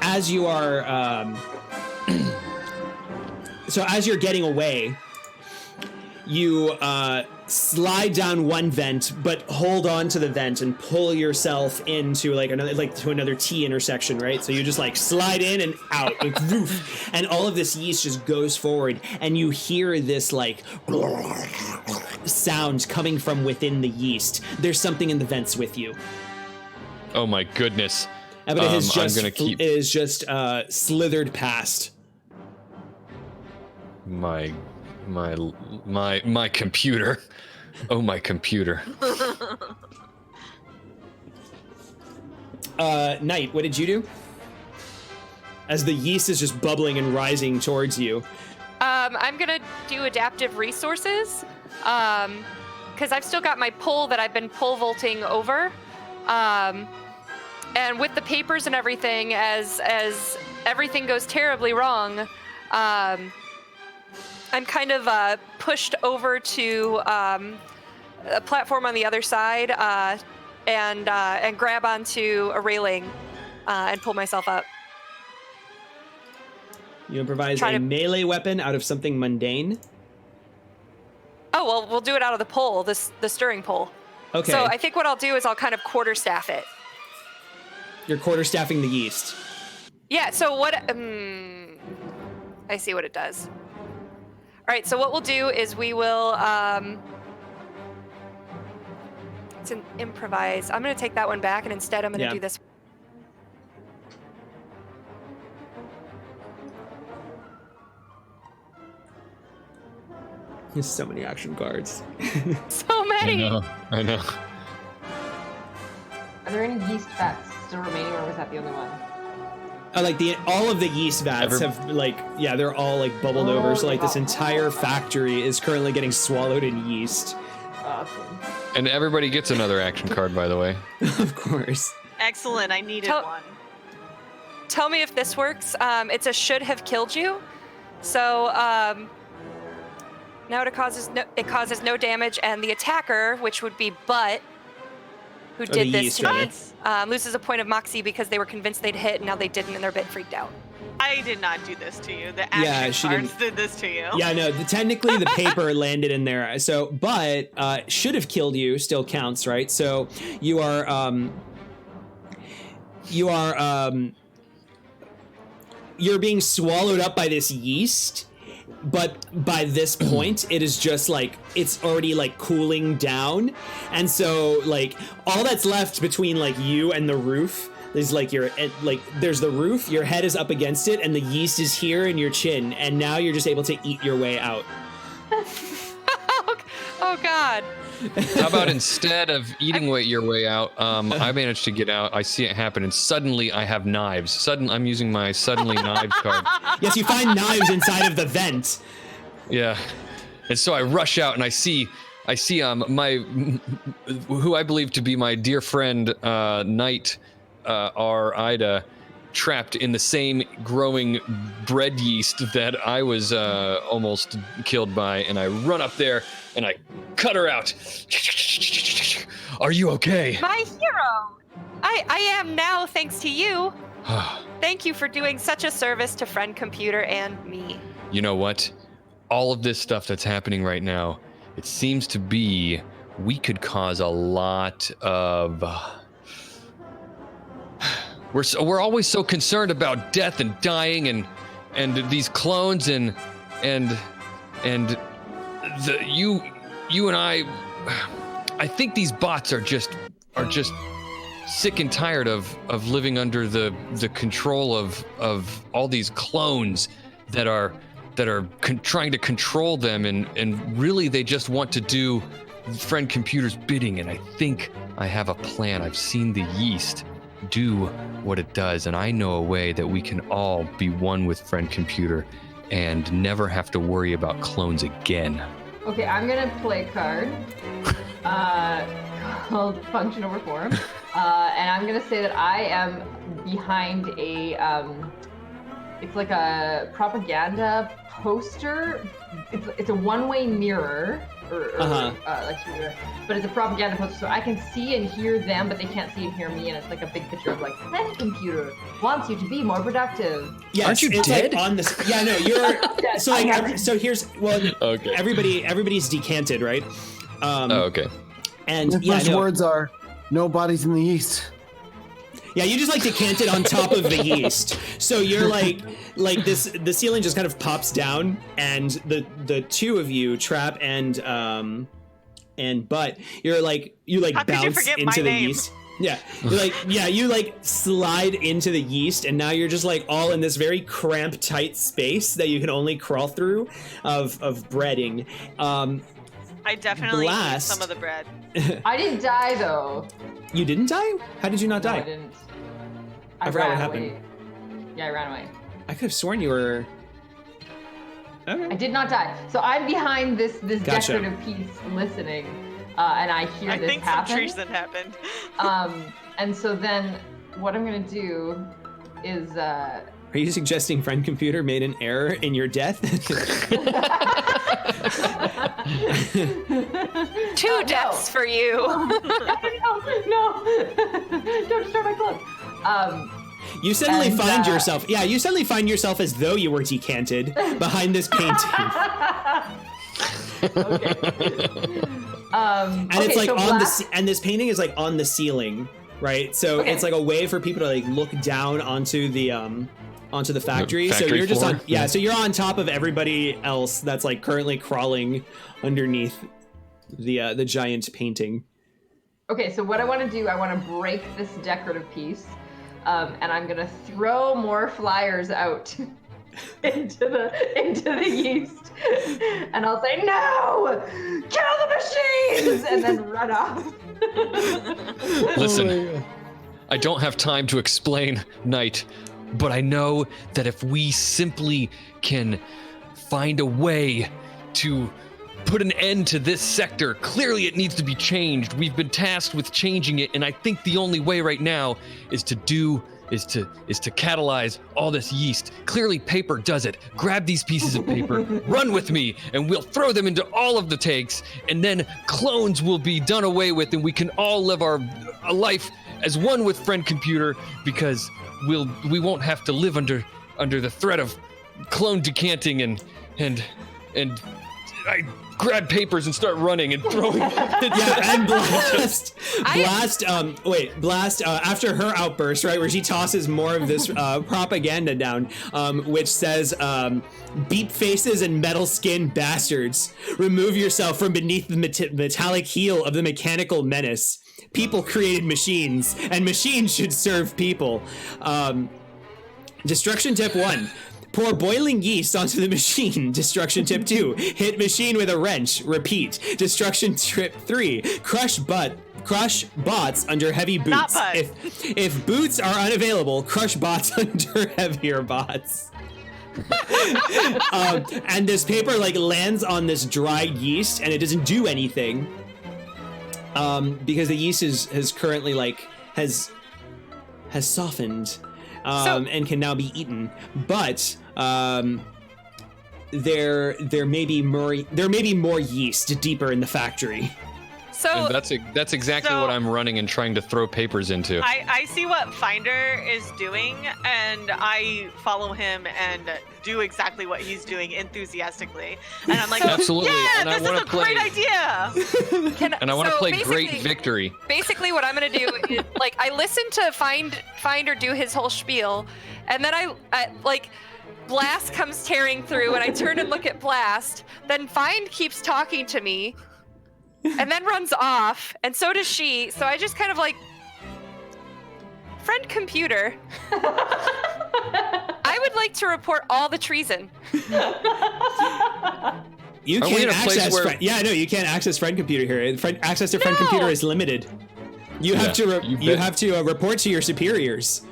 as you are so as you're getting away, you slide down one vent, but hold on to the vent and pull yourself into another T intersection, right? So you just like slide in and out, like, woof, and all of this yeast just goes forward, and you hear this like sound coming from within the yeast. There's something in the vents with you. Oh my goodness. But it has I'm just gonna keep it is just slithered past. my computer. Oh, my computer. Knight, what did you do? As the yeast is just bubbling and rising towards you. I'm gonna do adaptive resources, because I've still got my pole that I've been pole vaulting over, and with the papers and everything, as everything goes terribly wrong, I'm kind of pushed over to a platform on the other side and grab onto a railing and pull myself up. You improvise Try a to- melee weapon out of something mundane. Oh, well, we'll do it out of the pole, the stirring pole. Okay. So I think what I'll do is I'll kind of quarterstaff it. You're quarterstaffing the yeast. Yeah, so what... I see what it does. All right, so what we'll do is we will... it's an improvise. I'm going to take that one back, and instead I'm going to Yeah. do this. There's so many action cards. So many! I know. Are there any yeast vats still remaining, or was that the only one? Like all of the yeast vats have they're all like bubbled over. So like this entire factory is currently getting swallowed in yeast. Awesome. And everybody gets another action card, by the way. Of course. Excellent. I needed one. Tell me if this works. It's a should have killed you. So now it causes no damage, and the attacker, which would be Butt, who the did this yeast, to rather. me, loses a point of moxie because they were convinced they'd hit, and now they didn't, and they're a bit freaked out. I did not do this to you. The Yeah, action she cards didn't. did this to you. Yeah, no, technically the paper landed in there. So, but should have killed you still counts, right? So you're being swallowed up by this yeast. But by this point, it is just like, it's already like cooling down. And so like all that's left between like you and the roof is like there's the roof, your head is up against it, and the yeast is here in your chin. And now you're just able to eat your way out. Oh God. How about instead of eating your way out, I managed to get out. I see it happen, and suddenly I have knives. I'm using my suddenly knives card. Yes, you find knives inside of the vent. Yeah, and so I rush out, and I see my who I believe to be my dear friend Knight, our Ida, trapped in the same growing bread yeast that I was almost killed by, and I run up there and I cut her out. Are you okay? My hero! I am now, thanks to you. Thank you for doing such a service to Friend Computer and me. You know what? All of this stuff that's happening right now, it seems to be we could cause a lot of... We're always so concerned about death and dying and these clones and you and I think these bots are just sick and tired of living under the control of all these clones that are trying to control them, and really they just want to do Friend Computer's bidding. And I think I have a plan. I've seen the yeast do what it does, and I know a way that we can all be one with Friend Computer and never have to worry about clones again. Okay, I'm gonna play a card called Function Over Form, and I'm gonna say that I am behind it's like a propaganda poster. It's a one-way mirror, but it's a propaganda poster, so I can see and hear them, but they can't see and hear me, and it's like a big picture of like, Friend Computer wants you to be more productive. Yes, Aren't you it's dead? Like on this. Yeah, no, you're. So like, so here's Okay. Everybody's decanted, right? Okay. And The first words are, no bodies in the yeast. Yeah, you just like decant it on top of the yeast. So you're like this. The ceiling just kind of pops down, and the two of you, Trap and Butt, you How could you bounce forget into my the name? yeast. Yeah, you like slide into the yeast, and now you're just like all in this very cramped, tight space that you can only crawl through of breading. I definitely ate Blast. some of the bread. I didn't die though. You didn't die? How did you not No, die? I didn't. I forgot what ran happened. away. Yeah, I ran away. I could have sworn you were. I Okay. did not die. So I'm behind this Gotcha. decorative piece listening, and I hear I this think happen. some treason happened. And so then what I'm gonna do is Are you suggesting friend computer made an error in your death? 2 deaths for you. No. Don't destroy my cloak. You suddenly find yourself. Yeah, you suddenly find yourself as though you were decanted behind this painting. Okay. And it's like and this painting is like on the ceiling, right? So it's like a way for people to like look down onto the factory. So you're just floor. so you're on top of everybody else that's like currently crawling underneath the giant painting. Okay, so what I want to do, I want to break this decorative piece, and I'm gonna throw more flyers out into the yeast, and I'll say, "No, kill the machines!" and then run off. Listen, I don't have time to explain, Knight, but I know that if we simply can find a way to put an end to this sector, clearly it needs to be changed. We've been tasked with changing it, and I think the only way right now is to catalyze all this yeast. Clearly paper does it. Grab these pieces of paper, run with me, and we'll throw them into all of the tanks, and then clones will be done away with, and we can all live our life as one with friend computer, because we won't have to live under the threat of clone decanting and I grab papers and start running and throwing. And Blast. After her outburst, right, where she tosses more of this propaganda down, which says, "Beep faces and metal skin bastards, remove yourself from beneath the metallic heel of the mechanical menace. People created machines, and machines should serve people." Destruction tip 1. Pour boiling yeast onto the machine. Destruction tip 2. Hit machine with a wrench. Repeat. Destruction tip 3. Crush bots under heavy boots. Not butt. If boots are unavailable, crush bots under heavier bots. And this paper like lands on this dried yeast, and it doesn't do anything. Because the yeast has currently has softened, and can now be eaten. But there may be more yeast deeper in the factory. So And that's exactly what I'm running and trying to throw papers into. I see what Finder is doing, and I follow him and do exactly what he's doing enthusiastically. And I'm like, Absolutely. yeah, And I this is wanna a great idea. And I want to play Great Victory. Basically, what I'm gonna do is like I listen to Finder do his whole spiel, and then I like Blast comes tearing through, and I turn and look at Blast. Then Find keeps talking to me, and then runs off, and so does she. So I just kind of like, friend computer, I would like to report all the treason. You Are we can't in a place access where- you can't access friend computer here. Access to friend computer is limited. You have to report to your superiors.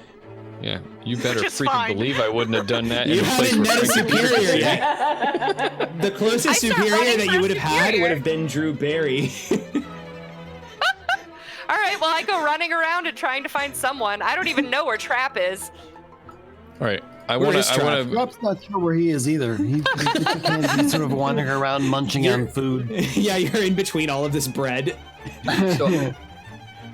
Yeah, you better Which is freaking fine. believe I wouldn't have done that. You in a place haven't where met a friend computer- superior yet. The closest I start superior running that for you a would have had superior. would have been Drew Barry. All right, well, I go running around and trying to find someone. I don't even know where Trap is. All right, I Where want is to. Rob's not sure where he is either. He's sort of wandering around munching on food. Yeah, you're in between all of this bread, So,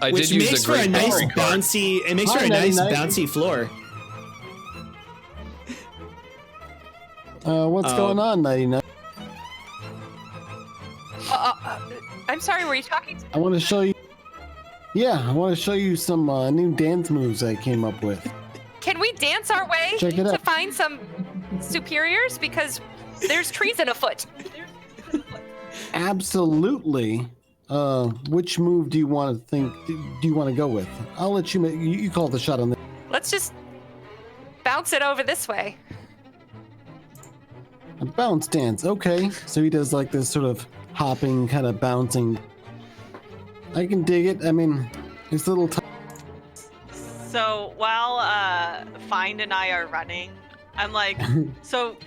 I which did use makes a for great a nice victory card. bouncy. It makes Hi, for a nice nighty-night. bouncy floor. What's going on, 99? I'm sorry, were you talking to I want to show you. Yeah, I want to show you some new dance moves I came up with. Can we dance our way Check it to out. find some superiors? Because there's treason afoot. Absolutely. Which move do you want to think? Do you want to go with? I'll let you make. You call the shot on this. Let's just bounce it over this way. A bounce dance. Okay. So he does like this sort of hopping, kind of bouncing. I can dig it. I mean, it's a little. So while Find and I are running, I'm like, so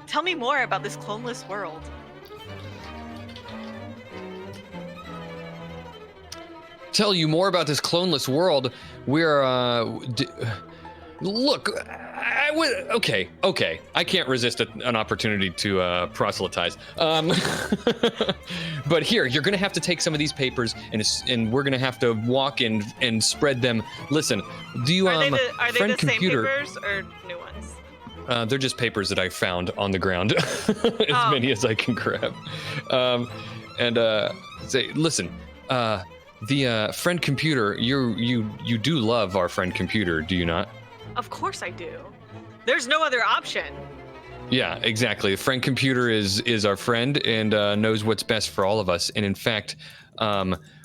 tell me more about this cloneless world. Tell you more about this cloneless world. We're look, I Okay. I can't resist an opportunity to proselytize. But here, you're gonna have to take some of these papers, and we're gonna have to walk and spread them. Listen, do you Are they the friend same computer? papers or new ones? They're just papers that I found on the ground, as many as I can grab. Say, listen, the friend computer. You do love our friend computer, do you not? Of course I do. There's no other option. Yeah, exactly. The friend computer is our friend and knows what's best for all of us. And in fact,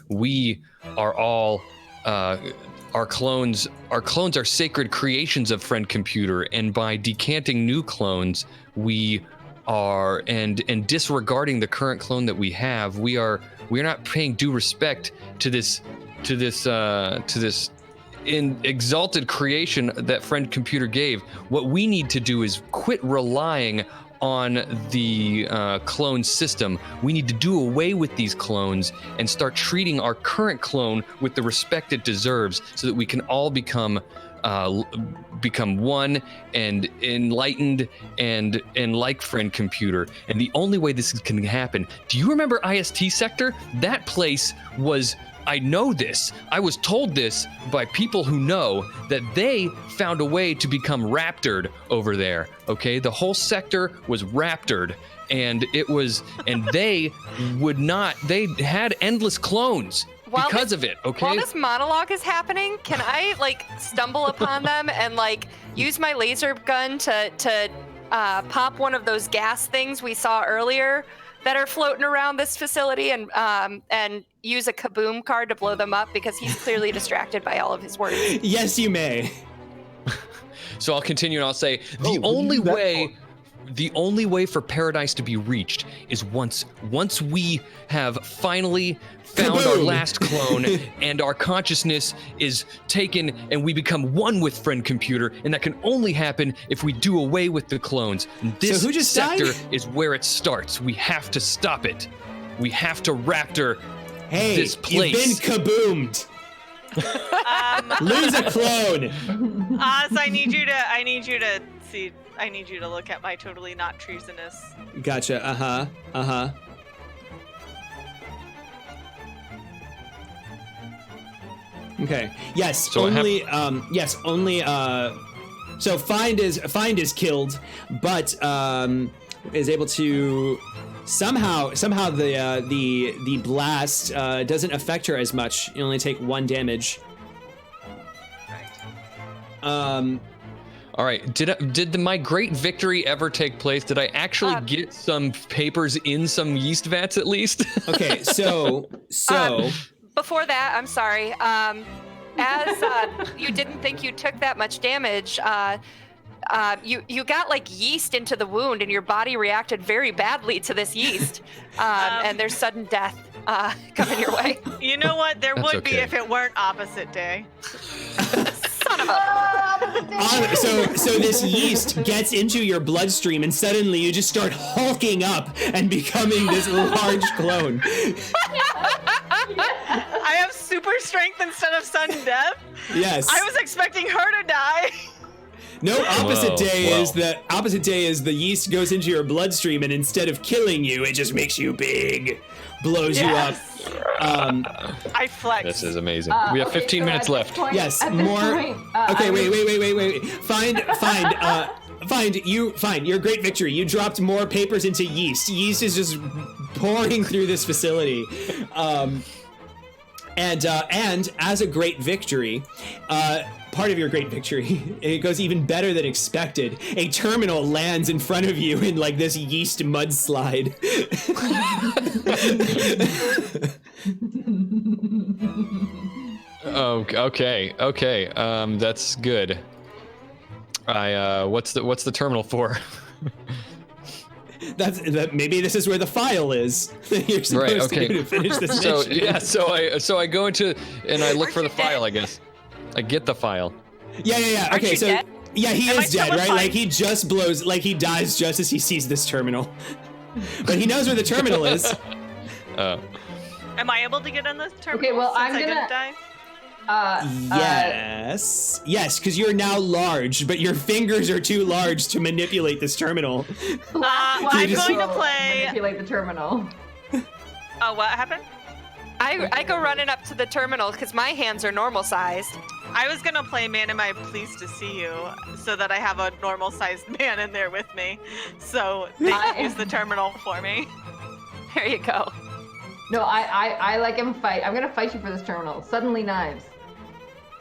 we are all our clones. Our clones are sacred creations of friend computer, and by decanting new clones, we are and disregarding the current clone that we have, we're not paying due respect to this in exalted creation that friend computer gave. What we need to do is quit relying on the clone system. We need to do away with these clones and start treating our current clone with the respect it deserves, so that we can all become one and enlightened and like friend computer. And the only way this can happen, do you remember IST sector? That place was, I know this, I was told this by people who know, that they found a way to become raptored over there. Okay, the whole sector was raptored, and they had endless clones because of it. Okay, while this monologue is happening, can I stumble upon them and use my laser gun to pop one of those gas things we saw earlier that are floating around this facility, and use a kaboom card to blow them up, because he's clearly distracted by all of his words. Yes, you may. So I'll continue and I'll say, the only way for paradise to be reached is once we have finally found our last clone and our consciousness is taken and we become one with friend computer, and that can only happen if we do away with the clones. And this who just sector died? is where it starts. We have to stop it. We have to raptor this place. You've been kaboomed. Lose a clone. Oz, I need you to look at my totally not treasonous. Gotcha. Okay. Yes. So only. So find is killed, but is able to somehow the blast doesn't affect her as much. You only take 1 damage. All right. Did my great victory ever take place? Did I actually get some papers in some yeast vats at least? Okay. So. Before that, I'm sorry. As you didn't think you took that much damage, you got yeast into the wound, and your body reacted very badly to this yeast, and there's sudden death coming your way. You know what? There would be okay. if it weren't opposite day. Son of a... So this yeast gets into your bloodstream, and suddenly you just start hulking up and becoming this large clone. I have super strength instead of sudden death. Yes. I was expecting her to die. No, opposite day Whoa. is the yeast goes into your bloodstream, and instead of killing you, it just makes you big, blows you up. I flex. This is amazing. We have 15 minutes left. Yes, at this more. point, Okay, wait. Find your great victory. You dropped more papers into yeast. Yeast is just pouring through this facility. And as a great victory, part of your great victory, it goes even better than expected. A terminal lands in front of you in this yeast mudslide. Okay. That's good. What's the terminal for? Maybe this is where the file is. You're supposed to do to finish this mission. So I go into and I look for the file. I guess I get the file. Yeah. Aren't Okay, you so dead? yeah, he Am I is still dead, right? alive? He just blows, he dies just as he sees this terminal. But he knows where the terminal is. Am I able to get in the terminal? Okay, well, since I'm I gonna- didn't die? Yes, because you're now large, but your fingers are too large to manipulate this terminal. I'm going to So, play. manipulate the terminal. Oh, what happened? I go running up to the terminal because my hands are normal sized. I was gonna play Man Am I Pleased to See You so that I have a normal sized man in there with me. So they can use the terminal for me. There you go. No, I like him fight. I'm gonna fight you for this terminal. Suddenly knives.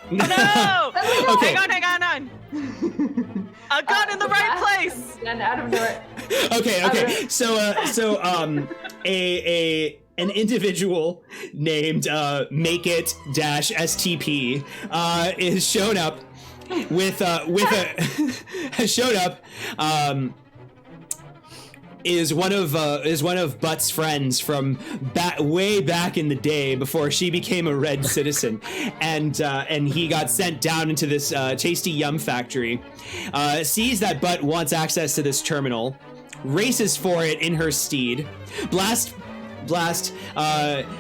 Oh no! Okay. Hang on. A gun in the right place! And out of nowhere. Okay. So an individual named Make It -STP is shown up with has shown up. Is one of Butt's friends from way back in the day before she became a red citizen, and he got sent down into this tasty yum factory. Sees that Butt wants access to this terminal, races for it in her steed. Blast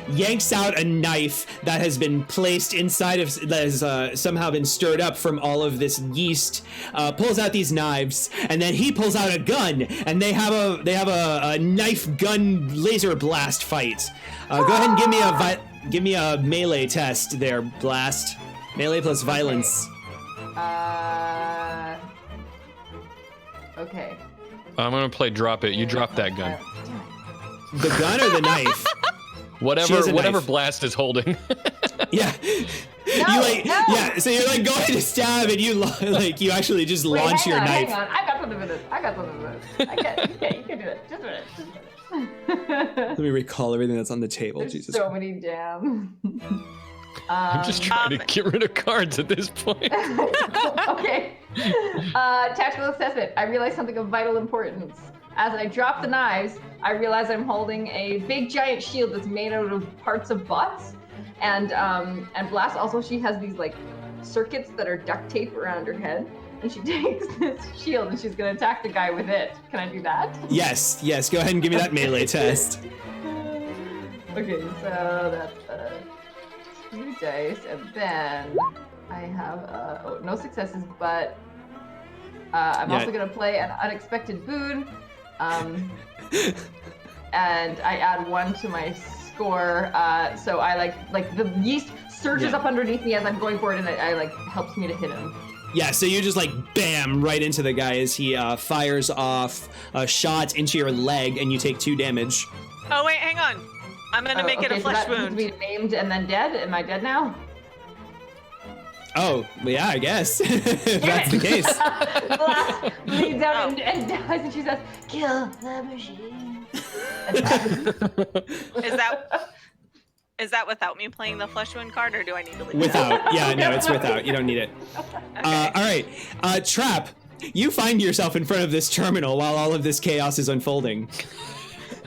yanks out a knife that has been placed inside of, that has somehow been stirred up from all of this yeast, pulls out these knives, and then he pulls out a gun, and they have a knife gun laser blast fight. Go ahead and give me a melee test there, Blast. Melee plus violence. Okay. I'm gonna play drop it. You drop that gun. The gun or the knife? She has a Whatever knife. Blast is holding. Yeah. No, no. Yeah, so you're like going to stab and you actually just Wait, launch hang your on, knife. Hang on. I got something for this. You can do it. Just a minute. Let me recall everything that's on the table. There's Jesus. so many jams. I'm just trying to get rid of cards at this point. Okay. Tactical assessment. I realize something of vital importance. As I drop the knives, I realize I'm holding a big giant shield that's made out of parts of butts. And Blast also, she has these like circuits that are duct tape around her head. And she takes this shield and she's gonna attack the guy with it. Can I do that? Yes. Go ahead and give me that melee test. Okay, so that's 2 dice, and then I have no successes, but I'm also gonna play an unexpected boon, and I add 1 to my score. So I like the yeast surges up underneath me as I'm going for it, and I like helps me to hit him. Yeah, so you just like bam right into the guy as he fires off a shot into your leg, and you take 2 damage. Oh wait, hang on. I'm gonna make it a flesh so that wound. means to be maimed and then dead. Am I dead now? Oh, well, yeah, I guess. If that's the case. Blast bleeds out and dies, and she says, "Kill the machine." Is that without me playing the flesh wound card, or do I need to leave it? Without. Yeah, no, it's without. You don't need it. All right. Trap, you find yourself in front of this terminal while all of this chaos is unfolding.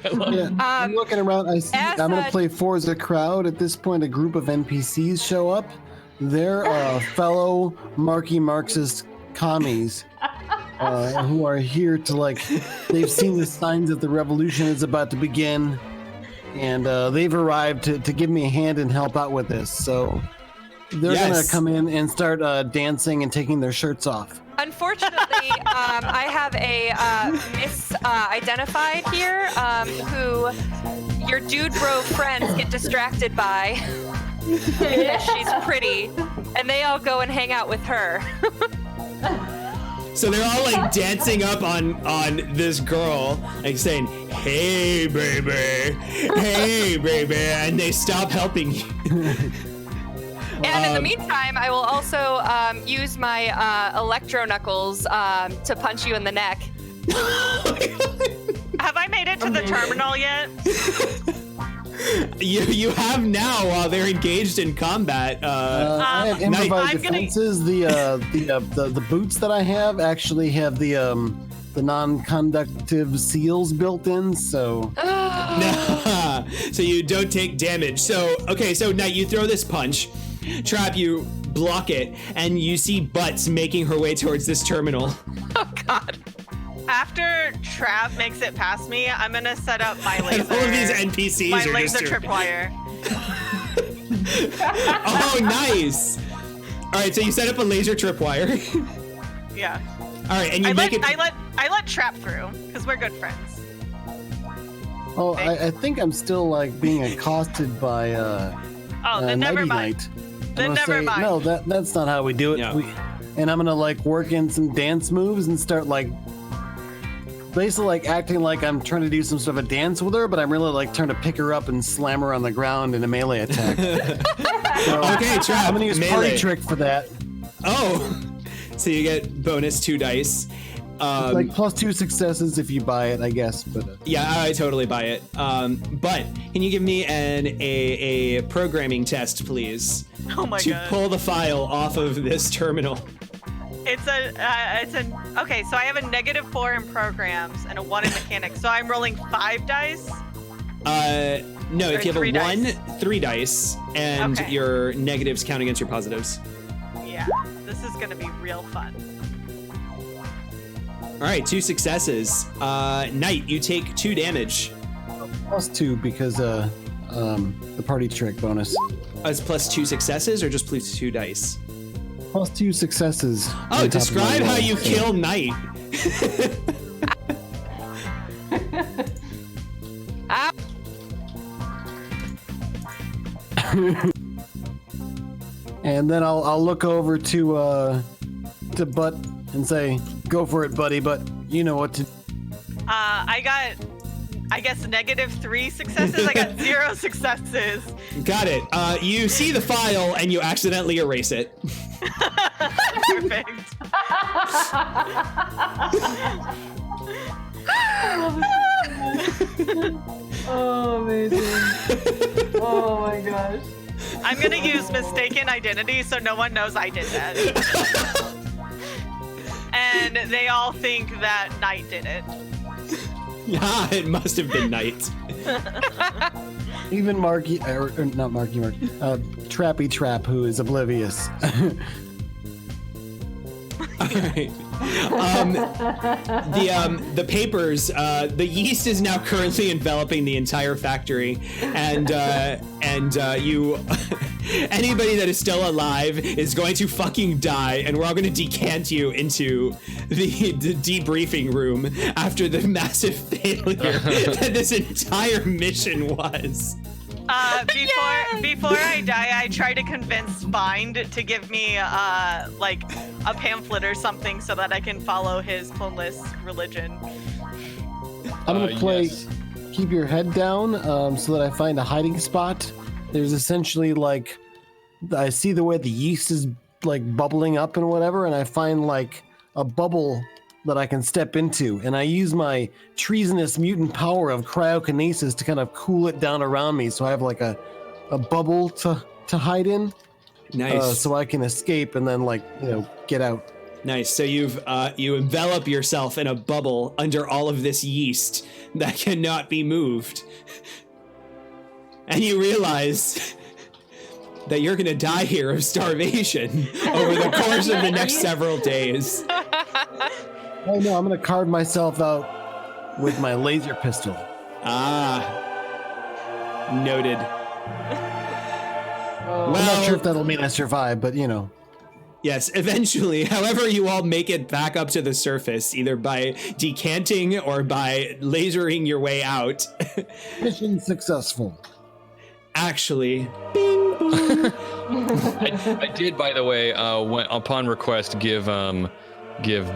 Yeah, I'm looking around. I see. as I'm gonna a- play Forza crowd. At this point, a group of NPCs show up. They're fellow Marxist commies who are here to they've seen the signs that the revolution is about to begin, and they've arrived to give me a hand and help out with this. So they're gonna come in and start dancing and taking their shirts off. Unfortunately, I have a misidentified here who your dude bro friends get distracted by because she's pretty, and they all go and hang out with her. So they're all like dancing up on this girl, like saying, "Hey, baby, hey, baby," and they stop helping you. And in the meantime, I will also use my electro knuckles to punch you in the neck. Have I made it to the terminal yet? You have now while they're engaged in combat. I have improvised I'm gonna- defenses. The boots that I have actually have the non-conductive seals built in. So So you don't take damage. So now you throw this punch. Trap, you block it, and you see Butts making her way towards this terminal. Oh God. After Trap makes it past me, I'm gonna set up my laser. All of these NPCs my are laser just tripwire. Oh, nice. All right, so you set up a laser tripwire. Yeah. All right, and you make it. I let Trap through because we're good friends. Oh, I think I'm still like being accosted by Then never mind. Night. Then I'm gonna never say, mind. No, that's not how we do it. No. And I'm gonna like work in some dance moves and start like basically like acting like I'm trying to do some sort of a dance with her, but I'm really like trying to pick her up and slam her on the ground in a melee attack. So, Okay, Trap. I'm gonna use melee. Party Trick for that. Oh, so you get bonus 2 dice. Like +2 successes if you buy it, I guess. But Yeah, I totally buy it. But can you give me a programming test, please, Oh my to god. pull the file off of this terminal? It's an okay. So I have a -4 in programs and a 1 in mechanics. So I'm rolling 5 dice. No, Or if you have 3 a 1, dice. 3 dice, and Okay. your negatives count against your positives. Yeah, this is gonna be real fun. All right, 2 successes. Knight, you take 2 damage. +2 because the Party Trick bonus. As plus 2 successes, or just plus 2 dice? +2 successes. Oh, on top of my describe how roll, you so- kill Knight. Ah, And then I'll look over to Butt and say, "Go for it, buddy." But you know what to. I got, I guess, -3 successes. I got 0 successes. Got it. You see the file and you accidentally erase it. Perfect. Oh, amazing. Oh my gosh. I'm gonna use mistaken identity so no one knows I did that. And they all think that Knight did it. Ah, it must have been Knight. Even Marky, or not Marky, Trappy Trap, who is oblivious. All right. The papers. The yeast is now currently enveloping the entire factory, and you. Anybody that is still alive is going to fucking die, and we're all going to decant you into the debriefing room after the massive failure that this entire mission was. Before I die, I try to convince Bind to give me like a pamphlet or something so that I can follow his cloneless religion. I'm gonna play Yes. Keep Your Head Down so that I find a hiding spot. There's essentially like, I see the way the yeast is like bubbling up and whatever, and I find like a bubble that I can step into, and I use my treasonous mutant power of cryokinesis to kind of cool it down around me, so I have like a bubble to hide in, Nice. so I can escape and then like get out. Nice. So you envelop yourself in a bubble under all of this yeast that cannot be moved. And you realize that you're going to die here of starvation over the course of the next several days. Oh no, I'm gonna carve myself out with my laser pistol. Ah. Noted. Oh, I'm not sure if that'll mean I survive, but Yes, eventually, however you all make it back up to the surface, either by decanting or by lasering your way out. mission successful. Actually, bing boom. I did, by the way, when, upon request, give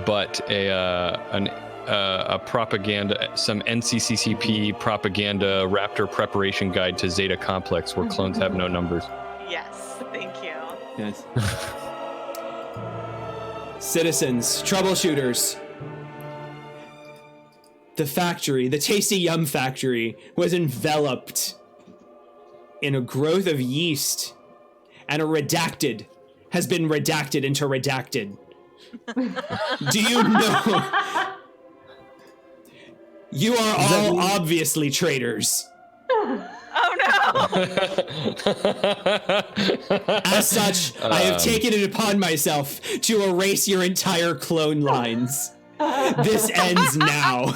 Butt a propaganda, some NCCCP propaganda Raptor preparation guide to Zeta Complex, where clones have no numbers. Yes, thank you. Yes. Citizens, troubleshooters. The factory, the Tasty Yum factory, was enveloped in a growth of yeast, and a redacted has been redacted into redacted. Do you know? You are all obviously traitors. Oh no! As such, I have taken it upon myself to erase your entire clone lines. This ends now.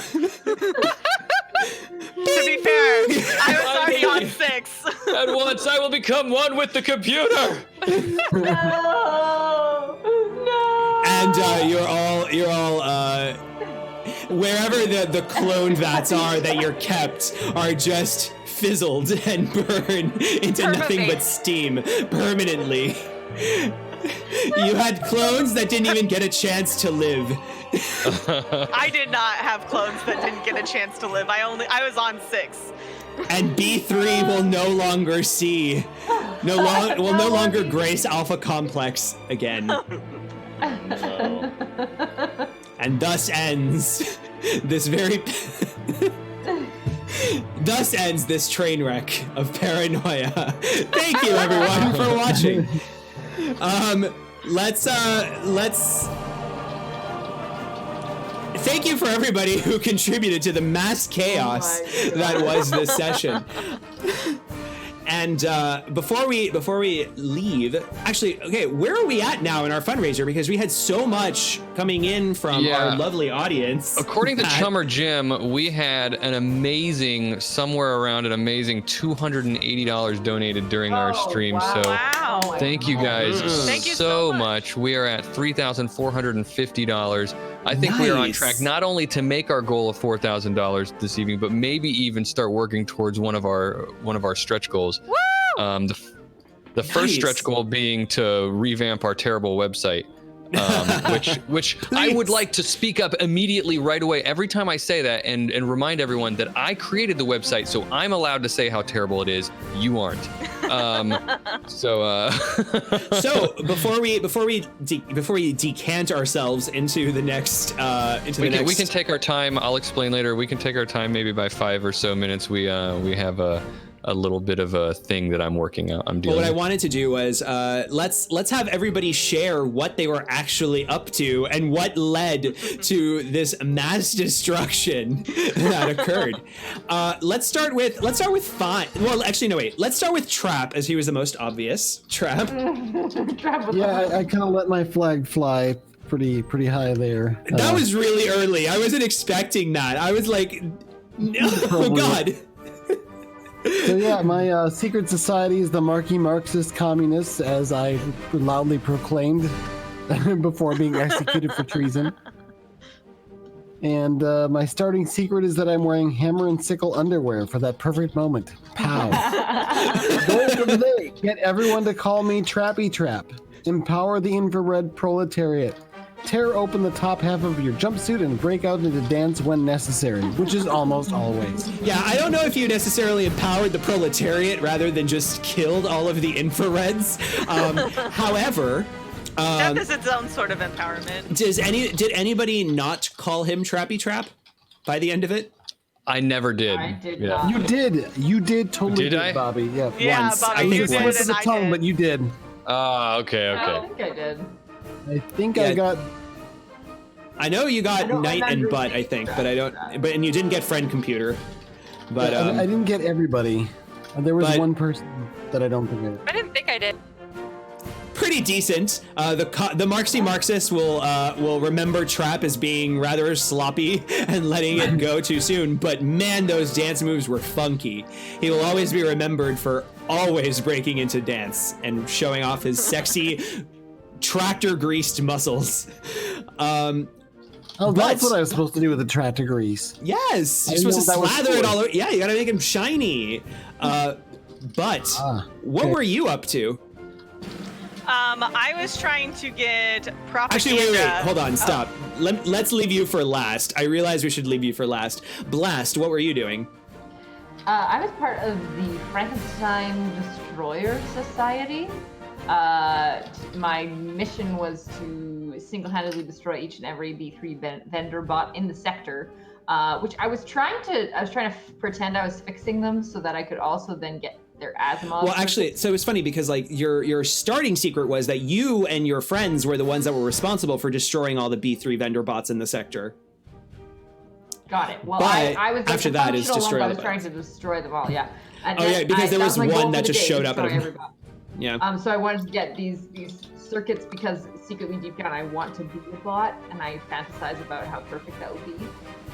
To be fair, I was already on 6. At once, I will become one with the computer. No. And you're all wherever the clone vats are that you're kept are just fizzled and burned into nothing but steam permanently. You had clones that didn't even get a chance to live. I did not have clones that didn't get a chance to live. I was on 6. And B3 will no longer see, will no longer grace Alpha Complex again. And thus ends this thus ends this train wreck of Paranoia. Thank you everyone for watching. Let's thank you for everybody who contributed to the mass chaos that was this session. And before we leave, actually, okay, where are we at now in our fundraiser? Because we had so much coming in from our lovely audience. According to Chummer Jim, we had an amazing, somewhere around an amazing $280 donated during our stream. Wow. So Wow. thank you guys Thank you so much. We are at $3,450. I think we are on track not only to make our goal of $4,000 this evening, but maybe even start working towards one of our stretch goals. Woo! The first stretch goal being to revamp our terrible website, which I would like to speak up immediately right away every time I say that and remind everyone that I created the website, so I'm allowed to say how terrible it is. You aren't. So before we decant ourselves into the next we can take our time. I'll explain later. We can take our time, maybe by 5 or so minutes. We have a little bit of a thing that I'm working out. I'm doing. Well, what I wanted to do was let's have everybody share what they were actually up to and what led to this mass destruction that occurred. Let's start with Fine. Well, actually, no, wait. Let's start with Trap, as he was the most obvious. Trap. Yeah, I kind of let my flag fly pretty high there. That was really early. I wasn't expecting that. I was like, oh God. So yeah, my secret society is the Marquis Marxist Communists, as I loudly proclaimed before being executed for treason. And my starting secret is that I'm wearing hammer and sickle underwear for that perfect moment. Pow. Goal for the day: get everyone to call me Trappy Trap. Empower the infrared proletariat. Tear open the top half of your jumpsuit and break out into dance when necessary, which is almost always. Yeah, I don't know if you necessarily empowered the proletariat rather than just killed all of the infrareds. However, That is its own sort of empowerment. did anybody not call him Trappy Trap by the end of it? I never did. I did not. You did totally Did I? Bobby. Yeah. Yeah, Once. Bobby, I think you it's did once. and the I tongue, did. but you did. Okay. I don't think I did. I think Yeah. I got. I know you got don't Knight and remember Butt, I think, but I don't. But and you didn't get Friend Computer. But I didn't get everybody. There was but- one person that I don't think I did. I didn't think I did. pretty decent. The Marxists will remember Trap as being rather sloppy and letting it go too soon. But man, those dance moves were funky. He will always be remembered for always breaking into dance and showing off his sexy tractor greased muscles. Oh, that's what I was supposed to do with the tractor grease. Yes, I you're didn't supposed to know that was slather it cool. all over. Yeah, you gotta make him shiny. But what okay. were you up to? I was trying to get propaganda. Actually, wait, hold on, stop. Let's leave you for last. I realize we should leave you for last. Blast, what were you doing? I was part of the Frankenstein Destroyer Society. My mission was to single-handedly destroy each and every B3 vendor bot in the sector, which I was trying to pretend I was fixing them so that I could also then get their Asimov. Well, actually, so it's funny because like your starting secret was that you and your friends were the ones that were responsible for destroying all the B3 vendor bots in the sector. Got it. Well, But I was like, after the that is functional destroy ones, I all was the trying to destroy them all. Yeah. And Oh, yeah, because there was my goal one for that the just day, showed up at destroy a- everybody. Yeah. So I wanted to get these circuits because secretly deep down I want to be a bot and I fantasize about how perfect that would be.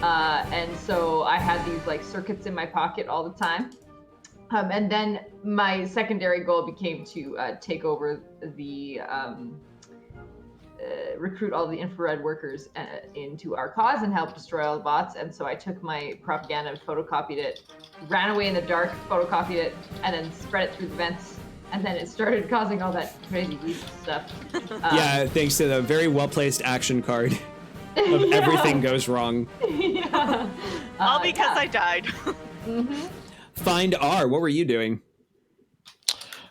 And so I had these like circuits in my pocket all the time. And then my secondary goal became to take over the recruit all the infrared workers into our cause and help destroy all the bots. And so I took my propaganda and photocopied it, ran away in the dark, photocopied it, and then spread it through the vents. And then it started causing all that crazy weed stuff. Yeah, thanks to the very well-placed action card of everything goes wrong. Yeah. All because I died. Mm-hmm. Find R, what were you doing?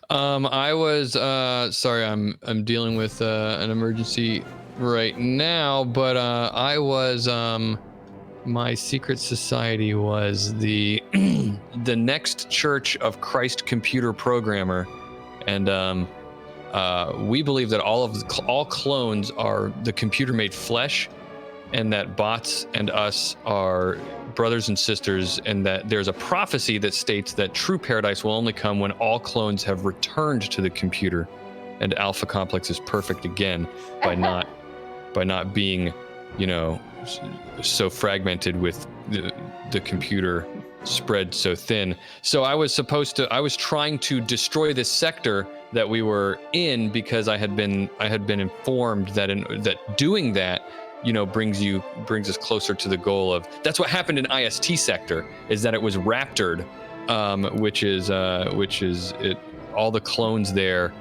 I was sorry, I'm dealing with an emergency right now, but I was my secret society was the the Next Church of Christ Computer Programmer, and we believe that all clones are the computer-made flesh, and that bots and us are brothers and sisters, and that there's a prophecy that states that true paradise will only come when all clones have returned to the computer, and Alpha Complex is perfect again by not being, so fragmented with the computer spread so thin. So I was trying to destroy this sector that we were in, because I had been informed that doing that brings us closer to the goal of. That's what happened in IST sector, is that it was raptored, which is it. All the clones there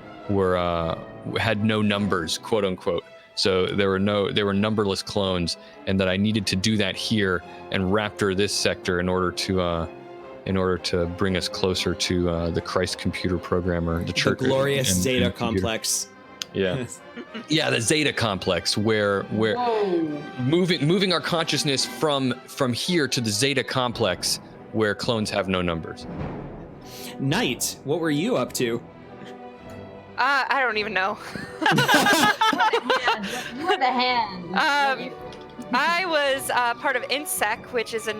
had no numbers, quote unquote. So there were numberless clones, and that I needed to do that here and raptor this sector in order to bring us closer to the Christ Computer Programmer, the church, The glorious and Zeta computer. Complex. Yeah. Yeah, the Zeta Complex, where moving our consciousness from here to the Zeta Complex, where clones have no numbers. Knight, what were you up to? I don't even know. You were the hand. I was part of INSEC, which is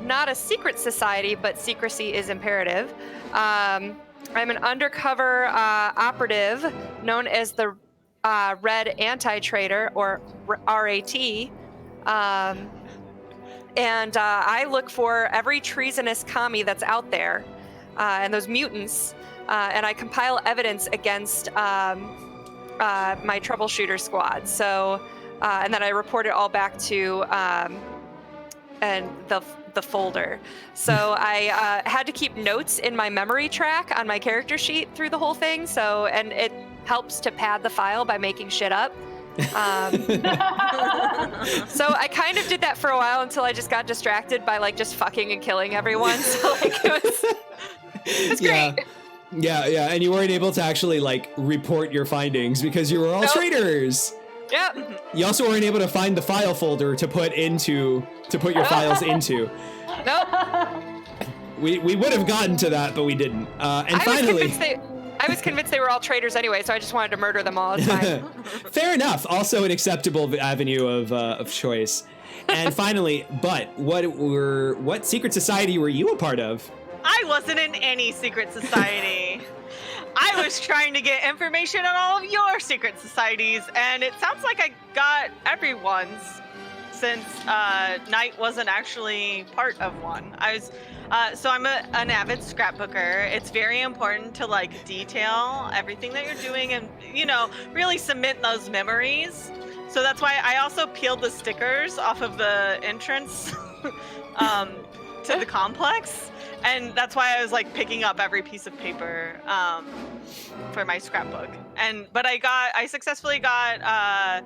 not a secret society, but secrecy is imperative. I'm an undercover operative known as the Red Anti-Traitor, or RAT. And I look for every treasonous commie that's out there, and those mutants, and I compile evidence against my troubleshooter squad. So, and then I report it all back to and the folder. So I had to keep notes in my memory track on my character sheet through the whole thing. So, and it helps to pad the file by making shit up. So I kind of did that for a while until I just got distracted by just fucking and killing everyone. So it was great. Yeah, and you weren't able to actually report your findings because you were all traitors. Yep. You also weren't able to find the file folder to put your files into. Nope. We would have gotten to that, but we didn't. And finally, I was convinced they were all traitors anyway, so I just wanted to murder them all. It's fine. Fair enough. Also an acceptable avenue of choice. And finally, but what secret society were you a part of? I wasn't in any secret society. I was trying to get information on all of your secret societies, and it sounds like I got everyone's, since Knight wasn't actually part of one. So I'm an avid scrapbooker. It's very important to detail everything that you're doing and really cement those memories. So that's why I also peeled the stickers off of the entrance to the complex, and that's why I was picking up every piece of paper for my scrapbook. But I successfully got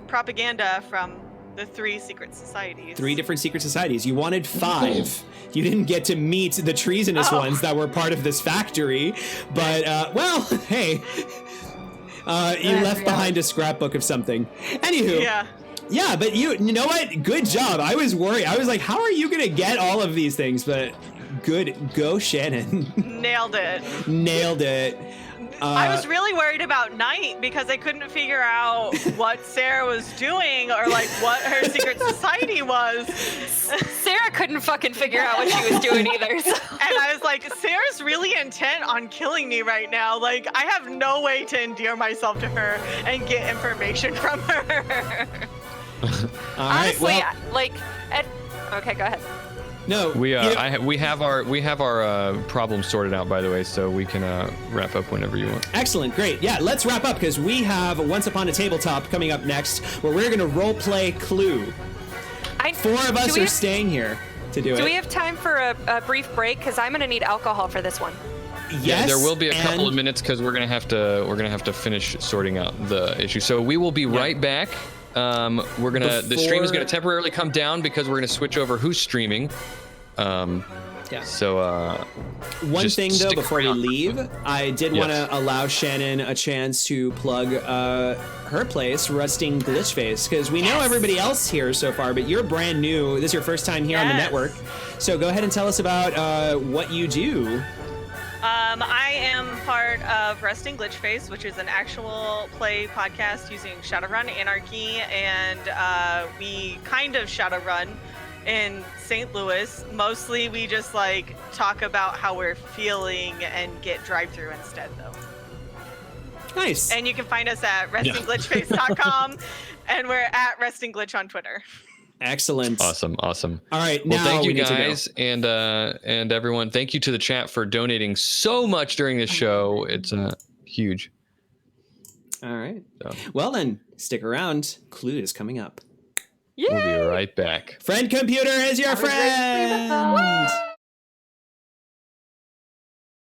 propaganda from the 3 secret societies. 3 different secret societies. You wanted 5. You didn't get to meet the treasonous ones that were part of this factory. But, hey, you left behind a scrapbook of something. Anywho. Yeah, but you know what? Good job. I was worried. I was like, how are you going to get all of these things? But go Shannon. Nailed it. Nailed it. I was really worried about Knight because I couldn't figure out what Sarah was doing or what her secret society was. Sarah couldn't fucking figure out what she was doing either. So. And I was like, Sarah's really intent on killing me right now. I have no way to endear myself to her and get information from her. All right, honestly, okay, go ahead. No, We you know- we have our problems sorted out, by the way, so we can wrap up whenever you want. Excellent, great. Yeah, let's wrap up because we have Once Upon a Tabletop coming up next, where we're going to role play Clue. 4 of us are staying here to do it. Do we have time for a brief break? Because I'm going to need alcohol for this one. Yes, Yeah, there will be a couple of and- minutes because we're gonna have to finish sorting out the issue. So we will be right back. The stream is gonna temporarily come down because we're gonna switch over who's streaming. Yeah. So One just thing though, stick before we around. leave, I did want Yes. to allow Shannon a chance to plug her place, Rusting Glitchface, because we know everybody else here so far, but you're brand new. This is your first time here on the Yes. network, so go ahead and tell us about what you do. I am part of Resting Glitchface, which is an actual play podcast using Shadowrun Anarchy, and we kind of Shadowrun in St. Louis. Mostly we just like talk about how we're feeling and get drive-through instead though. Nice. And you can find us at restingglitchface.com and we're at Resting Glitch on Twitter. Excellent. awesome. All right, Well, now thank you we need to go. guys and everyone. Thank you to the chat for donating so much during this show. It's huge. All right. So. Well then, stick around. Clue is coming up. We'll be right back. Friend computer is your Have a great friend. stream-a-thon.